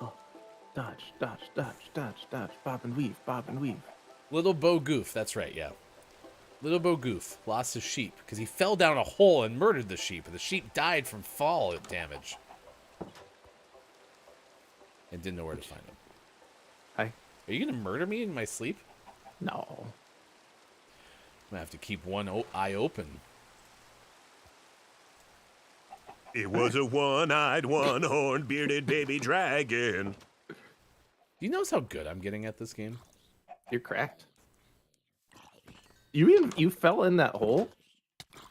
Oh, dodge, dodge, dodge, dodge, dodge, bob and weave, bob and weave. Little Bo Goof, that's right, yeah. Little Bo Goof lost his sheep because he fell down a hole and murdered the sheep. The sheep died from fall damage. And didn't know where to find him. Hi. Are you going to murder me in my sleep? No. I'm going to have to keep one eye open. It was a one-eyed, one-horned, bearded baby dragon. Do you notice how good I'm getting at this game? You're cracked. You fell in that hole,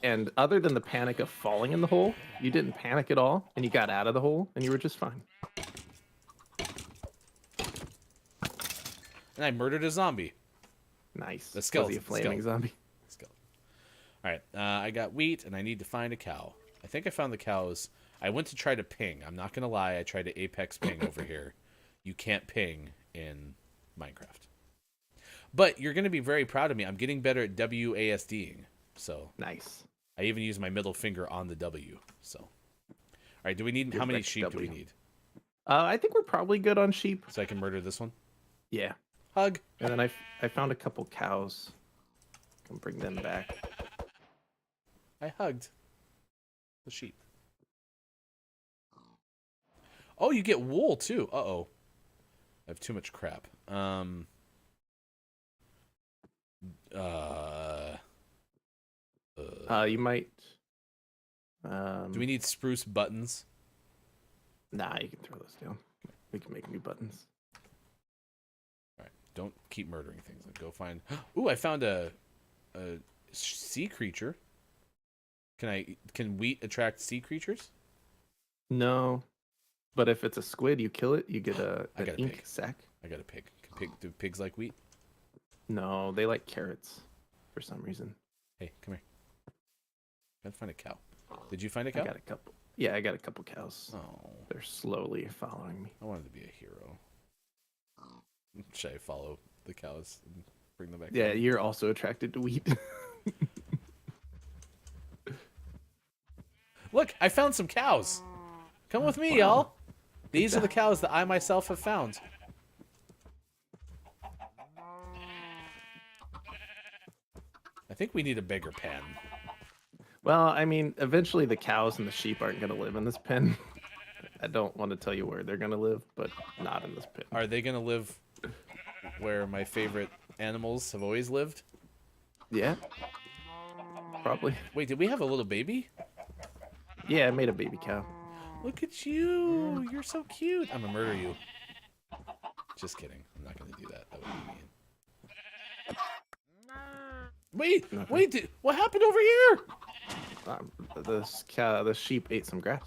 and other than the panic of falling in the hole, you didn't panic at all, and you got out of the hole, and you were just fine. And I murdered a zombie. Nice. The skeleton, Was he a flaming skeleton. zombie? Skeleton. All right, I got wheat, and I need to find a cow. I think I found the cows. I went to try to ping. I'm not going to lie. I tried to Apex ping over here. You can't ping in Minecraft. But you're going to be very proud of me. I'm getting better at WASDing. So Nice. I even use my middle finger on the W. So, all right. Do we need how many Direct sheep do we W. need I think we're probably good on sheep. so I can murder this one? Yeah. Hug. And then I found a couple cows. Can bring them back. I hugged the sheep. Oh, you get wool too. Uh-oh. I have too much crap. You might. Do we need spruce buttons? Nah, you can throw those down. We can make new buttons. All right. Don't keep murdering things. Go find. Ooh, I found a sea creature. Can wheat attract sea creatures? No, but if it's a squid, you kill it, you get I an got a ink pig. sack. I got a pig. Do pigs like wheat? No, they like carrots for some reason. Hey, come here. Gotta find a cow. Did you find a cow? I got a couple. Yeah, I got a couple cows. Oh, They're slowly following me. I wanted to be a hero. Should I follow the cows and bring them back? Yeah, home? you're also attracted to wheat. Look, I found some cows. Come with me, y'all. These are the cows that I myself have found. I think we need a bigger pen. Well, I mean, eventually the cows and the sheep aren't going to live in this pen. I don't want to tell you where they're going to live, but not in this pen. Are they gonna live where my favorite animals have always lived? Yeah. Probably. Wait, did we have a little baby? Yeah, I made a baby cow. Look at you. You're so cute. I'm gonna murder you. Just kidding. I'm not gonna do that. That would be mean. Wait, wait. What happened over here? The sheep ate some grass.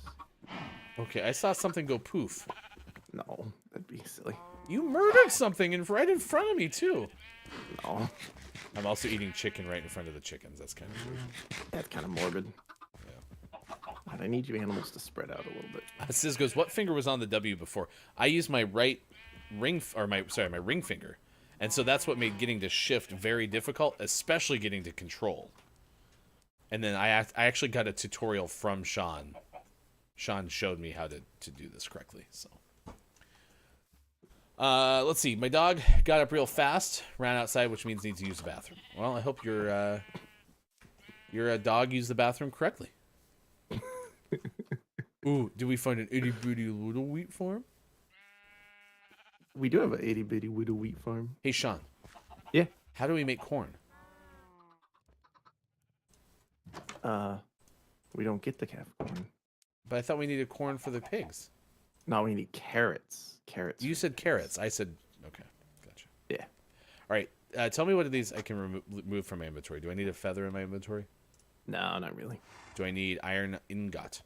Okay, I saw something go poof. No, that'd be silly. You murdered something right in front of me, too. No, I'm also eating chicken right in front of the chickens. That's kind of weird. that's kind of morbid. Yeah. God, I need you animals to spread out a little bit. Sis goes, what finger was on the W before? I used my right ring, or my ring finger. And so that's what made getting to shift very difficult, especially getting to control. And then I actually got a tutorial from Sean. Sean showed me how to do this correctly, so. Let's see. My dog got up real fast, ran outside, which means needs to use the bathroom. Well, I hope your dog used the bathroom correctly. Ooh, did we find an itty bitty little wheat farm? We do have an itty bitty little wheat farm. Hey, Sean. Yeah. How do we make corn? We don't get the calf corn. But I thought we needed corn for the pigs. No, we need carrots. Carrots. You said carrots. I said, okay, gotcha. Yeah. All right, tell me what of these I can remove from my inventory. Do I need a feather in my inventory? No, not really. Do I need iron ingot?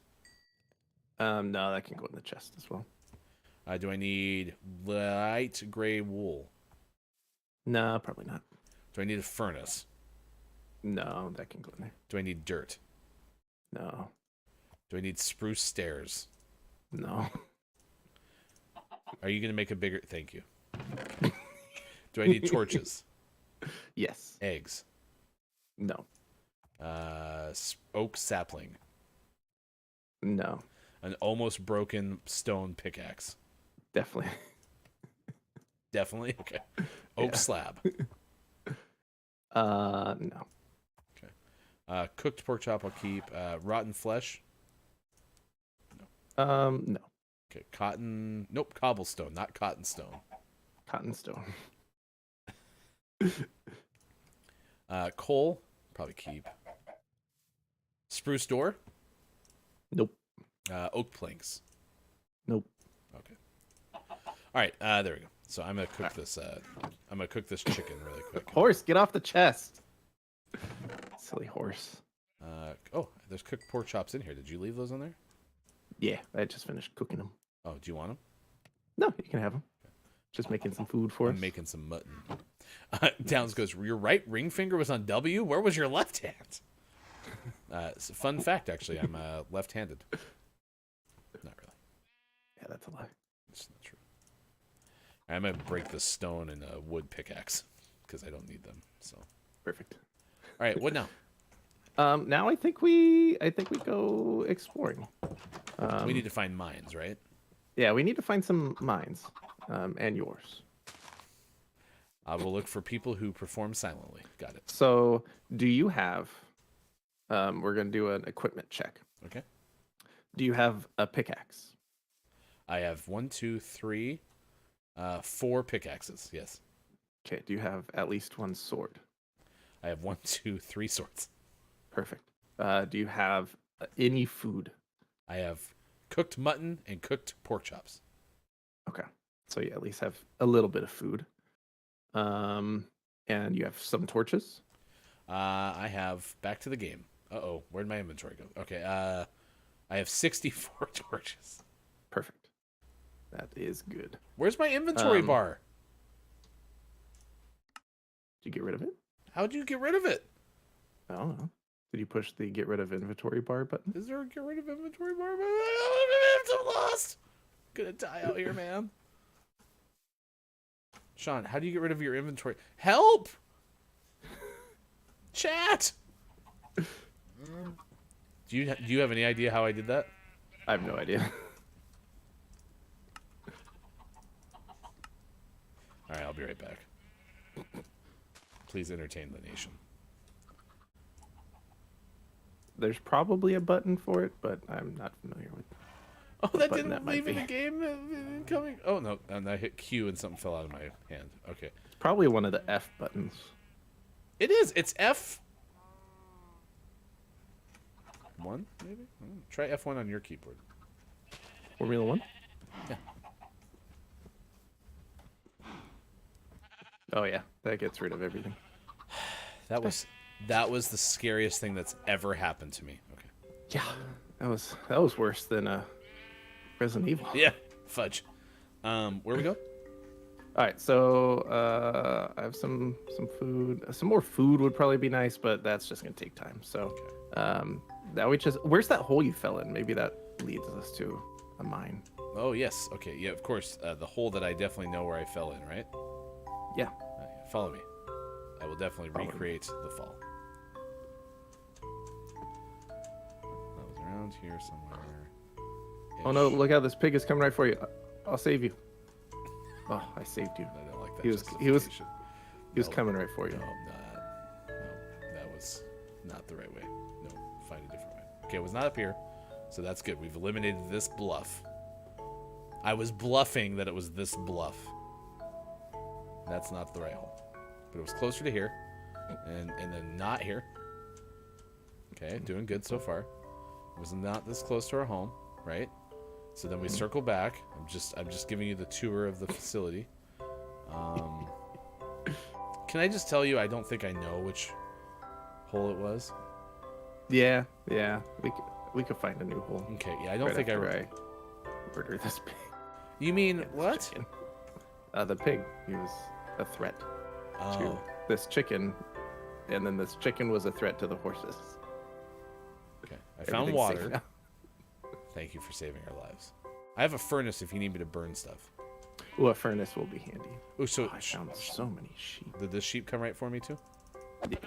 No, that can go in the chest as well. Do I need light gray wool? No, probably not. Do I need a furnace? No, that can go in there. Do I need dirt? No. Do I need spruce stairs? No. Are you going to make a bigger... Thank you. Do I need torches? Yes. Eggs? No. Oak sapling? No. An almost broken stone pickaxe? Definitely. Definitely? Okay. Oak slab? No. Okay. Cooked pork chop I'll keep. Rotten flesh? No. Okay. Cotton... Nope, cobblestone, not cotton stone. Cotton stone. Coal? Probably keep. Spruce door? Nope. Oak planks? Nope. Okay. All right, there we go. So I'm gonna cook this. I'm gonna cook this chicken really quick. Horse, get off the chest. Silly horse. Oh, there's cooked pork chops in here. Did you leave those in there? Yeah, I just finished cooking them. Oh, do you want them? No, you can have them. Just making some food for us. I'm making some mutton. Downs goes, your right ring finger was on W? Where was your left hand? It's a fun fact, actually. I'm left-handed. Not really. Yeah, that's a lie. It's not true. I'm going to break the stone and a wood pickaxe because I don't need them. So, Perfect. all right, what now? Now I think we go exploring. We need to find mines, right? Yeah, we need to find some mines, and yours. I will look for people who perform silently. Got it. So, do you have? We're gonna do an equipment check. Okay. Do you have a pickaxe? I have 1, 2, 3, 4 pickaxes. Yes. Okay. Do you have at least one sword? I have 1, 2, 3 swords. Perfect. Do you have any food? I have cooked mutton and cooked pork chops. Okay. So you at least have a little bit of food. And you have some torches. I have back to the game. Uh-oh, where'd my inventory go? Okay, I have 64 torches. Perfect. That is good. Where's my inventory bar? Did you get rid of it? How'd you get rid of it? I don't know. Did you push the get rid of inventory bar button? Is there a get rid of inventory bar? I'm so lost. Gonna die out here, man. Sean, how do you get rid of your inventory? Help! Chat! Do you have any idea how I did that? I have no idea. All right, I'll be right back. Please entertain the nation. There's probably a button for it, but I'm not familiar with. Oh, that button didn't that might leave in be. the game coming. Oh no, and I hit Q and something fell out of my hand. Okay, It's probably one of the F buttons. it is. It's F1 maybe. Try F1 on your keyboard. Formula One. Yeah. Oh yeah, that gets rid of everything. That was the scariest thing that's ever happened to me. Okay. Yeah, that was worse than Resident Evil. Yeah, fudge. Where we go? All right, so I have some food. Some more food would probably be nice, but that's just gonna take time. So now we just where's that hole you fell in? Maybe that leads us to a mine. Oh yes. Okay. Yeah. Of course. The hole that I definitely know where I fell in. Right. Yeah. Follow me. I will definitely Follow me. recreate the fall. That was around here somewhere. Oh no! Look out! This pig is coming right for you. I'll save you. Oh, I saved you. I don't like that. He was justification. he was coming right for you. No, that was not the right way. No, find a different way. Okay, it was not up here, so that's good. We've eliminated this bluff. I was bluffing that it was this bluff. That's not the right hole, but it was closer to here, and then not here. Okay, doing good so far. It was not this close to our home, right? So then we circle back. I'm just giving you the tour of the facility. Can I just tell you, I don't think I know which hole it was. Yeah. We could find a new hole. Okay, yeah, I don't think I murder this pig. You mean This what? chicken. The pig. He was a threat to Oh, this chicken, and then this chicken was a threat to the horses. okay. I found Everything's safe water. now. Thank you for saving our lives. I have a furnace if you need me to burn stuff. Ooh, a furnace will be handy. Oh, so I found so many sheep. did this sheep come right for me too? Yeah.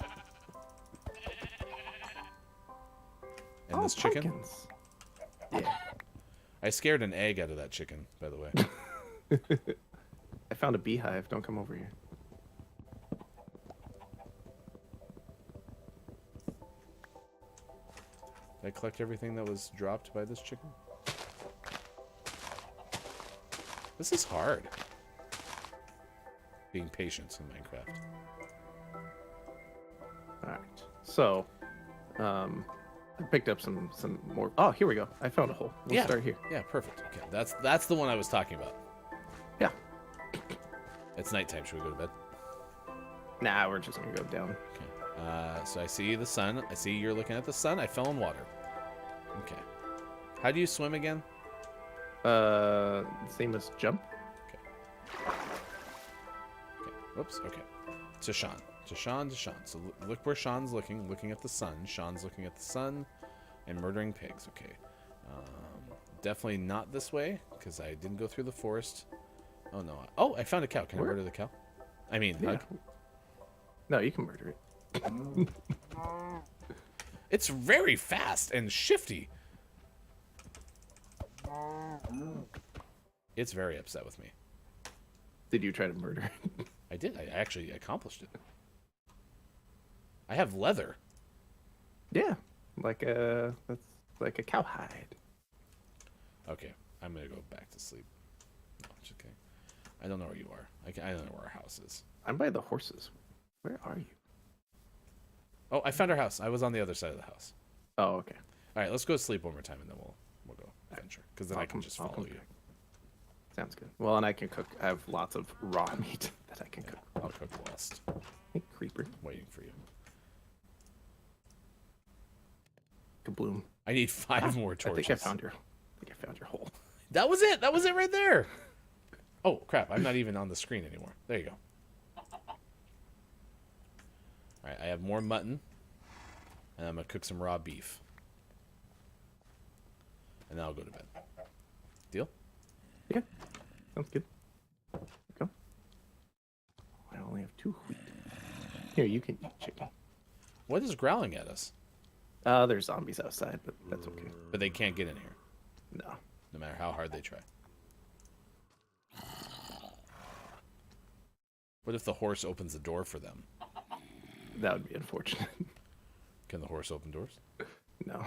And this chicken? Pumpkins. Yeah. I scared an egg out of that chicken, by the way. I found a beehive. Don't come over here. Did I collect everything that was dropped by this chicken? This is hard. Being patient in Minecraft. All right. So, I picked up some more. Oh, here we go. I found a hole. We'll start here. Yeah, perfect. Okay, that's the one I was talking about. Yeah. It's nighttime. Should we go to bed? Nah, we're just gonna go down. Okay. So I see the sun. I see you're looking at the sun. I fell in water. Okay. How do you swim again? Same as jump. Okay. Whoops. Okay. To Sean. To Sean. So look where Sean's looking at the sun. Sean's looking at the sun and murdering pigs. Okay. Definitely not this way because I didn't go through the forest. Oh no. Oh, I found a cow. Can I murder the cow? I mean, Yeah. hug. No, you can murder it. It's very fast and shifty. It's very upset with me. Did you try to murder it? I did. I actually accomplished it. I have leather. Yeah, that's like a cowhide. Okay, I'm gonna go back to sleep. No, it's okay. I don't know where you are. I don't know where our house is. I'm by the horses. Where are you? Oh, I found our house. I was on the other side of the house. Oh, okay. All right, let's go to sleep one more time, and then we'll go adventure. Because then I can just follow you. back. Sounds good. Well, and I can cook. I have lots of raw meat that I can cook. I'll cook whilst Hey, creeper. waiting for you. Kabloom. I need 5 more I torches. think I found your hole. That was it. That was it right there. Oh crap! I'm not even on the screen anymore. There you go. All right, I have more mutton, and I'm gonna cook some raw beef, and then I'll go to bed. Deal? Yeah, sounds good. Go. I only have 2 wheat. Here, you can eat chicken. What is growling at us? There's zombies outside, but that's okay. But they can't get in here, No. no matter how hard they try. What if the horse opens the door for them? That would be unfortunate. Can the horse open doors? No.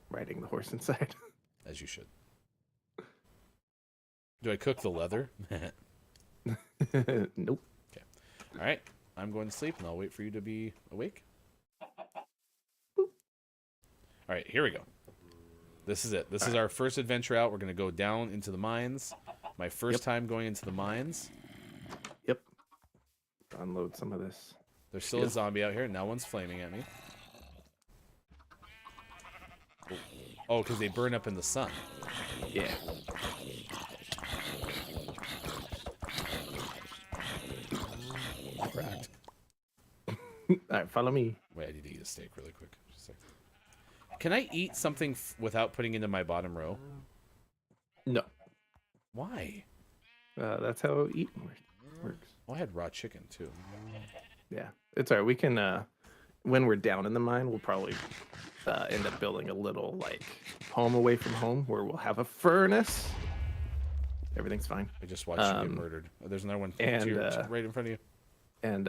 Riding the horse inside. As you should. Do I cook the leather? Nope. Okay. All right. I'm going to sleep, and I'll wait for you to be awake. Boop. All right. Here we go. This is it. This is our first adventure out. We're going to go down into the mines. My first time going into the mines. Yep. Unload some of this. There's still a zombie out here. Now one's flaming at me. Oh, because they burn up in the sun. Yeah. Cracked. Alright, follow me. Wait, I need to eat a steak really quick. Just a sec. Can I eat something without putting into my bottom row? No. Why? That's how eating works. Well, I had raw chicken, too. Yeah. It's alright. We can, when we're down in the mine, we'll probably end up building a little, like, home away from home where we'll have a furnace. Everything fine. I just watched you get murdered. Oh, there's another one and, right in front of you. And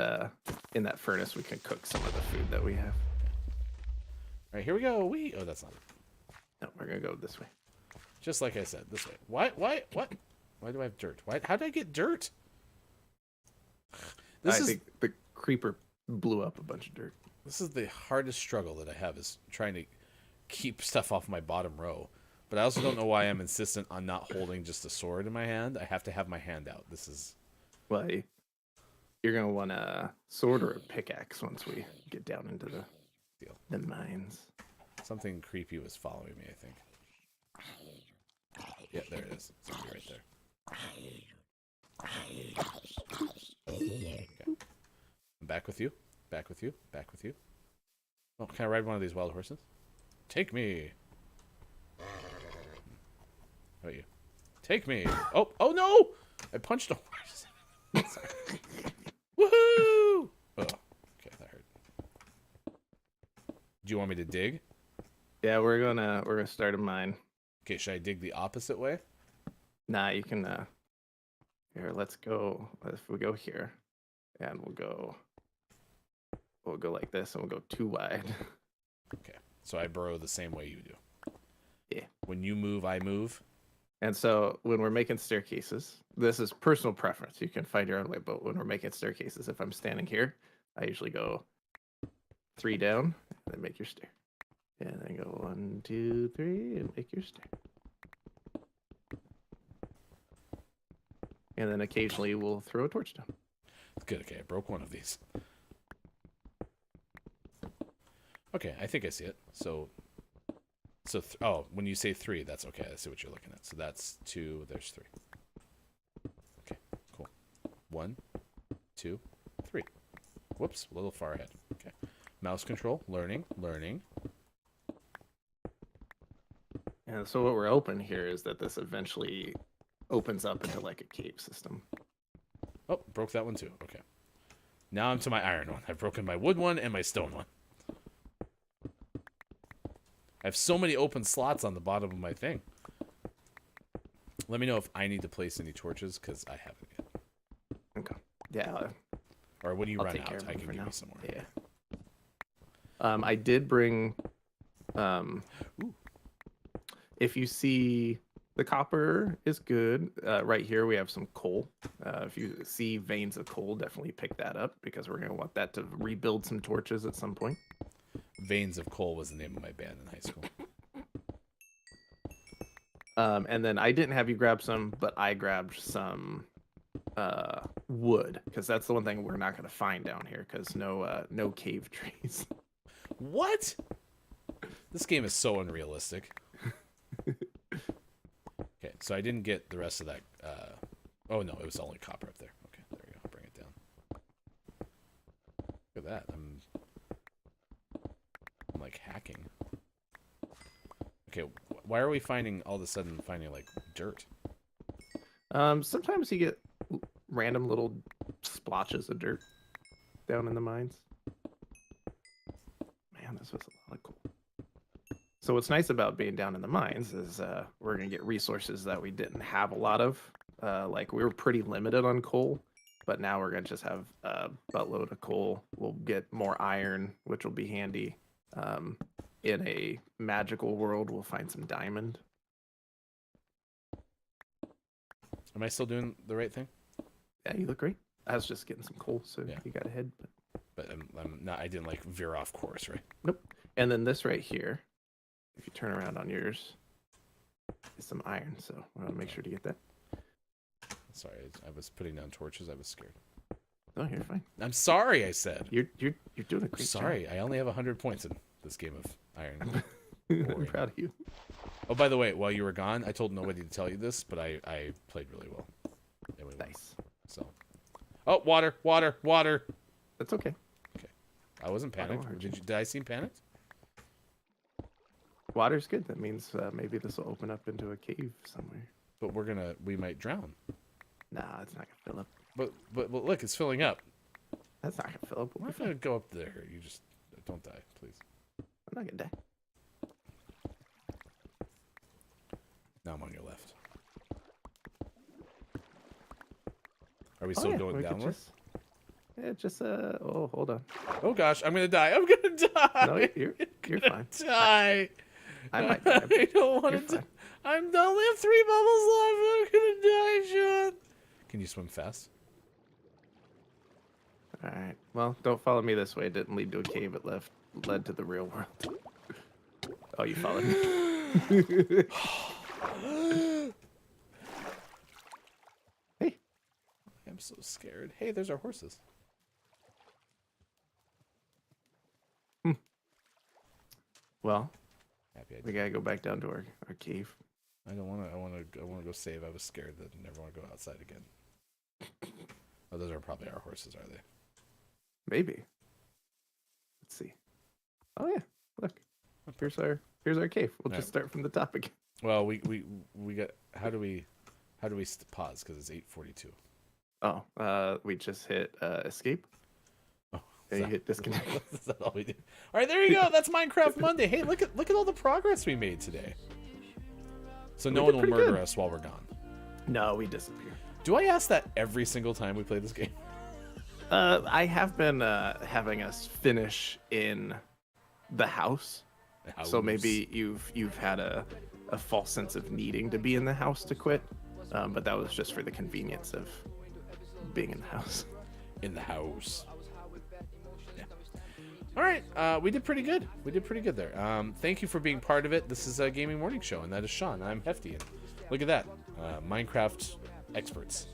in that furnace, we can cook some of the food that we have. All right, here we go. Oh, that's not it. No, we're going to go this way. Just like I said, this way. What? Why do I have dirt? How did I get dirt? I think the creeper blew up a bunch of dirt. This is the hardest struggle that I have, is trying to keep stuff off my bottom row. But I also don't know why I'm insistent on not holding just a sword in my hand. I have to have my hand out. This is... Well, you're going to want a sword or a pickaxe once we get down into the mines. Something creepy was following me, I think. Yeah, there it is. It's gonna be right there. Okay. I'm back with you. Back with you. Back with you. Oh, can I ride one of these wild horses? Take me. How about you? Take me. Oh no! I punched a horse. Woohoo! Oh, okay, that hurt. Do you want me to dig? Yeah, we're gonna start a mine. Okay, should I dig the opposite way? Nah, you can. Here, let's go. If we go here, and we'll go like this, and we'll go 2 wide. Okay, so I burrow the same way you do. Yeah. When you move, I move. And so when we're making staircases, this is personal preference. You can find your own way, but when we're making staircases, if I'm standing here, I usually go 3 down, and then make your stair. And then go 1, 2, 3, and make your stair. And then occasionally we'll throw a torch down. Good, okay, I broke one of these. Okay, I think I see it. So oh, when you say 3, that's okay. I see what you're looking at. So that's 2, there's 3. Okay, cool. 1, 2, 3. Whoops, a little far ahead. Okay. Mouse control, learning. And so what we're hoping here is that this eventually opens up into like a cave system. Oh, broke that one too. Okay. Now I'm to my iron one. I've broken my wood one and my stone one. I have so many open slots on the bottom of my thing. Let me know if I need to place any torches, because I haven't yet. Okay. Yeah. Or when you I'll run take care out, of I them can for give now. you some more. Yeah. I did bring. If you see the copper is good. Right here we have some coal. If you see veins of coal, definitely pick that up because we're gonna want that to rebuild some torches at some point. Veins of Coal was the name of my band in high school. And then I didn't have you grab some, but I grabbed some wood because that's the one thing we're not gonna find down here because no cave trees. What? This game is so unrealistic. Okay, so I didn't get the rest of that. Oh no, it was only copper up there. Okay, there we go. that? I'm like hacking. Okay, why are we all of a sudden finding like dirt? Sometimes you get random little splotches of dirt down in the mines. Man, this was a lot of coal. So what's nice about being down in the mines is we're gonna get resources that we didn't have a lot of. Like we were pretty limited on coal, but now we're gonna just have a buttload of coal. We'll get more iron, which will be handy. In a magical world, we'll find some diamond. Am I still doing the right thing? Yeah, you look great. I was just getting some coal, so Yeah. you got ahead. But I'm not. I didn't like veer off course, right? Nope. And then this right here, if you turn around on yours, is some iron. So I want to make sure to get that. Sorry, I was putting down torches. I was scared. Oh, you're fine. I'm sorry. I said. You're doing a great Sorry. I only have 100 points in this game of iron. job. I'm proud of you. Oh, by the way, while you were gone, I told nobody to tell you this, but I played really well. And we won. Nice. So. Oh, water. That's okay. I wasn't I don't panicked. hurt you. Did I seem panicked? Water's good. That means maybe this will open up into a cave somewhere. But we might drown. Nah, it's not gonna fill up. But look, it's filling up. That's not gonna fill up. I'm We'll be not gonna fine. go up there. You just don't die, please. I'm not gonna die. Now I'm on your left. Are we Oh, still yeah, going we could downward? Oh, hold on. Oh gosh, I'm gonna die. I'm gonna die. No, you're fine. Die. I might die. I don't want You're to. fine. I only have 3 bubbles left. I'm gonna die, Sean. Can you swim fast? All right. Well, don't follow me this way. It didn't lead to a cave. It led to the real world. Oh, you followed me. Hey. I'm so scared. Hey, there's our horses. Well, Happy I we did. gotta go back down to our cave. I don't want to. I want to go save. I was scared that I never want to go outside again. Oh, those are probably our horses, are they? Maybe. Let's see. Oh yeah. Look. Here's our cave. We'll just start from the top again. Well, we got. How do we pause? Because it's 8:42. Oh, we just hit escape. Oh, And you hit disconnect. Is that all we did? All right, there you go. That's Minecraft Monday. Hey, look at all the progress we made today. So no did one will pretty murder good. us while we're gone. No, we disappear. Do I ask that every single time we play this game? I have been having us finish in the house. So maybe you've had a false sense of needing to be in the house to quit, but that was just for the convenience of being in the house. In the house. Yeah. All right, we did pretty good. We did pretty good there. Thank you for being part of it. This is a gaming morning show, and that is Sean. I'm Hefty, and look at that, Minecraft experts.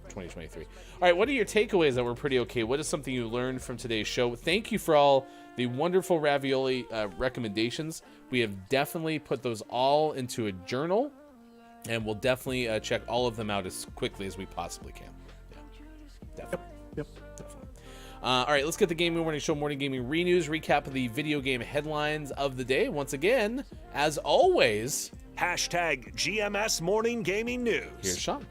2023. All right, what are your takeaways that were pretty okay? What is something you learned from today's show? Thank you for all the wonderful ravioli recommendations. We have definitely put those all into a journal, and we'll definitely check all of them out as quickly as we possibly can. Yeah, definitely. Yep. Definitely. All right, let's get the Gaming Morning Show Morning Gaming Renews recap of the video game headlines of the day. Once again, as always, Hashtag GMS Morning Gaming News. here's Sean.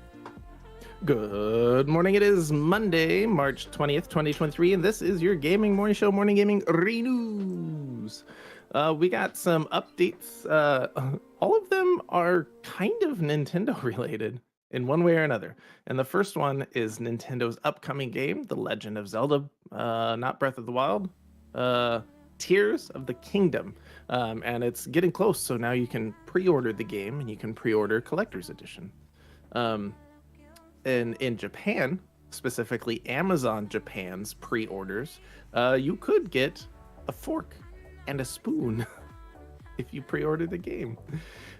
Good morning. It is Monday, March 20th, 2023, and this is your Gaming Morning Show Morning Gaming Renews. We got some updates. All of them are kind of Nintendo related in one way or another. And the first one is Nintendo's upcoming game, The Legend of Zelda, not Breath of the Wild, Tears of the Kingdom. And it's getting close, so now you can pre-order the game and you can pre-order Collector's Edition. In Japan, specifically Amazon Japan's pre-orders, you could get a fork and a spoon if you pre-order the game.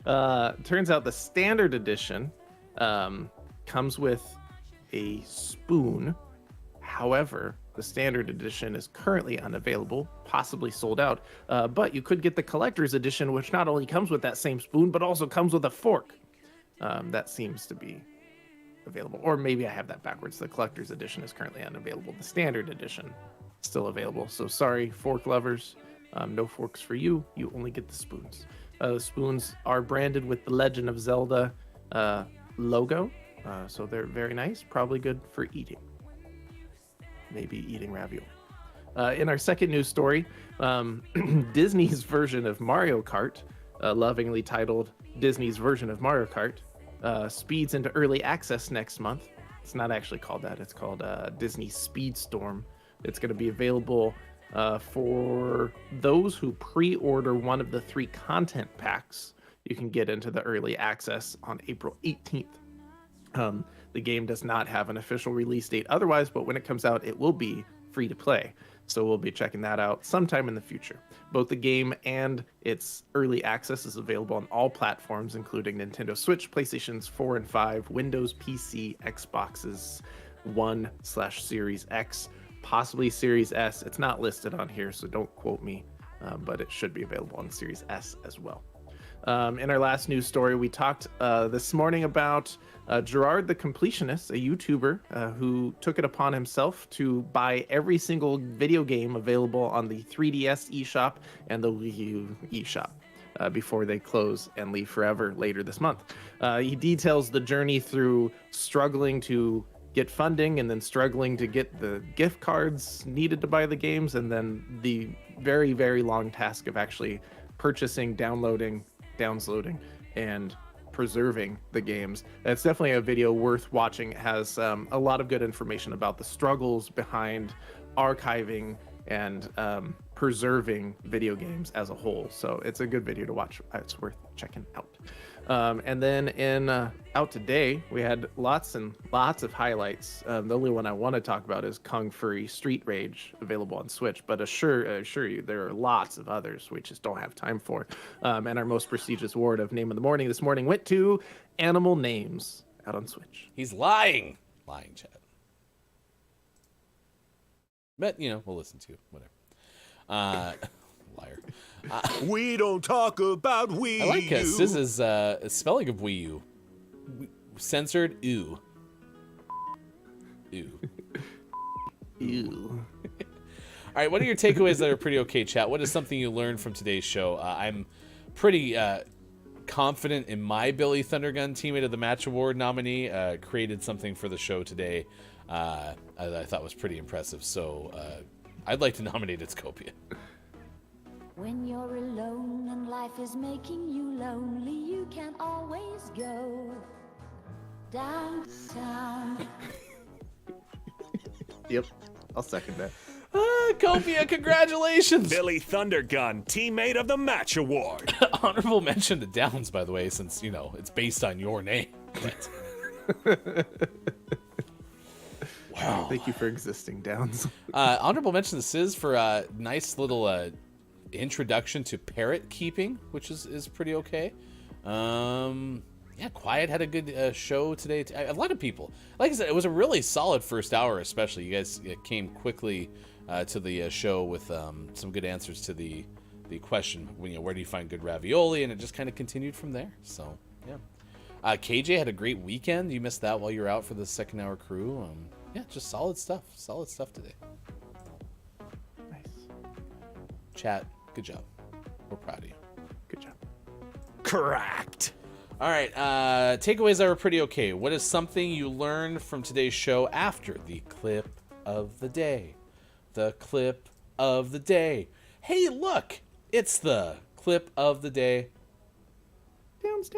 Turns out the standard edition comes with a spoon. However, the standard edition is currently unavailable, possibly sold out. But you could get the collector's edition, which not only comes with that same spoon, but also comes with a fork. That seems to be available. Or maybe I have that backwards. The collector's edition is currently unavailable. The standard edition still available. So sorry, fork lovers, no forks for you. You only get the spoons. The spoons are branded with the Legend of Zelda logo, so they're very nice. Probably good for eating. Maybe eating ravioli. In our second news story, Disney's version of Mario Kart, lovingly titled Disney's version of Mario Kart, speeds into early access next month. It's not actually called that. It's called Disney Speedstorm. It's going to be available for those who pre-order one of the 3 content packs. You can get into the early access on April 18th. The game does not have an official release date otherwise, but when it comes out, it will be free to play. So we'll be checking that out sometime in the future. Both the game and its early access is available on all platforms, including Nintendo Switch, PlayStations 4 and 5, Windows PC, Xboxes 1/Series X, possibly Series S. It's not listed on here, so don't quote me, but it should be available on Series S as well. In our last news story, we talked this morning about Gerard the Completionist, a YouTuber who took it upon himself to buy every single video game available on the 3DS eShop and the Wii U eShop before they close and leave forever later this month. He details the journey through struggling to get funding and then struggling to get the gift cards needed to buy the games, and then the very, very long task of actually purchasing, downloading, and preserving the games. It's definitely a video worth watching. It has a lot of good information about the struggles behind archiving and preserving video games as a whole. So it's a good video to watch. It's worth checking out. And then in out today, we had lots and lots of highlights. The only one I want to talk about is Kung Fury Street Rage, available on Switch, but assure you there are lots of others we just don't have time for. And our most prestigious award of Name of the Morning this morning went to Animal Names, out on Switch. He's lying. Lying, Chad. But, we'll listen to you. Whatever. Liar. We don't talk about Wii I like U. Siz's spelling of Wii U. Censored, ooh. Ew. Ew. All right, what are your takeaways that are pretty okay, chat? What is something you learned from today's show? I'm pretty confident in my Billy Thundergun Teammate of the Match Award nominee. Created something for the show today I thought was pretty impressive. So I'd like to nominate Itzcopia. When you're alone and life is making you lonely, you can always go downtown. Yep, I'll second that. Copia, congratulations! Billy Thundergun, Teammate of the Match Award. Honorable mention to Downs, by the way, since, it's based on your name. Wow. Thank you for existing, Downs. Honorable mention to Sizz for a nice little introduction to parrot keeping, which is pretty okay. Quiet had a good show today. A lot of people, like I said, it was a really solid first hour. Especially you guys came quickly to the show with some good answers to the question, where do you find good ravioli, and it just kind of continued from there. So KJ had a great weekend. You missed that while you were out for the second hour crew. Just solid stuff today. Nice. Chat, good job. We're proud of you. Good job. Correct. All right, takeaways that were pretty okay. What is something you learned from today's show after the clip of the day? The clip of the day. Hey, look, it's the clip of the day. Downs.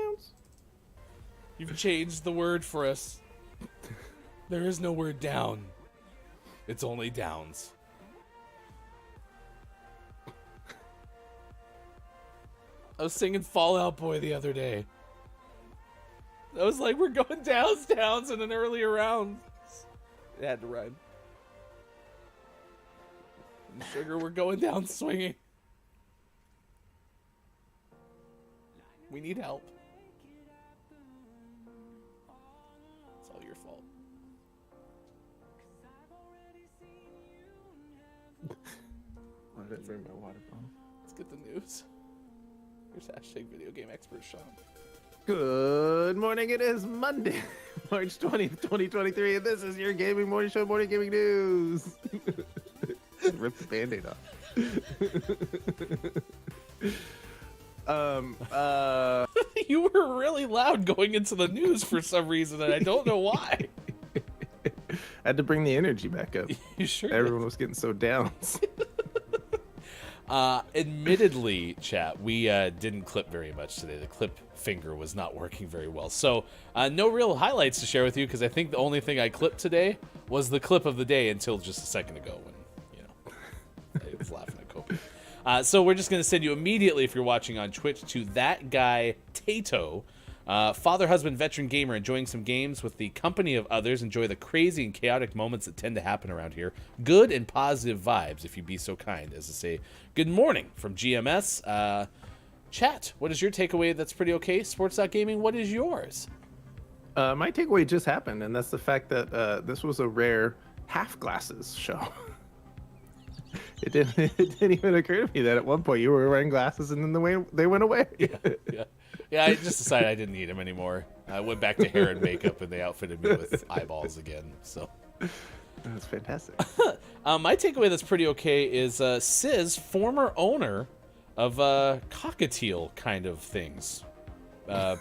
You've changed the word for us. There is no word down. It's only downs. I was singing Fall Out Boy the other day. I was like, we're going downs in an earlier round. It had to rhyme. Sugar, we're going down swinging. We need help. It's all your fault. Why did I bring my water bottle? Let's get the news. Here's hashtag video game expert Sean. Good morning. It is Monday, March 20th, 2023, and this is your gaming morning show, Morning Gaming News. Rip the Band-Aid off. You were really loud going into the news for some reason, and I don't know why. I had to bring the energy back up. You sure? Everyone was getting so down. Admittedly, chat, we didn't clip very much today. The clip finger was not working very well. So no real highlights to share with you, because I think the only thing I clipped today was the clip of the day until just a second ago when, I was laughing at Kobe. So we're just going to send you immediately, if you're watching on Twitch, to that guy, Tato. Father, husband, veteran gamer, enjoying some games with the company of others. Enjoy the crazy and chaotic moments that tend to happen around here. Good and positive vibes, if you be so kind, as to say good morning from GMS. Chat, what is your takeaway that's pretty okay? Sports.gaming, what is yours? My takeaway just happened, and that's the fact that this was a rare half glasses show. It didn't even occur to me that at one point you were wearing glasses and then they went away. Yeah, I just decided I didn't need them anymore. I went back to hair and makeup, and they outfitted me with eyeballs again. So That's fantastic. my takeaway that's pretty okay is Sis, former owner of cockatiel kind of things. I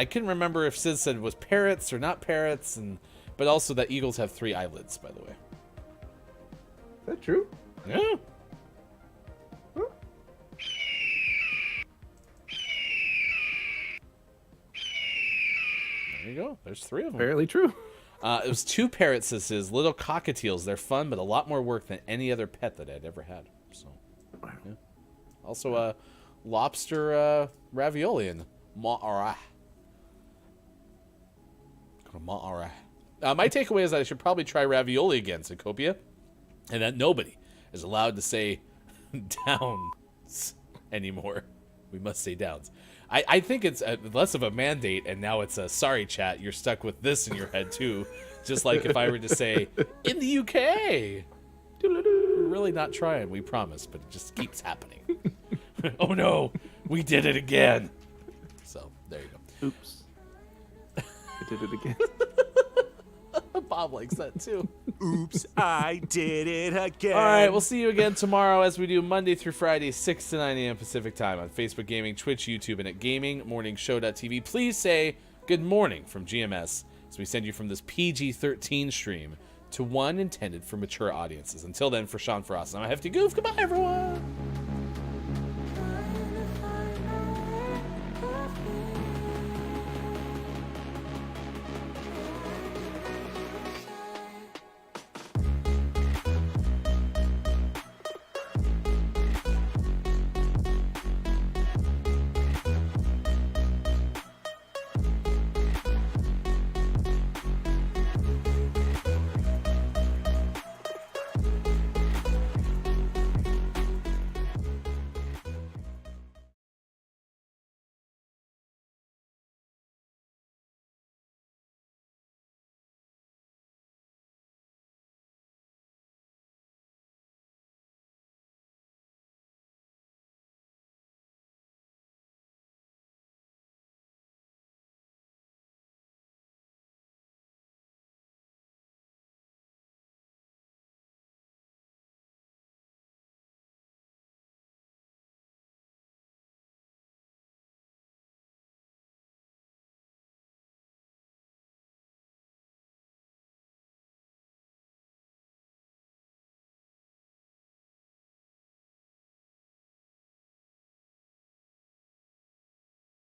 couldn't remember if Sis said it was parrots or not parrots, but also that eagles have 3 eyelids, by the way. Is that true? Yeah. Huh? There you go. There's 3 of them. Apparently true. It was 2 parrots, Sis's little cockatiels. They're fun, but a lot more work than any other pet that I'd ever had. So, yeah. Also, lobster ravioli and ma'ara. Ma'ara. My takeaway is that I should probably try ravioli again, Sycopia, and that nobody is allowed to say downs anymore. We must say downs. I think it's less of a mandate, and now it's a sorry, chat. You're stuck with this in your head, too. Just like if I were to say, in the UK. We're really not trying, we promise, but it just keeps happening. Oh, no. We did it again. So, there you go. Oops. I did it again. Bob likes that, too. Oops, I did it again. All right, we'll see you again tomorrow as we do Monday through Friday, 6 to 9 a.m. Pacific time on Facebook Gaming, Twitch, YouTube, and at gamingmorningshow.tv. Please say good morning from GMS as we send you from this PG-13 stream to one intended for mature audiences. Until then, for Sean Frost, I'm a Hefty Goof. Goodbye, everyone.